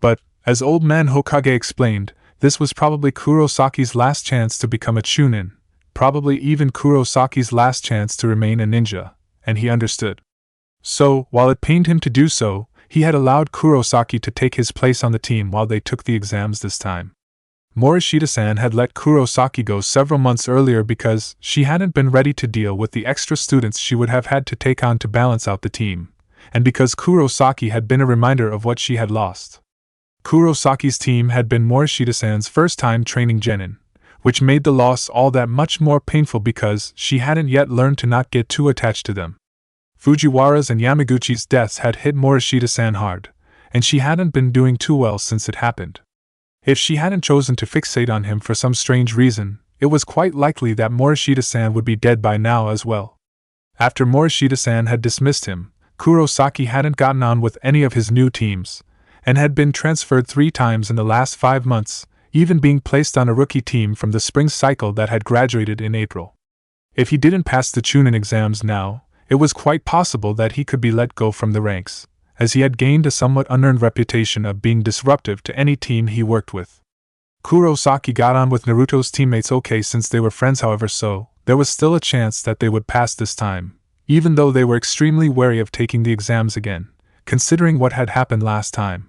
But, as Old Man Hokage explained, this was probably Kurosaki's last chance to become a Chunin, probably even Kurosaki's last chance to remain a ninja, and he understood. So, while it pained him to do so, he had allowed Kurosaki to take his place on the team while they took the exams this time. Morishita-san had let Kurosaki go several months earlier because she hadn't been ready to deal with the extra students she would have had to take on to balance out the team, and because Kurosaki had been a reminder of what she had lost. Kurosaki's team had been Morishita-san's first time training genin, which made the loss all that much more painful because she hadn't yet learned to not get too attached to them. Fujiwara's and Yamaguchi's deaths had hit Morishita-san hard, and she hadn't been doing too well since it happened. If she hadn't chosen to fixate on him for some strange reason, it was quite likely that Morishita-san would be dead by now as well. After Morishita-san had dismissed him, Kurosaki hadn't gotten on with any of his new teams, and had been transferred 3 times in the last 5 months, even being placed on a rookie team from the spring cycle that had graduated in April. If he didn't pass the Chunin exams now, it was quite possible that he could be let go from the ranks, as he had gained a somewhat unearned reputation of being disruptive to any team he worked with. Kurosaki got on with Naruto's teammates okay since they were friends, however, so there was still a chance that they would pass this time, even though they were extremely wary of taking the exams again, considering what had happened last time.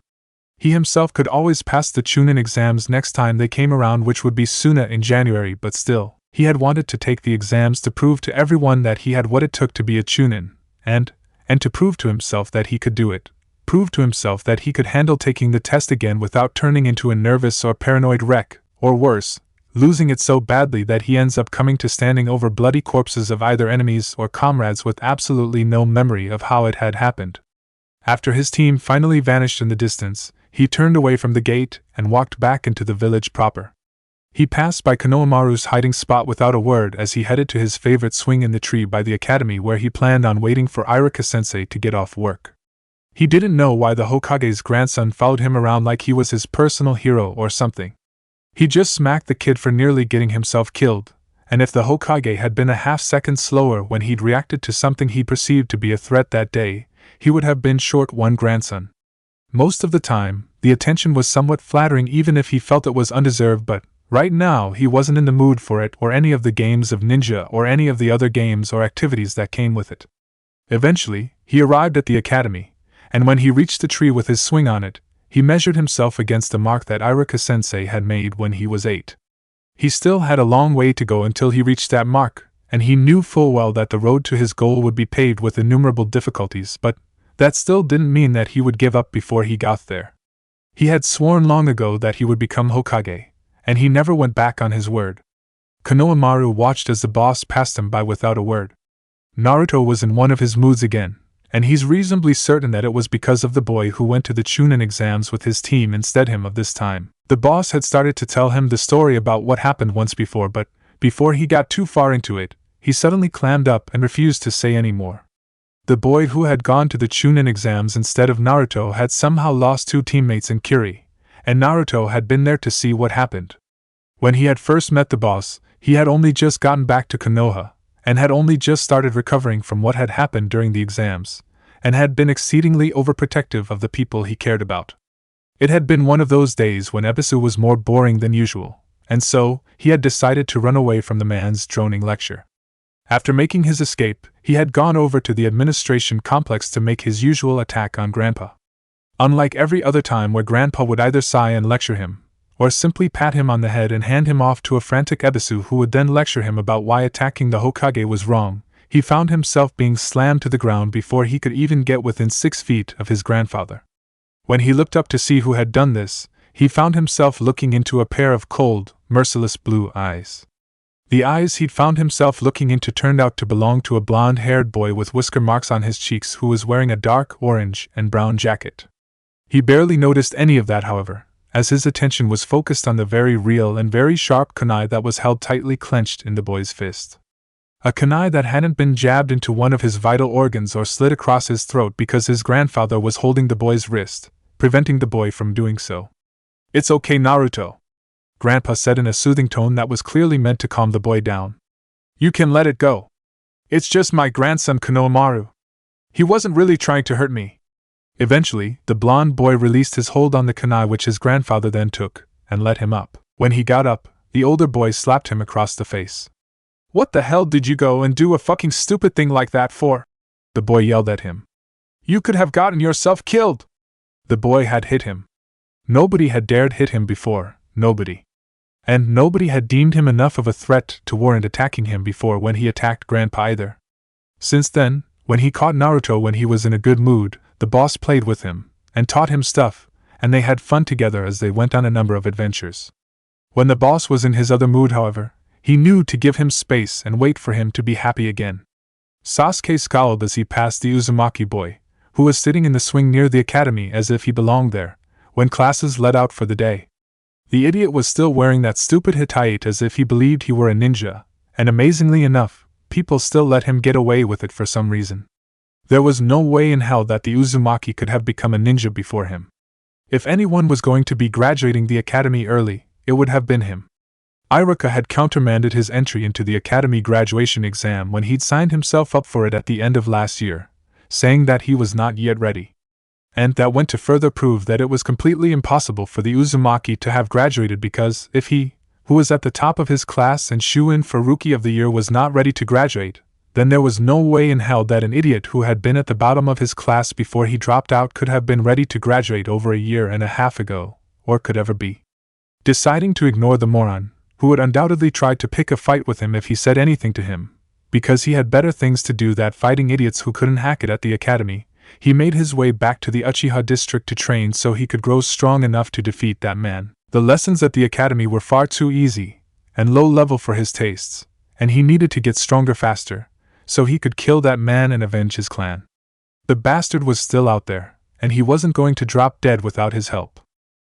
He himself could always pass the Chunin exams next time they came around, which would be Suna in January, but still, he had wanted to take the exams to prove to everyone that he had what it took to be a Chunin, and to prove to himself that he could do it, prove to himself that he could handle taking the test again without turning into a nervous or paranoid wreck, or worse, losing it so badly that he ends up coming to standing over bloody corpses of either enemies or comrades with absolutely no memory of how it had happened. After his team finally vanished in the distance, he turned away from the gate and walked back into the village proper. He passed by Konohamaru's hiding spot without a word as he headed to his favorite swing in the tree by the academy where he planned on waiting for Iruka-sensei to get off work. He didn't know why the Hokage's grandson followed him around like he was his personal hero or something. He just smacked the kid for nearly getting himself killed, and if the Hokage had been a half-second slower when he'd reacted to something he perceived to be a threat that day, he would have been short one grandson. Most of the time, the attention was somewhat flattering even if he felt it was undeserved, but Right now, he wasn't in the mood for it or any of the games of ninja or any of the other games or activities that came with it. Eventually, he arrived at the academy, and when he reached the tree with his swing on it, he measured himself against the mark that Iruka sensei had made when he was 8. He still had a long way to go until he reached that mark, and he knew full well that the road to his goal would be paved with innumerable difficulties, but that still didn't mean that he would give up before he got there. He had sworn long ago that he would become Hokage, and he never went back on his word. Konohamaru watched as the boss passed him by without a word. Naruto was in one of his moods again, and he's reasonably certain that it was because of the boy who went to the Chunin exams with his team instead of this time. The boss had started to tell him the story about what happened once before, but before he got too far into it, he suddenly clammed up and refused to say any more. The boy who had gone to the Chunin exams instead of Naruto had somehow lost 2 teammates in Kiri, and Naruto had been there to see what happened. When he had first met the boss, he had only just gotten back to Konoha, and had only just started recovering from what had happened during the exams, and had been exceedingly overprotective of the people he cared about. It had been one of those days when Ebisu was more boring than usual, and so, he had decided to run away from the man's droning lecture. After making his escape, he had gone over to the administration complex to make his usual attack on Grandpa. Unlike every other time where Grandpa would either sigh and lecture him, or simply pat him on the head and hand him off to a frantic Ebisu who would then lecture him about why attacking the Hokage was wrong, he found himself being slammed to the ground before he could even get within 6 feet of his grandfather. When he looked up to see who had done this, he found himself looking into a pair of cold, merciless blue eyes. The eyes he'd found himself looking into turned out to belong to a blonde-haired boy with whisker marks on his cheeks who was wearing a dark orange and brown jacket. He barely noticed any of that, however, as his attention was focused on the very real and very sharp kunai that was held tightly clenched in the boy's fist. A kunai that hadn't been jabbed into one of his vital organs or slid across his throat because his grandfather was holding the boy's wrist, preventing the boy from doing so. "It's okay, Naruto," Grandpa said in a soothing tone that was clearly meant to calm the boy down. "You can let it go. It's just my grandson Konohamaru. He wasn't really trying to hurt me." Eventually, the blond boy released his hold on the kunai, which his grandfather then took, and let him up. When he got up, the older boy slapped him across the face. "What the hell did you go and do a fucking stupid thing like that for?" the boy yelled at him. "You could have gotten yourself killed." The boy had hit him. Nobody had dared hit him before, nobody. And nobody had deemed him enough of a threat to warrant attacking him before when he attacked Grandpa either. Since then, when he caught Naruto when he was in a good mood, the boss played with him, and taught him stuff, and they had fun together as they went on a number of adventures. When the boss was in his other mood, however, he knew to give him space and wait for him to be happy again. Sasuke scowled as he passed the Uzumaki boy, who was sitting in the swing near the academy as if he belonged there, when classes let out for the day. The idiot was still wearing that stupid hitite as if he believed he were a ninja, and amazingly enough, people still let him get away with it for some reason. There was no way in hell that the Uzumaki could have become a ninja before him. If anyone was going to be graduating the academy early, it would have been him. Iruka had countermanded his entry into the academy graduation exam when he'd signed himself up for it at the end of last year, saying that he was not yet ready. And that went to further prove that it was completely impossible for the Uzumaki to have graduated because, if he, who was at the top of his class and shoo-in for Rookie of the Year, was not ready to graduate, then there was no way in hell that an idiot who had been at the bottom of his class before he dropped out could have been ready to graduate over a year and a half ago, or could ever be. Deciding to ignore the moron, who would undoubtedly try to pick a fight with him if he said anything to him, because he had better things to do than fighting idiots who couldn't hack it at the academy, he made his way back to the Uchiha district to train so he could grow strong enough to defeat that man. The lessons at the academy were far too easy and low level for his tastes, and he needed to get stronger faster, so he could kill that man and avenge his clan. The bastard was still out there, and he wasn't going to drop dead without his help.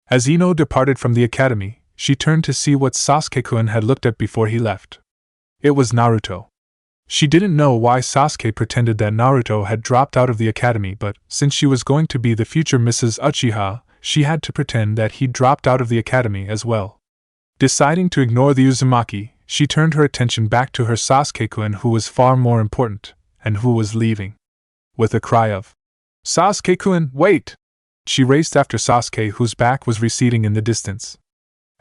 As Ino departed from the academy, she turned to see what Sasuke-kun had looked at before he left. It was Naruto. She didn't know why Sasuke pretended that Naruto had dropped out of the academy, but since she was going to be the future Mrs. Uchiha, she had to pretend that he'd dropped out of the academy as well. Deciding to ignore the Uzumaki, she turned her attention back to her Sasuke-kun, who was far more important, and who was leaving. With a cry of, "Sasuke-kun, wait!" she raced after Sasuke, whose back was receding in the distance.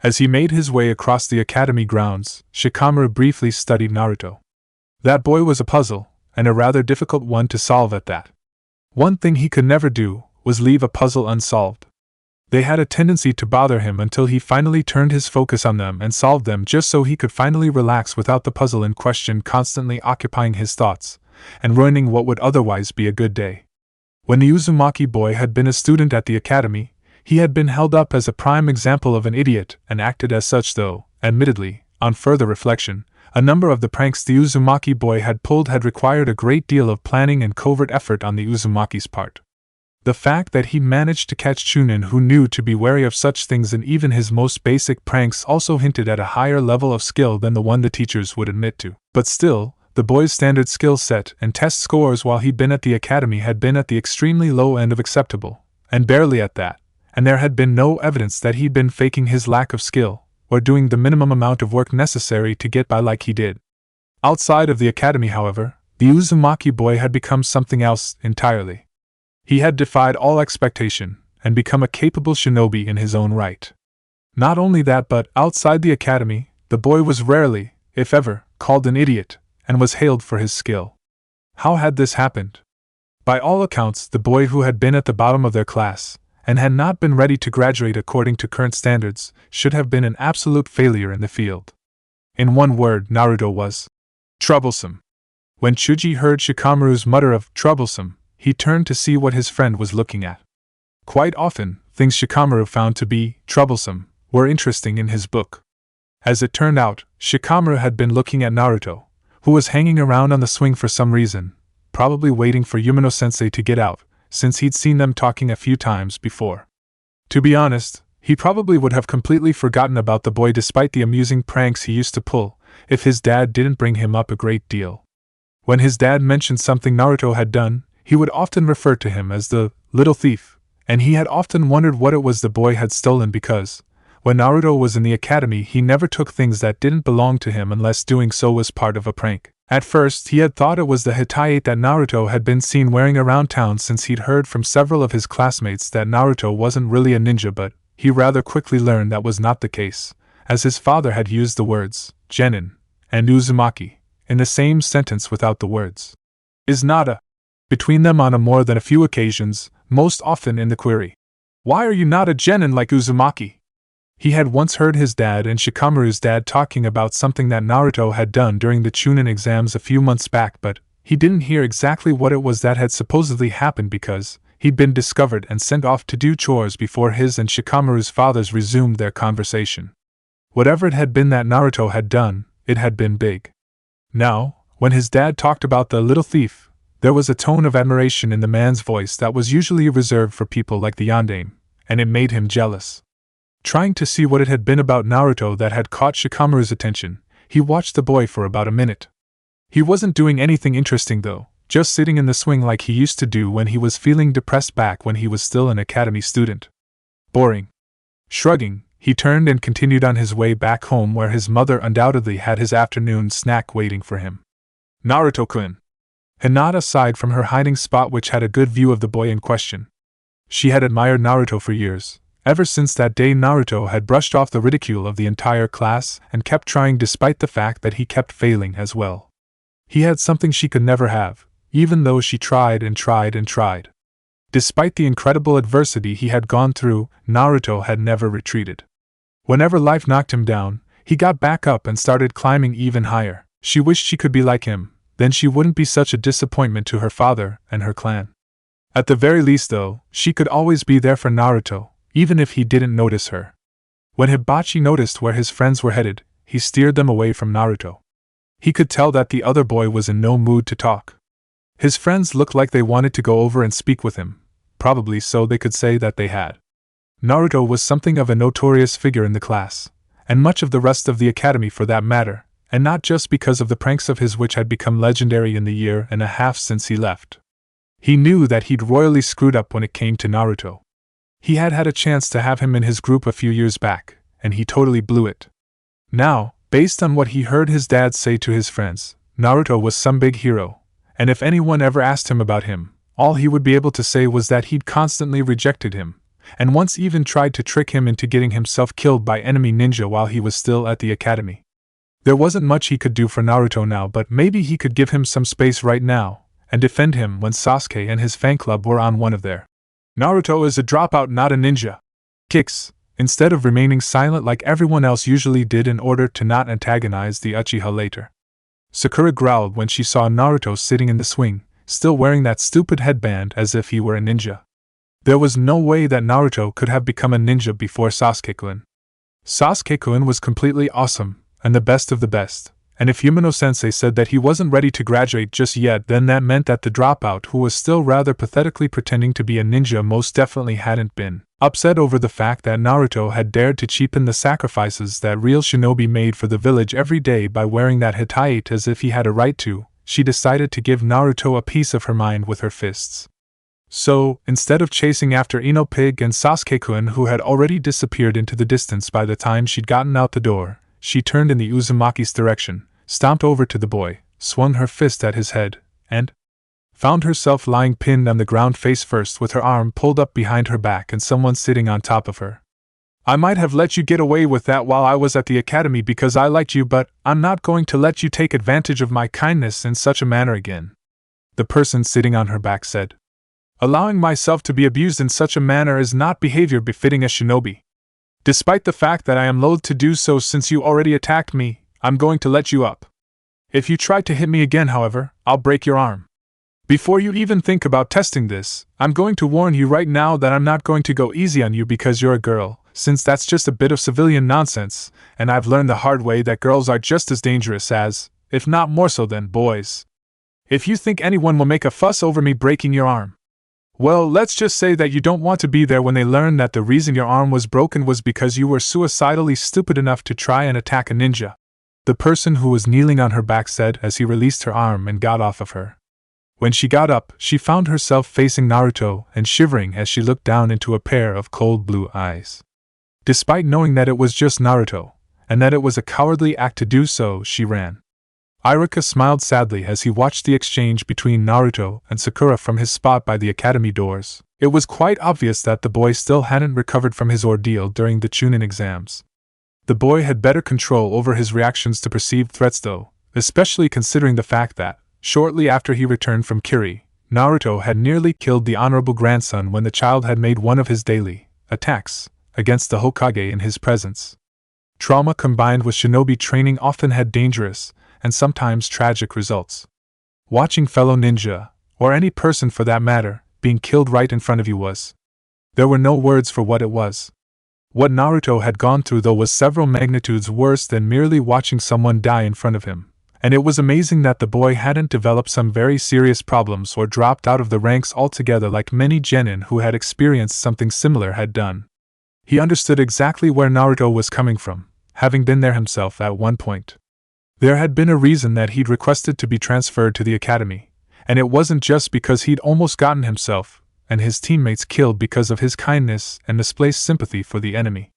As he made his way across the academy grounds, Shikamaru briefly studied Naruto. That boy was a puzzle, and a rather difficult one to solve at that. One thing he could never do was leave a puzzle unsolved. They had a tendency to bother him until he finally turned his focus on them and solved them just so he could finally relax without the puzzle in question constantly occupying his thoughts and ruining what would otherwise be a good day. When the Uzumaki boy had been a student at the academy, he had been held up as a prime example of an idiot and acted as such, though, admittedly, on further reflection, a number of the pranks the Uzumaki boy had pulled had required a great deal of planning and covert effort on the Uzumaki's part. The fact that he managed to catch Chunin, who knew to be wary of such things in even his most basic pranks, also hinted at a higher level of skill than the one the teachers would admit to. But still, the boy's standard skill set and test scores while he'd been at the academy had been at the extremely low end of acceptable, and barely at that, and there had been no evidence that he'd been faking his lack of skill, or doing the minimum amount of work necessary to get by like he did. Outside of the academy, however, the Uzumaki boy had become something else entirely. He had defied all expectation, and become a capable shinobi in his own right. Not only that, but outside the academy, the boy was rarely, if ever, called an idiot, and was hailed for his skill. How had this happened? By all accounts, the boy who had been at the bottom of their class, and had not been ready to graduate according to current standards, should have been an absolute failure in the field. In one word, Naruto was troublesome. When Chuji heard Shikamaru's mutter of troublesome, he turned to see what his friend was looking at. Quite often, things Shikamaru found to be troublesome were interesting in his book. As it turned out, Shikamaru had been looking at Naruto, who was hanging around on the swing for some reason, probably waiting for Yumino-sensei to get out, since he'd seen them talking a few times before. To be honest, he probably would have completely forgotten about the boy despite the amusing pranks he used to pull, if his dad didn't bring him up a great deal. When his dad mentioned something Naruto had done, he would often refer to him as the little thief, and he had often wondered what it was the boy had stolen because, when Naruto was in the academy, he never took things that didn't belong to him unless doing so was part of a prank. At first, he had thought it was the hitayate that Naruto had been seen wearing around town since he'd heard from several of his classmates that Naruto wasn't really a ninja, but he rather quickly learned that was not the case, as his father had used the words genin and Uzumaki in the same sentence without the words is nada between them on more than a few occasions, most often in the query, "Why are you not a genin like Uzumaki?" He had once heard his dad and Shikamaru's dad talking about something that Naruto had done during the Chunin exams a few months back, but he didn't hear exactly what it was that had supposedly happened because he'd been discovered and sent off to do chores before his and Shikamaru's fathers resumed their conversation. Whatever it had been that Naruto had done, it had been big. Now, when his dad talked about the little thief, there was a tone of admiration in the man's voice that was usually reserved for people like the yandere, and it made him jealous. Trying to see what it had been about Naruto that had caught Shikamaru's attention, he watched the boy for about a minute. He wasn't doing anything interesting though, just sitting in the swing like he used to do when he was feeling depressed back when he was still an academy student. Boring. Shrugging, he turned and continued on his way back home where his mother undoubtedly had his afternoon snack waiting for him. Naruto-kun. Hinata sighed from her hiding spot, which had a good view of the boy in question. She had admired Naruto for years, ever since that day Naruto had brushed off the ridicule of the entire class and kept trying despite the fact that he kept failing as well. He had something she could never have, even though she tried and tried and tried. Despite the incredible adversity he had gone through, Naruto had never retreated. Whenever life knocked him down, he got back up and started climbing even higher. She wished she could be like him, then she wouldn't be such a disappointment to her father and her clan. At the very least though, she could always be there for Naruto, even if he didn't notice her. When Hibachi noticed where his friends were headed, he steered them away from Naruto. He could tell that the other boy was in no mood to talk. His friends looked like they wanted to go over and speak with him, probably so they could say that they had. Naruto was something of a notorious figure in the class, and much of the rest of the academy for that matter, and not just because of the pranks of his which had become legendary in the year and a half since he left. He knew that he'd royally screwed up when it came to Naruto. He had had a chance to have him in his group a few years back, and he totally blew it. Now, based on what he heard his dad say to his friends, Naruto was some big hero, and if anyone ever asked him about him, all he would be able to say was that he'd constantly rejected him, and once even tried to trick him into getting himself killed by enemy ninja while he was still at the academy. There wasn't much he could do for Naruto now, but maybe he could give him some space right now, and defend him when Sasuke and his fan club were on one of their "Naruto is a dropout, not a ninja" kicks, instead of remaining silent like everyone else usually did in order to not antagonize the Uchiha later. Sakura growled when she saw Naruto sitting in the swing, still wearing that stupid headband as if he were a ninja. There was no way that Naruto could have become a ninja before Sasuke-kun. Sasuke-kun was completely awesome, and the best of the best, and if Yumino-sensei said that he wasn't ready to graduate just yet, then that meant that the dropout who was still rather pathetically pretending to be a ninja most definitely hadn't been. Upset over the fact that Naruto had dared to cheapen the sacrifices that real shinobi made for the village every day by wearing that hitite as if he had a right to, she decided to give Naruto a piece of her mind with her fists. So, instead of chasing after Ino Pig and Sasuke-kun, who had already disappeared into the distance by the time she'd gotten out the door, she turned in the Uzumaki's direction, stomped over to the boy, swung her fist at his head, and found herself lying pinned on the ground face first with her arm pulled up behind her back and someone sitting on top of her. "I might have let you get away with that while I was at the academy because I liked you, but I'm not going to let you take advantage of my kindness in such a manner again," the person sitting on her back said. "Allowing myself to be abused in such a manner is not behavior befitting a shinobi. Despite the fact that I am loath to do so since you already attacked me, I'm going to let you up. If you try to hit me again, however, I'll break your arm. Before you even think about testing this, I'm going to warn you right now that I'm not going to go easy on you because you're a girl, since that's just a bit of civilian nonsense, and I've learned the hard way that girls are just as dangerous as, if not more so than, boys. If you think anyone will make a fuss over me breaking your arm, well, let's just say that you don't want to be there when they learn that the reason your arm was broken was because you were suicidally stupid enough to try and attack a ninja," the person who was kneeling on her back said as he released her arm and got off of her. When she got up, she found herself facing Naruto and shivering as she looked down into a pair of cold blue eyes. Despite knowing that it was just Naruto, and that it was a cowardly act to do so, she ran. Iruka smiled sadly as he watched the exchange between Naruto and Sakura from his spot by the academy doors. It was quite obvious that the boy still hadn't recovered from his ordeal during the Chunin exams. The boy had better control over his reactions to perceived threats though, especially considering the fact that, shortly after he returned from Kiri, Naruto had nearly killed the honorable grandson when the child had made one of his daily attacks against the Hokage in his presence. Trauma combined with shinobi training often had dangerous, and sometimes tragic results. Watching fellow ninja, or any person for that matter, being killed right in front of you was. There were no words for what it was. What Naruto had gone through though was several magnitudes worse than merely watching someone die in front of him, and it was amazing that the boy hadn't developed some very serious problems or dropped out of the ranks altogether like many genin who had experienced something similar had done. He understood exactly where Naruto was coming from, having been there himself at one point. There had been a reason that he'd requested to be transferred to the academy, and it wasn't just because he'd almost gotten himself and his teammates killed because of his kindness and misplaced sympathy for the enemy.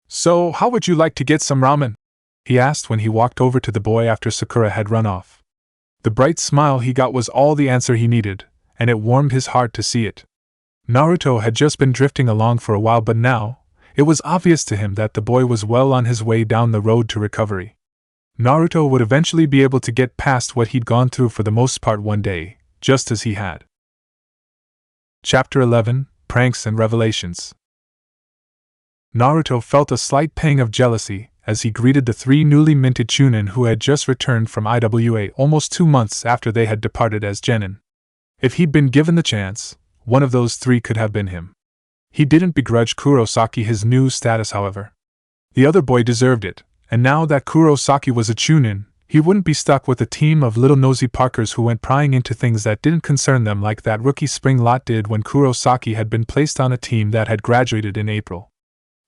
"So, how would you like to get some ramen?" he asked when he walked over to the boy after Sakura had run off. The bright smile he got was all the answer he needed, and it warmed his heart to see it. Naruto had just been drifting along for a while, but now, it was obvious to him that the boy was well on his way down the road to recovery. Naruto would eventually be able to get past what he'd gone through for the most part one day, just as he had. Chapter 11, Pranks and Revelations. Naruto felt a slight pang of jealousy as he greeted the three newly minted Chunin who had just returned from IWA almost 2 months after they had departed as genin. If he'd been given the chance, one of those three could have been him. He didn't begrudge Kurosaki his new status, however. The other boy deserved it, and now that Kurosaki was a Chunin, he wouldn't be stuck with a team of little nosy Parkers who went prying into things that didn't concern them like that rookie spring lot did when Kurosaki had been placed on a team that had graduated in April.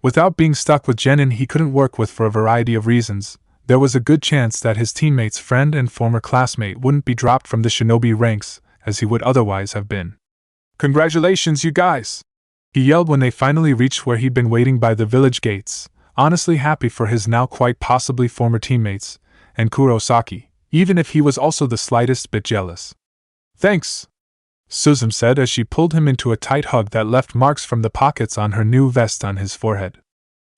Without being stuck with genin he couldn't work with for a variety of reasons, there was a good chance that his teammate's friend and former classmate wouldn't be dropped from the shinobi ranks, as he would otherwise have been. "Congratulations, you guys!" he yelled when they finally reached where he'd been waiting by the village gates, honestly happy for his now quite possibly former teammates, and Kurosaki, even if he was also the slightest bit jealous. "Thanks!" Suzume said as she pulled him into a tight hug that left marks from the pockets on her new vest on his forehead.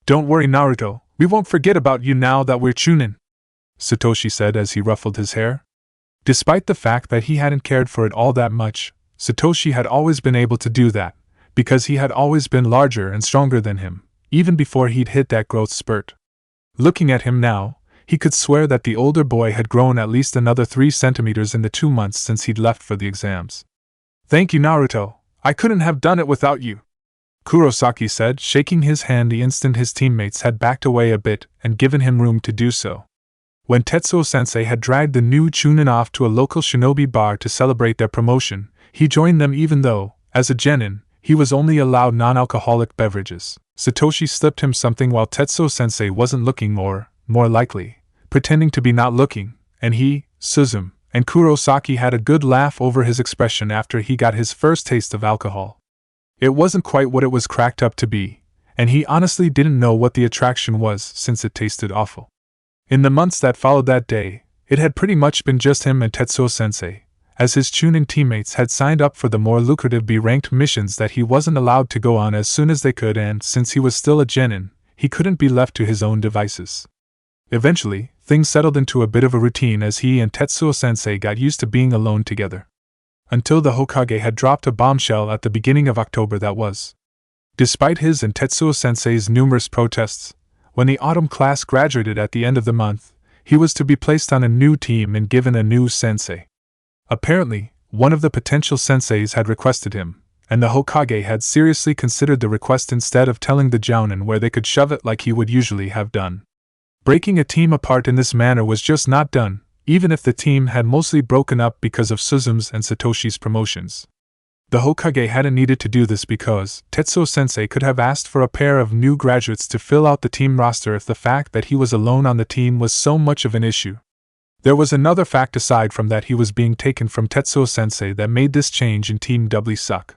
Don't worry, Naruto, we won't forget about you now that we're Chunin, Satoshi said as he ruffled his hair. Despite the fact that he hadn't cared for it all that much, Satoshi had always been able to do that, because he had always been larger and stronger than him, even before he'd hit that growth spurt. Looking at him now, he could swear that the older boy had grown at least another 3 centimeters in the 2 months since he'd left for the exams. Thank you, Naruto. I couldn't have done it without you, Kurosaki said, shaking his hand the instant his teammates had backed away a bit and given him room to do so. When Tetsuo-sensei had dragged the new Chunin off to a local shinobi bar to celebrate their promotion, he joined them even though, as a genin, he was only allowed non-alcoholic beverages. Satoshi slipped him something while Tetsuo-sensei wasn't looking, or, more likely, pretending to be not looking, and he, Suzume, and Kurosaki had a good laugh over his expression after he got his first taste of alcohol. It wasn't quite what it was cracked up to be, and he honestly didn't know what the attraction was since it tasted awful. In the months that followed that day, it had pretty much been just him and Tetsuo-sensei, as his Chunin teammates had signed up for the more lucrative B-ranked missions that he wasn't allowed to go on as soon as they could, and since he was still a genin, he couldn't be left to his own devices. Eventually, things settled into a bit of a routine as he and Tetsuo-sensei got used to being alone together. Until the Hokage had dropped a bombshell at the beginning of October that was. Despite his and Tetsuo-sensei's numerous protests, when the autumn class graduated at the end of the month, he was to be placed on a new team and given a new sensei. Apparently, one of the potential senseis had requested him, and the Hokage had seriously considered the request instead of telling the Jounin where they could shove it like he would usually have done. Breaking a team apart in this manner was just not done, even if the team had mostly broken up because of Suzume's and Satoshi's promotions. The Hokage hadn't needed to do this because Tetsuo-sensei could have asked for a pair of new graduates to fill out the team roster if the fact that he was alone on the team was so much of an issue. There was another fact aside from that he was being taken from Tetsuo-sensei that made this change in team doubly suck.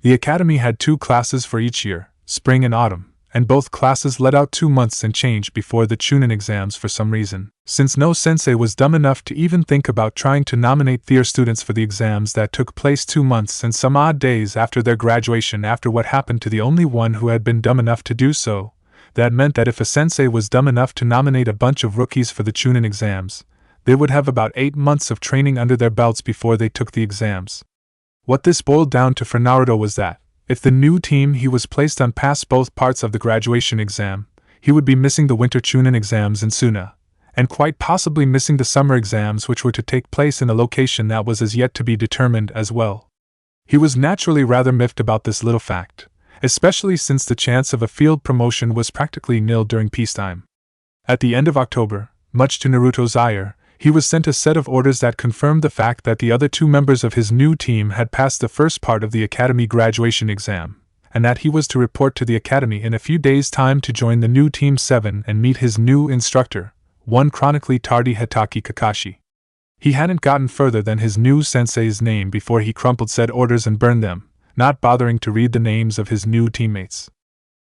The academy had 2 classes for each year, spring and autumn, and both classes let out 2 months and change before the Chunin exams for some reason, since no sensei was dumb enough to even think about trying to nominate their students for the exams that took place 2 months and some odd days after their graduation. After what happened to the only one who had been dumb enough to do so, that meant that if a sensei was dumb enough to nominate a bunch of rookies for the Chunin exams, they would have about 8 months of training under their belts before they took the exams. What this boiled down to for Naruto was that, if the new team he was placed on passed both parts of the graduation exam, he would be missing the winter Chunin exams in Suna, and quite possibly missing the summer exams which were to take place in a location that was as yet to be determined as well. He was naturally rather miffed about this little fact, especially since the chance of a field promotion was practically nil during peacetime. At the end of October, much to Naruto's ire, he was sent a set of orders that confirmed the fact that the other 2 members of his new team had passed the first part of the academy graduation exam, and that he was to report to the academy in a few days' time to join the new Team 7 and meet his new instructor, one chronically tardy Hitaki Kakashi. He hadn't gotten further than his new sensei's name before he crumpled said orders and burned them, not bothering to read the names of his new teammates.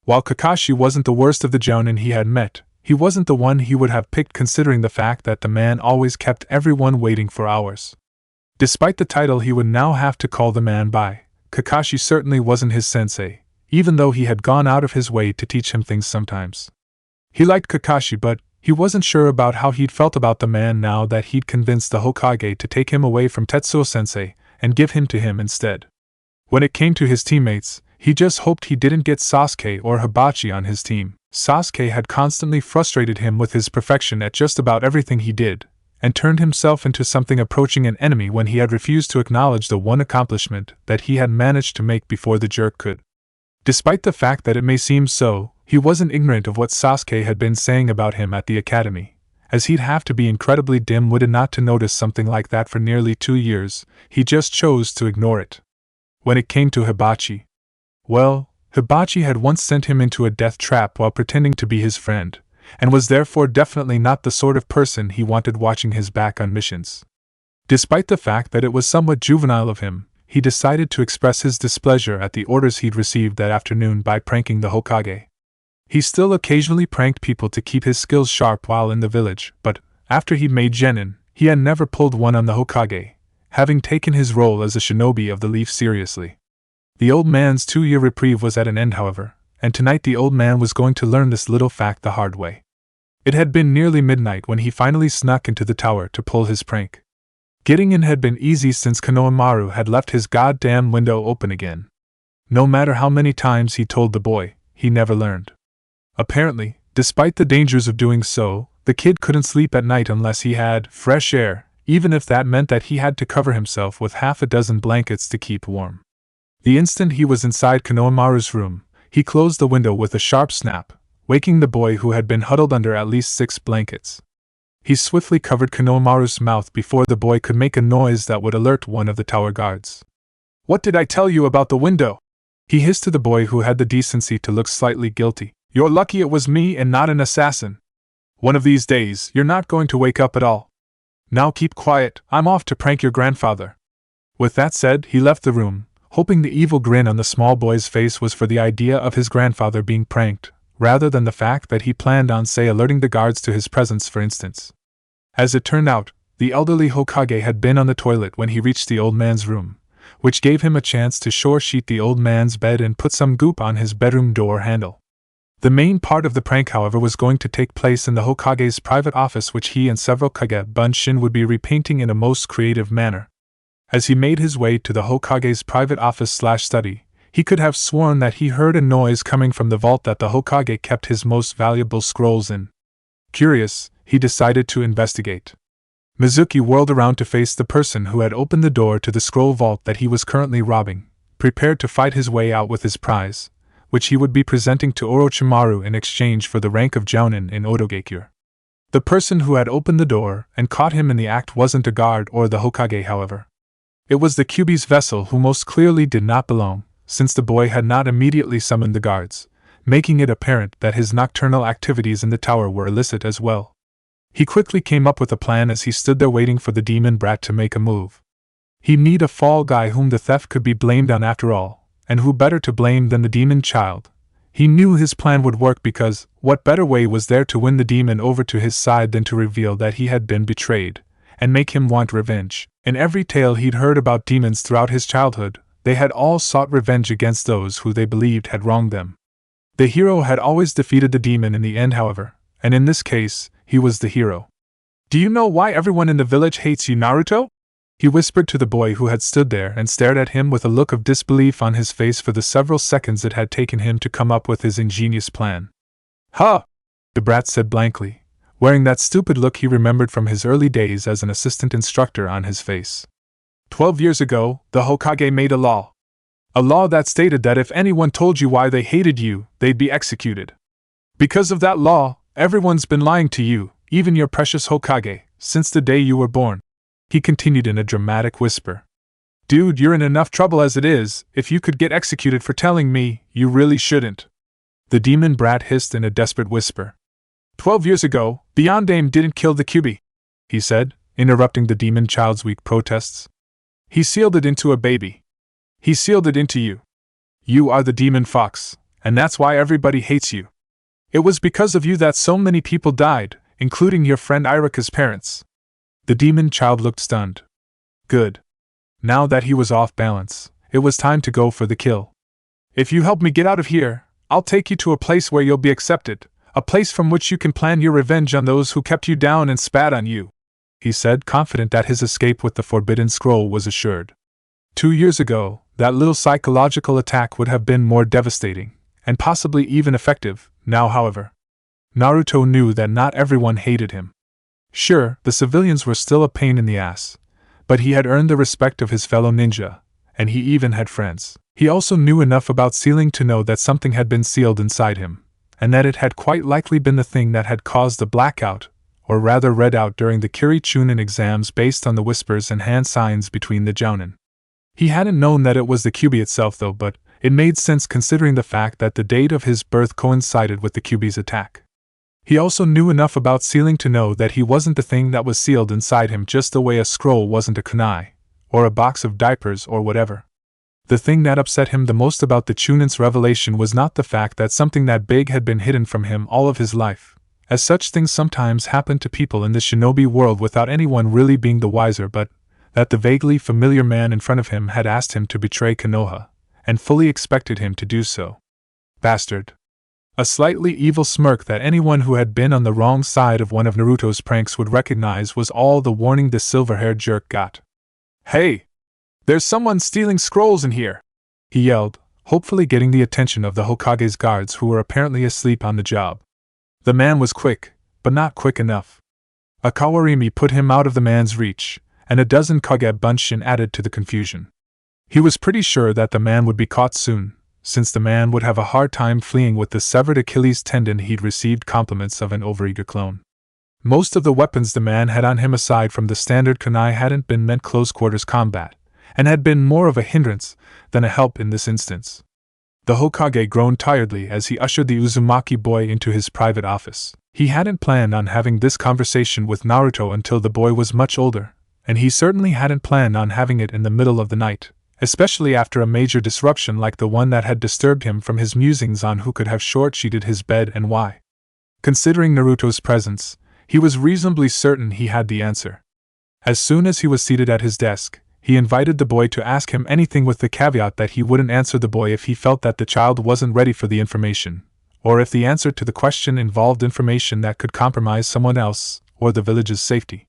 While Kakashi wasn't the worst of the jounin he had met, he wasn't the one he would have picked considering the fact that the man always kept everyone waiting for hours. Despite the title he would now have to call the man by, Kakashi certainly wasn't his sensei, even though he had gone out of his way to teach him things sometimes. He liked Kakashi, but he wasn't sure about how he'd felt about the man now that he'd convinced the Hokage to take him away from Tetsuo-sensei and give him to him instead. When it came to his teammates, he just hoped he didn't get Sasuke or Hibachi on his team. Sasuke had constantly frustrated him with his perfection at just about everything he did, and turned himself into something approaching an enemy when he had refused to acknowledge the one accomplishment that he had managed to make before the jerk could. Despite the fact that it may seem so, he wasn't ignorant of what Sasuke had been saying about him at the academy, as he'd have to be incredibly dim-witted not to notice something like that for nearly 2 years. He just chose to ignore it. When it came to Hibachi, well, Hibachi had once sent him into a death trap while pretending to be his friend, and was therefore definitely not the sort of person he wanted watching his back on missions. Despite the fact that it was somewhat juvenile of him, he decided to express his displeasure at the orders he'd received that afternoon by pranking the Hokage. He still occasionally pranked people to keep his skills sharp while in the village, but, after he'd made genin, he had never pulled one on the Hokage, having taken his role as a shinobi of the leaf seriously. The old man's 2-year reprieve was at an end, however, and tonight the old man was going to learn this little fact the hard way. It had been nearly midnight when he finally snuck into the tower to pull his prank. Getting in had been easy since Konohamaru had left his goddamn window open again. No matter how many times he told the boy, he never learned. Apparently, despite the dangers of doing so, the kid couldn't sleep at night unless he had fresh air, even if that meant that he had to cover himself with half a dozen blankets to keep warm. The instant he was inside Konohamaru's room, he closed the window with a sharp snap, waking the boy who had been huddled under at least 6 blankets. He swiftly covered Konohamaru's mouth before the boy could make a noise that would alert one of the tower guards. "What did I tell you about the window?" he hissed to the boy who had the decency to look slightly guilty. "You're lucky it was me and not an assassin. One of these days, you're not going to wake up at all. Now keep quiet, I'm off to prank your grandfather." With that said, he left the room, hoping the evil grin on the small boy's face was for the idea of his grandfather being pranked, rather than the fact that he planned on, say, alerting the guards to his presence, for instance. As it turned out, the elderly Hokage had been on the toilet when he reached the old man's room, which gave him a chance to shore sheet the old man's bed and put some goop on his bedroom door handle. The main part of the prank, however, was going to take place in the Hokage's private office, which he and several Kage Bunshin would be repainting in a most creative manner. As he made his way to the Hokage's private office/study, he could have sworn that he heard a noise coming from the vault that the Hokage kept his most valuable scrolls in. Curious, he decided to investigate. Mizuki whirled around to face the person who had opened the door to the scroll vault that he was currently robbing, prepared to fight his way out with his prize, which he would be presenting to Orochimaru in exchange for the rank of Jounin in Odogekure. The person who had opened the door and caught him in the act wasn't a guard or the Hokage, however. It was the Kyuubi's vessel, who most clearly did not belong, since the boy had not immediately summoned the guards, making it apparent that his nocturnal activities in the tower were illicit as well. He quickly came up with a plan as he stood there waiting for the demon brat to make a move. He'd need a fall guy whom the theft could be blamed on after all, and who better to blame than the demon child? He knew his plan would work because, what better way was there to win the demon over to his side than to reveal that he had been betrayed, and make him want revenge? In every tale he'd heard about demons throughout his childhood, they had all sought revenge against those who they believed had wronged them. The hero had always defeated the demon in the end, however, and in this case, he was the hero. "Do you know why everyone in the village hates you, Naruto?" he whispered to the boy who had stood there and stared at him with a look of disbelief on his face for the several seconds it had taken him to come up with his ingenious plan. "Huh!" the brat said blankly, wearing that stupid look he remembered from his early days as an assistant instructor on his face. 12 years ago, the Hokage made a law. A law that stated that if anyone told you why they hated you, they'd be executed. Because of that law, everyone's been lying to you, even your precious Hokage, since the day you were born," he continued in a dramatic whisper. "Dude, you're in enough trouble as it is. If you could get executed for telling me, you really shouldn't," the demon brat hissed in a desperate whisper. 12 years ago, Beyondame didn't kill the Kyuubi," he said, interrupting the demon child's weak protests. "He sealed it into a baby. He sealed it into you. You are the demon fox, and that's why everybody hates you. It was because of you that so many people died, including your friend Irika's parents." The demon child looked stunned. Good. Now that he was off balance, it was time to go for the kill. "If you help me get out of here, I'll take you to a place where you'll be accepted, a place from which you can plan your revenge on those who kept you down and spat on you," he said, confident that his escape with the forbidden scroll was assured. 2 years ago, that little psychological attack would have been more devastating, and possibly even effective. Now, however, Naruto knew that not everyone hated him. Sure, the civilians were still a pain in the ass, but he had earned the respect of his fellow ninja, and he even had friends. He also knew enough about sealing to know that something had been sealed inside him, and that it had quite likely been the thing that had caused the blackout, or rather red out during the Kiri-chunin exams based on the whispers and hand signs between the Jounin. He hadn't known that it was the Kyuubi itself though, but it made sense considering the fact that the date of his birth coincided with the Kyuubi's attack. He also knew enough about sealing to know that he wasn't the thing that was sealed inside him, just the way a scroll wasn't a kunai, or a box of diapers or whatever. The thing that upset him the most about the Chunin's revelation was not the fact that something that big had been hidden from him all of his life, as such things sometimes happen to people in the shinobi world without anyone really being the wiser, but that the vaguely familiar man in front of him had asked him to betray Konoha, and fully expected him to do so. Bastard. A slightly evil smirk that anyone who had been on the wrong side of one of Naruto's pranks would recognize was all the warning the silver-haired jerk got. "Hey! There's someone stealing scrolls in here!" he yelled, hopefully getting the attention of the Hokage's guards who were apparently asleep on the job. The man was quick, but not quick enough. A Kawarimi put him out of the man's reach, and a dozen Kage Bunshin added to the confusion. He was pretty sure that the man would be caught soon, since the man would have a hard time fleeing with the severed Achilles tendon he'd received compliments of an overeager clone. Most of the weapons the man had on him aside from the standard kunai hadn't been meant close-quarters combat, and had been more of a hindrance than a help in this instance. The Hokage groaned tiredly as he ushered the Uzumaki boy into his private office. He hadn't planned on having this conversation with Naruto until the boy was much older, and he certainly hadn't planned on having it in the middle of the night, especially after a major disruption like the one that had disturbed him from his musings on who could have short-sheeted his bed and why. Considering Naruto's presence, he was reasonably certain he had the answer. As soon as he was seated at his desk, he invited the boy to ask him anything with the caveat that he wouldn't answer the boy if he felt that the child wasn't ready for the information, or if the answer to the question involved information that could compromise someone else or the village's safety.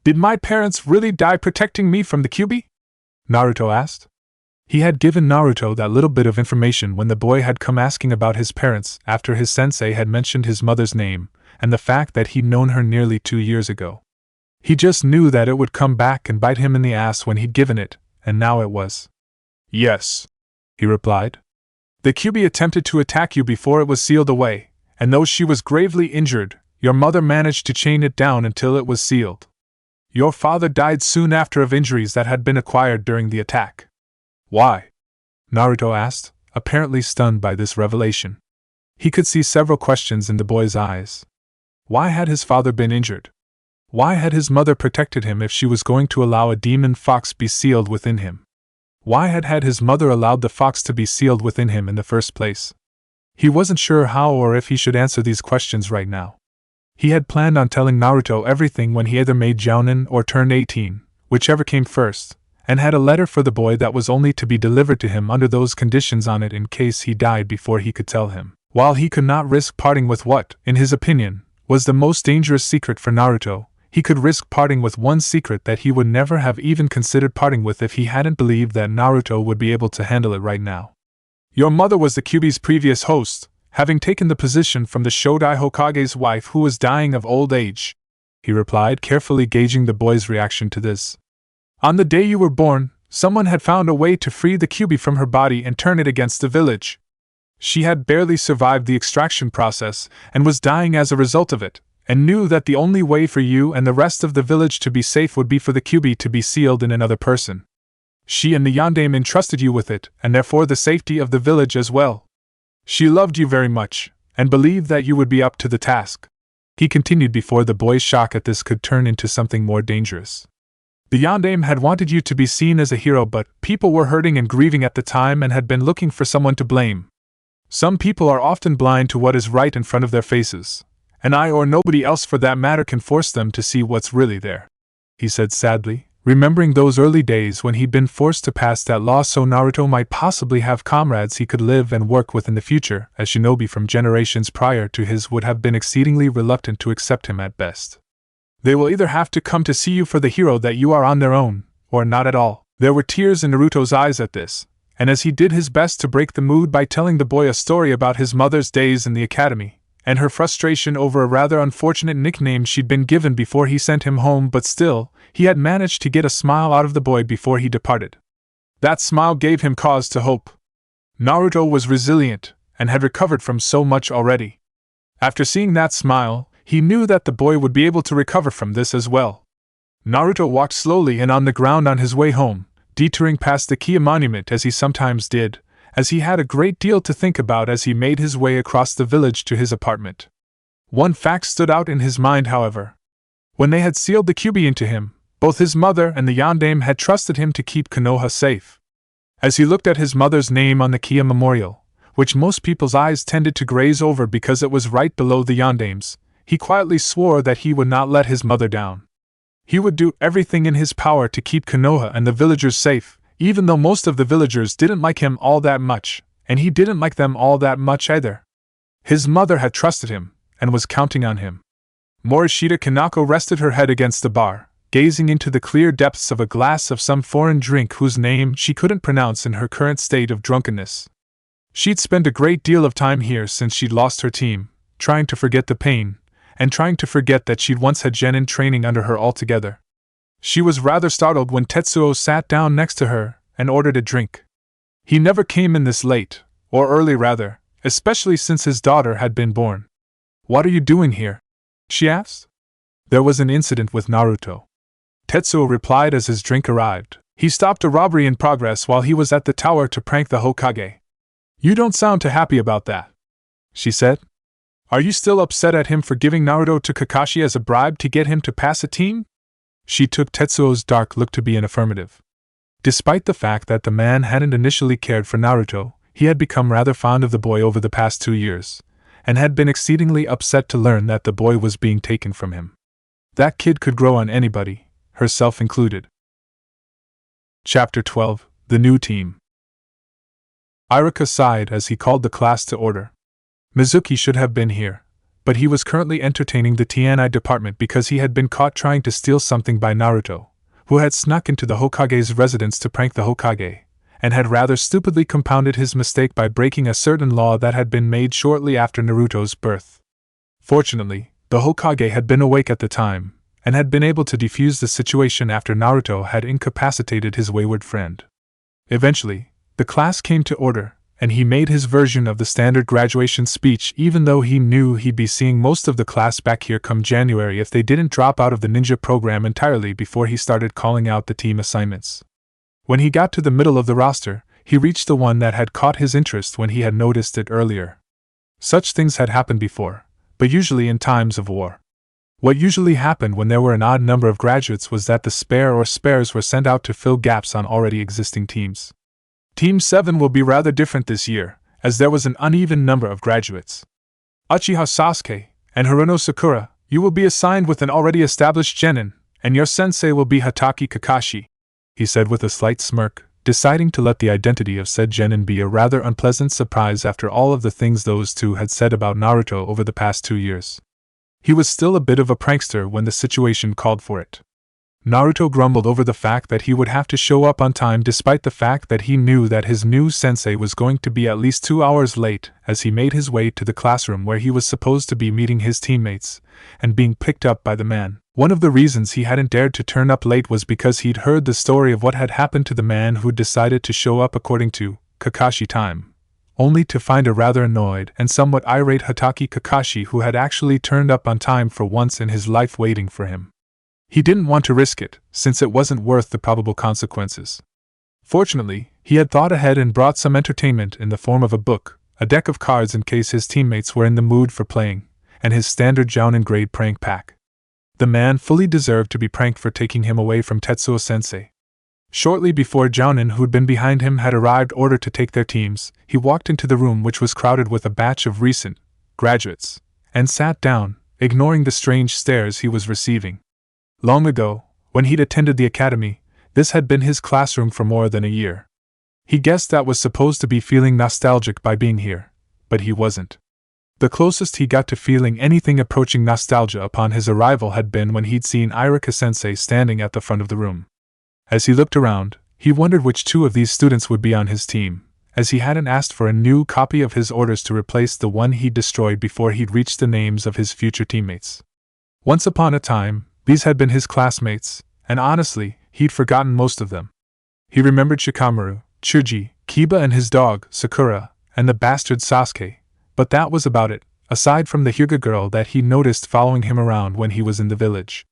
"Did my parents really die protecting me from the Kyuubi?" Naruto asked. He had given Naruto that little bit of information when the boy had come asking about his parents after his sensei had mentioned his mother's name and the fact that he'd known her nearly 2 years ago. He just knew that it would come back and bite him in the ass when he'd given it, and now it was. "Yes," he replied. "The Kyuubi attempted to attack you before it was sealed away, and though she was gravely injured, your mother managed to chain it down until it was sealed. Your father died soon after of injuries that had been acquired during the attack." "Why?" Naruto asked, apparently stunned by this revelation. He could see several questions in the boy's eyes. Why had his father been injured? Why had his mother protected him if she was going to allow a demon fox be sealed within him? Why had his mother allowed the fox to be sealed within him in the first place? He wasn't sure how or if he should answer these questions right now. He had planned on telling Naruto everything when he either made Jounin or turned 18, whichever came first, and had a letter for the boy that was only to be delivered to him under those conditions on it in case he died before he could tell him. While he could not risk parting with what, in his opinion, was the most dangerous secret for Naruto, he could risk parting with one secret that he would never have even considered parting with if he hadn't believed that Naruto would be able to handle it right now. "Your mother was the Kyuubi's previous host, having taken the position from the Shodai Hokage's wife who was dying of old age," he replied, carefully gauging the boy's reaction to this. "On the day you were born, someone had found a way to free the Kyuubi from her body and turn it against the village. She had barely survived the extraction process and was dying as a result of it, and knew that the only way for you and the rest of the village to be safe would be for the Kyuubi to be sealed in another person. She and the Yondaime entrusted you with it, and therefore the safety of the village as well. She loved you very much, and believed that you would be up to the task," he continued before the boy's shock at this could turn into something more dangerous. "The Yondaime had wanted you to be seen as a hero, but people were hurting and grieving at the time and had been looking for someone to blame. Some people are often blind to what is right in front of their faces, and I or nobody else for that matter can force them to see what's really there," he said sadly, remembering those early days when he'd been forced to pass that law so Naruto might possibly have comrades he could live and work with in the future, as shinobi from generations prior to his would have been exceedingly reluctant to accept him at best. "They will either have to come to see you for the hero that you are on their own, or not at all." There were tears in Naruto's eyes at this, and as he did his best to break the mood by telling the boy a story about his mother's days in the academy, and her frustration over a rather unfortunate nickname she'd been given before he sent him home, but still, he had managed to get a smile out of the boy before he departed. That smile gave him cause to hope. Naruto was resilient, and had recovered from so much already. After seeing that smile, he knew that the boy would be able to recover from this as well. Naruto walked slowly and on the ground on his way home, detouring past the Kiya monument as he sometimes did, as he had a great deal to think about as he made his way across the village to his apartment. One fact stood out in his mind, however. When they had sealed the Kyuubi into him, both his mother and the Yondaime had trusted him to keep Konoha safe. As he looked at his mother's name on the Kiya memorial, which most people's eyes tended to graze over because it was right below the Yondaime's, he quietly swore that he would not let his mother down. He would do everything in his power to keep Konoha and the villagers safe, even though most of the villagers didn't like him all that much, and he didn't like them all that much either. His mother had trusted him, and was counting on him. Morishita Kanako rested her head against the bar, gazing into the clear depths of a glass of some foreign drink whose name she couldn't pronounce in her current state of drunkenness. She'd spent a great deal of time here since she'd lost her team, trying to forget the pain, and trying to forget that she'd once had genin training under her altogether. She was rather startled when Tetsuo sat down next to her and ordered a drink. He never came in this late, or early rather, especially since his daughter had been born. "What are you doing here?" she asked. "There was an incident with Naruto," Tetsuo replied as his drink arrived. "He stopped a robbery in progress while he was at the tower to prank the Hokage." "You don't sound too happy about that," she said. "Are you still upset at him for giving Naruto to Kakashi as a bribe to get him to pass a team?" She took Tetsuo's dark look to be an affirmative. Despite the fact that the man hadn't initially cared for Naruto, he had become rather fond of the boy over the past 2 years, and had been exceedingly upset to learn that the boy was being taken from him. That kid could grow on anybody, herself included. Chapter 12: The New Team. Iruka sighed as he called the class to order. Mizuki should have been here, but he was currently entertaining the TNI department because he had been caught trying to steal something by Naruto, who had snuck into the Hokage's residence to prank the Hokage, and had rather stupidly compounded his mistake by breaking a certain law that had been made shortly after Naruto's birth. Fortunately, the Hokage had been awake at the time, and had been able to defuse the situation after Naruto had incapacitated his wayward friend. Eventually, the class came to order, and he made his version of the standard graduation speech even though he knew he'd be seeing most of the class back here come January if they didn't drop out of the ninja program entirely before he started calling out the team assignments. When he got to the middle of the roster, he reached the one that had caught his interest when he had noticed it earlier. Such things had happened before, but usually in times of war. What usually happened when there were an odd number of graduates was that the spare or spares were sent out to fill gaps on already existing teams. Team 7 will be rather different this year, as there was an uneven number of graduates. Uchiha Sasuke and Haruno Sakura, you will be assigned with an already established genin, and your sensei will be Hatake Kakashi, he said with a slight smirk, deciding to let the identity of said genin be a rather unpleasant surprise after all of the things those two had said about Naruto over the past 2 years. He was still a bit of a prankster when the situation called for it. Naruto grumbled over the fact that he would have to show up on time despite the fact that he knew that his new sensei was going to be at least 2 hours late as he made his way to the classroom where he was supposed to be meeting his teammates and being picked up by the man. One of the reasons he hadn't dared to turn up late was because he'd heard the story of what had happened to the man who'd decided to show up according to Kakashi time, only to find a rather annoyed and somewhat irate Hatake Kakashi who had actually turned up on time for once in his life waiting for him. He didn't want to risk it, since it wasn't worth the probable consequences. Fortunately, he had thought ahead and brought some entertainment in the form of a book, a deck of cards in case his teammates were in the mood for playing, and his standard Jounin grade prank pack. The man fully deserved to be pranked for taking him away from Tetsuo-sensei. Shortly before Jounin, who'd been behind him, had arrived ordered to take their teams, he walked into the room which was crowded with a batch of recent graduates, and sat down, ignoring the strange stares he was receiving. Long ago, when he'd attended the academy, this had been his classroom for more than a year. He guessed that was supposed to be feeling nostalgic by being here, but he wasn't. The closest he got to feeling anything approaching nostalgia upon his arrival had been when he'd seen Iruka-sensei standing at the front of the room. As he looked around, he wondered which 2 of these students would be on his team, as he hadn't asked for a new copy of his orders to replace the one he'd destroyed before he'd reached the names of his future teammates. Once upon a time, these had been his classmates, and honestly, he'd forgotten most of them. He remembered Shikamaru, Chuji, Kiba and his dog, Sakura, and the bastard Sasuke, but that was about it, aside from the Hyuga girl that he noticed following him around when he was in the village.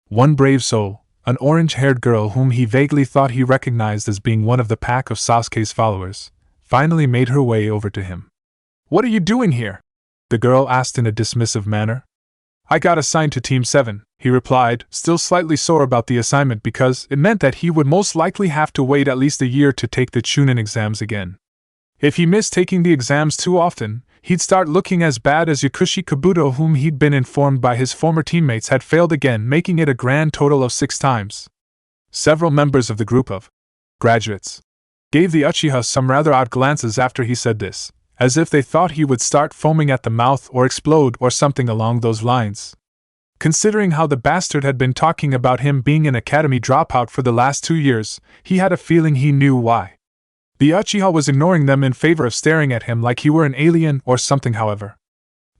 One brave soul, an orange-haired girl whom he vaguely thought he recognized as being one of the pack of Sasuke's followers, finally made her way over to him. "What are you doing here?" the girl asked in a dismissive manner. "I got assigned to Team 7, he replied, still slightly sore about the assignment because it meant that he would most likely have to wait at least a year to take the Chunin exams again. If he missed taking the exams too often, he'd start looking as bad as Yakushi Kabuto, whom he'd been informed by his former teammates had failed again, making it a grand total of 6 times. Several members of the group of graduates gave the Uchiha some rather odd glances after he said this, as if they thought he would start foaming at the mouth or explode or something along those lines. Considering how the bastard had been talking about him being an academy dropout for the last 2 years, he had a feeling he knew why. The Uchiha was ignoring them in favor of staring at him like he were an alien or something. However,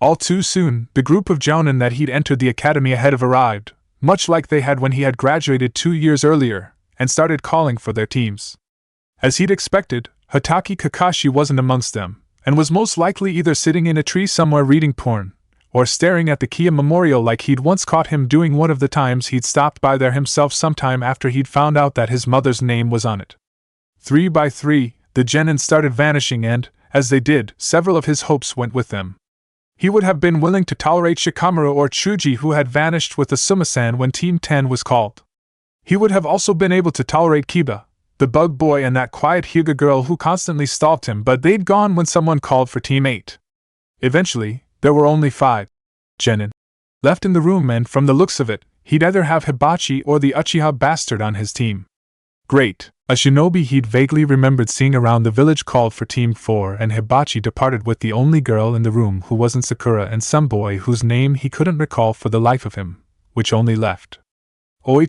all too soon, the group of jounin that he'd entered the academy ahead of arrived, much like they had when he had graduated 2 years earlier, and started calling for their teams. As he'd expected, Hatake Kakashi wasn't amongst them, and was most likely either sitting in a tree somewhere reading porn, or staring at the Kia Memorial like he'd once caught him doing one of the times he'd stopped by there himself sometime after he'd found out that his mother's name was on it. 3 by 3, the genin started vanishing and, as they did, several of his hopes went with them. He would have been willing to tolerate Shikamaru or Chuji, who had vanished with the Suma-san when Team 10 was called. He would have also been able to tolerate Kiba, the bug boy, and that quiet Hyuga girl who constantly stalked him, but they'd gone when someone called for Team 8. Eventually, there were only 5 genin left in the room, and from the looks of it, he'd either have Hibachi or the Uchiha bastard on his team. Great! A shinobi he'd vaguely remembered seeing around the village called for Team 4, and Hibachi departed with the only girl in the room who wasn't Sakura and some boy whose name he couldn't recall for the life of him, which only left. Oh,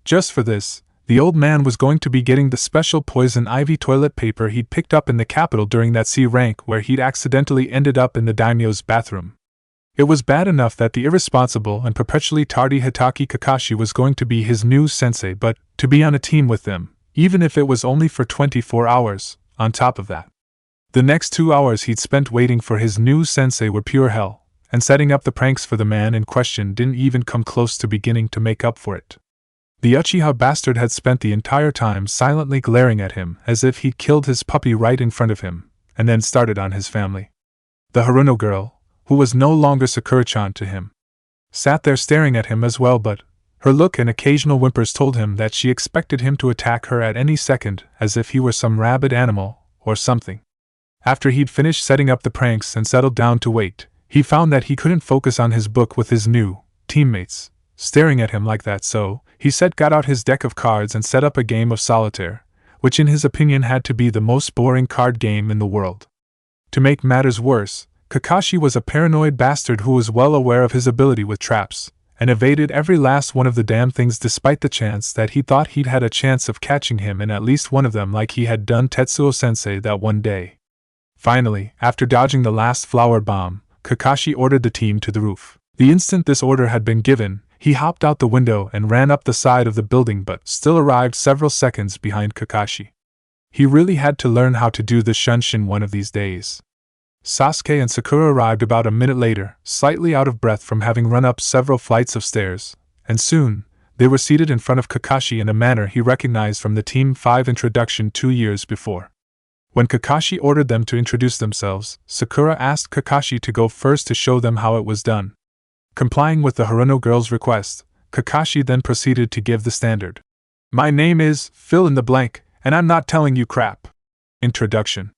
just for this, the old man was going to be getting the special poison ivy toilet paper he'd picked up in the capital during that C rank where he'd accidentally ended up in the daimyo's bathroom. It was bad enough that the irresponsible and perpetually tardy Hatake Kakashi was going to be his new sensei, but to be on a team with them, even if it was only for 24 hours, on top of that. The next 2 hours he'd spent waiting for his new sensei were pure hell, and setting up the pranks for the man in question didn't even come close to beginning to make up for it. The Uchiha bastard had spent the entire time silently glaring at him as if he'd killed his puppy right in front of him, and then started on his family. The Haruno girl, who was no longer Sakura-chan to him, sat there staring at him as well, but her look and occasional whimpers told him that she expected him to attack her at any second, as if he were some rabid animal or something. After he'd finished setting up the pranks and settled down to wait, he found that he couldn't focus on his book with his new teammates staring at him like that, so he got out his deck of cards and set up a game of solitaire, which in his opinion had to be the most boring card game in the world. To make matters worse, Kakashi was a paranoid bastard who was well aware of his ability with traps, and evaded every last one of the damn things despite the chance that he thought he'd had a chance of catching him in at least one of them, like he had done Tetsuo-sensei that one day. Finally, after dodging the last flower bomb, Kakashi ordered the team to the roof. The instant this order had been given, he hopped out the window and ran up the side of the building, but still arrived several seconds behind Kakashi. He really had to learn how to do the shunshin one of these days. Sasuke and Sakura arrived about a minute later, slightly out of breath from having run up several flights of stairs, and soon, they were seated in front of Kakashi in a manner he recognized from the Team 5 introduction 2 years before. When Kakashi ordered them to introduce themselves, Sakura asked Kakashi to go first to show them how it was done. Complying with the Haruno girl's request, Kakashi then proceeded to give the standard "My name is fill in the blank, and I'm not telling you crap" introduction.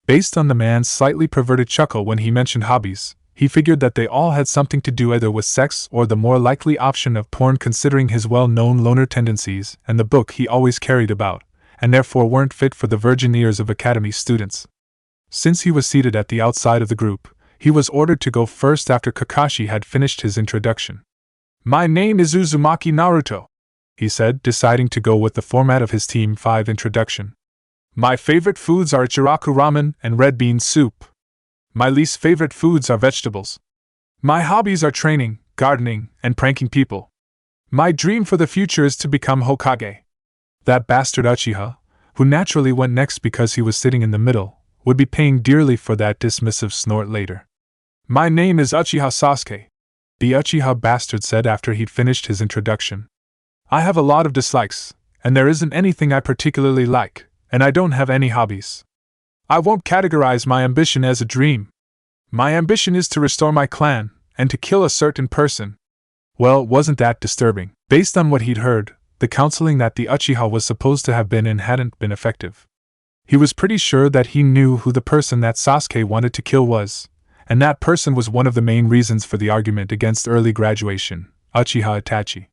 Based on the man's slightly perverted chuckle when he mentioned hobbies, he figured that they all had something to do either with sex or the more likely option of porn, considering his well-known loner tendencies and the book he always carried about, and therefore weren't fit for the virgin ears of academy students. Since he was seated at the outside of the group, he was ordered to go first after Kakashi had finished his introduction. "My name is Uzumaki Naruto," he said, deciding to go with the format of his Team 5 introduction. "My favorite foods are Ichiraku ramen and red bean soup. My least favorite foods are vegetables. My hobbies are training, gardening, and pranking people. My dream for the future is to become Hokage." That bastard Uchiha, who naturally went next because he was sitting in the middle, would be paying dearly for that dismissive snort later. "My name is Uchiha Sasuke," the Uchiha bastard said after he'd finished his introduction. "I have a lot of dislikes, and there isn't anything I particularly like, and I don't have any hobbies. I won't categorize my ambition as a dream. My ambition is to restore my clan, and to kill a certain person." Well, wasn't that disturbing? Based on what he'd heard, the counseling that the Uchiha was supposed to have been in hadn't been effective. He was pretty sure that he knew who the person that Sasuke wanted to kill was, and that person was one of the main reasons for the argument against early graduation, Uchiha Itachi.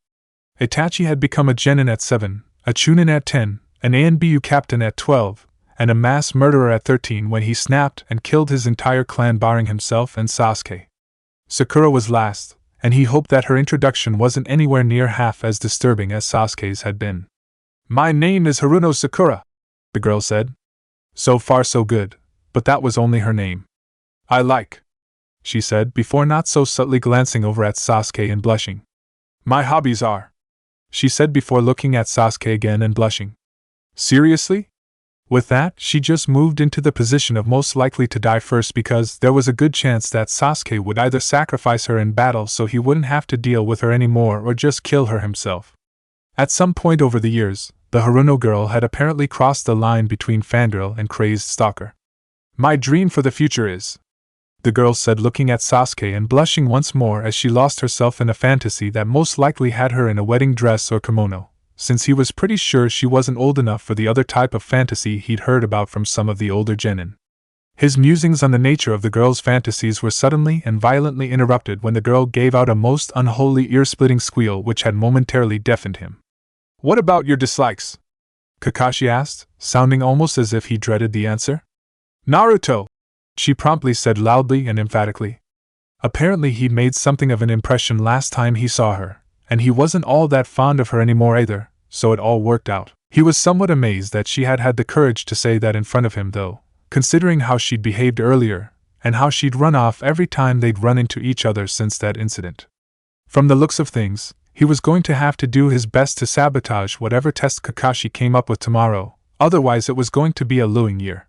Itachi had become a genin at 7, a chunin at 10, an ANBU captain at 12, and a mass murderer at 13 when he snapped and killed his entire clan barring himself and Sasuke. Sakura was last, and he hoped that her introduction wasn't anywhere near half as disturbing as Sasuke's had been. "My name is Haruno Sakura," the girl said. So far so good, but that was only her name. "I like," she said before not so subtly glancing over at Sasuke and blushing. "My hobbies are," she said before looking at Sasuke again and blushing. "Seriously?" With that, she just moved into the position of most likely to die first because there was a good chance that Sasuke would either sacrifice her in battle so he wouldn't have to deal with her anymore or just kill her himself. At some point over the years, the Haruno girl had apparently crossed the line between fangirl and crazed stalker. "My dream for the future is," the girl said looking at Sasuke and blushing once more as she lost herself in a fantasy that most likely had her in a wedding dress or kimono, since he was pretty sure she wasn't old enough for the other type of fantasy he'd heard about from some of the older genin. His musings on the nature of the girl's fantasies were suddenly and violently interrupted when the girl gave out a most unholy ear-splitting squeal which had momentarily deafened him. "What about your dislikes?" Kakashi asked, sounding almost as if he dreaded the answer. "Naruto," she promptly said loudly and emphatically. Apparently he'd made something of an impression last time he saw her, and he wasn't all that fond of her anymore either, so it all worked out. He was somewhat amazed that she had had the courage to say that in front of him though, considering how she'd behaved earlier, and how she'd run off every time they'd run into each other since that incident. From the looks of things, he was going to have to do his best to sabotage whatever test Kakashi came up with tomorrow, otherwise it was going to be a losing year.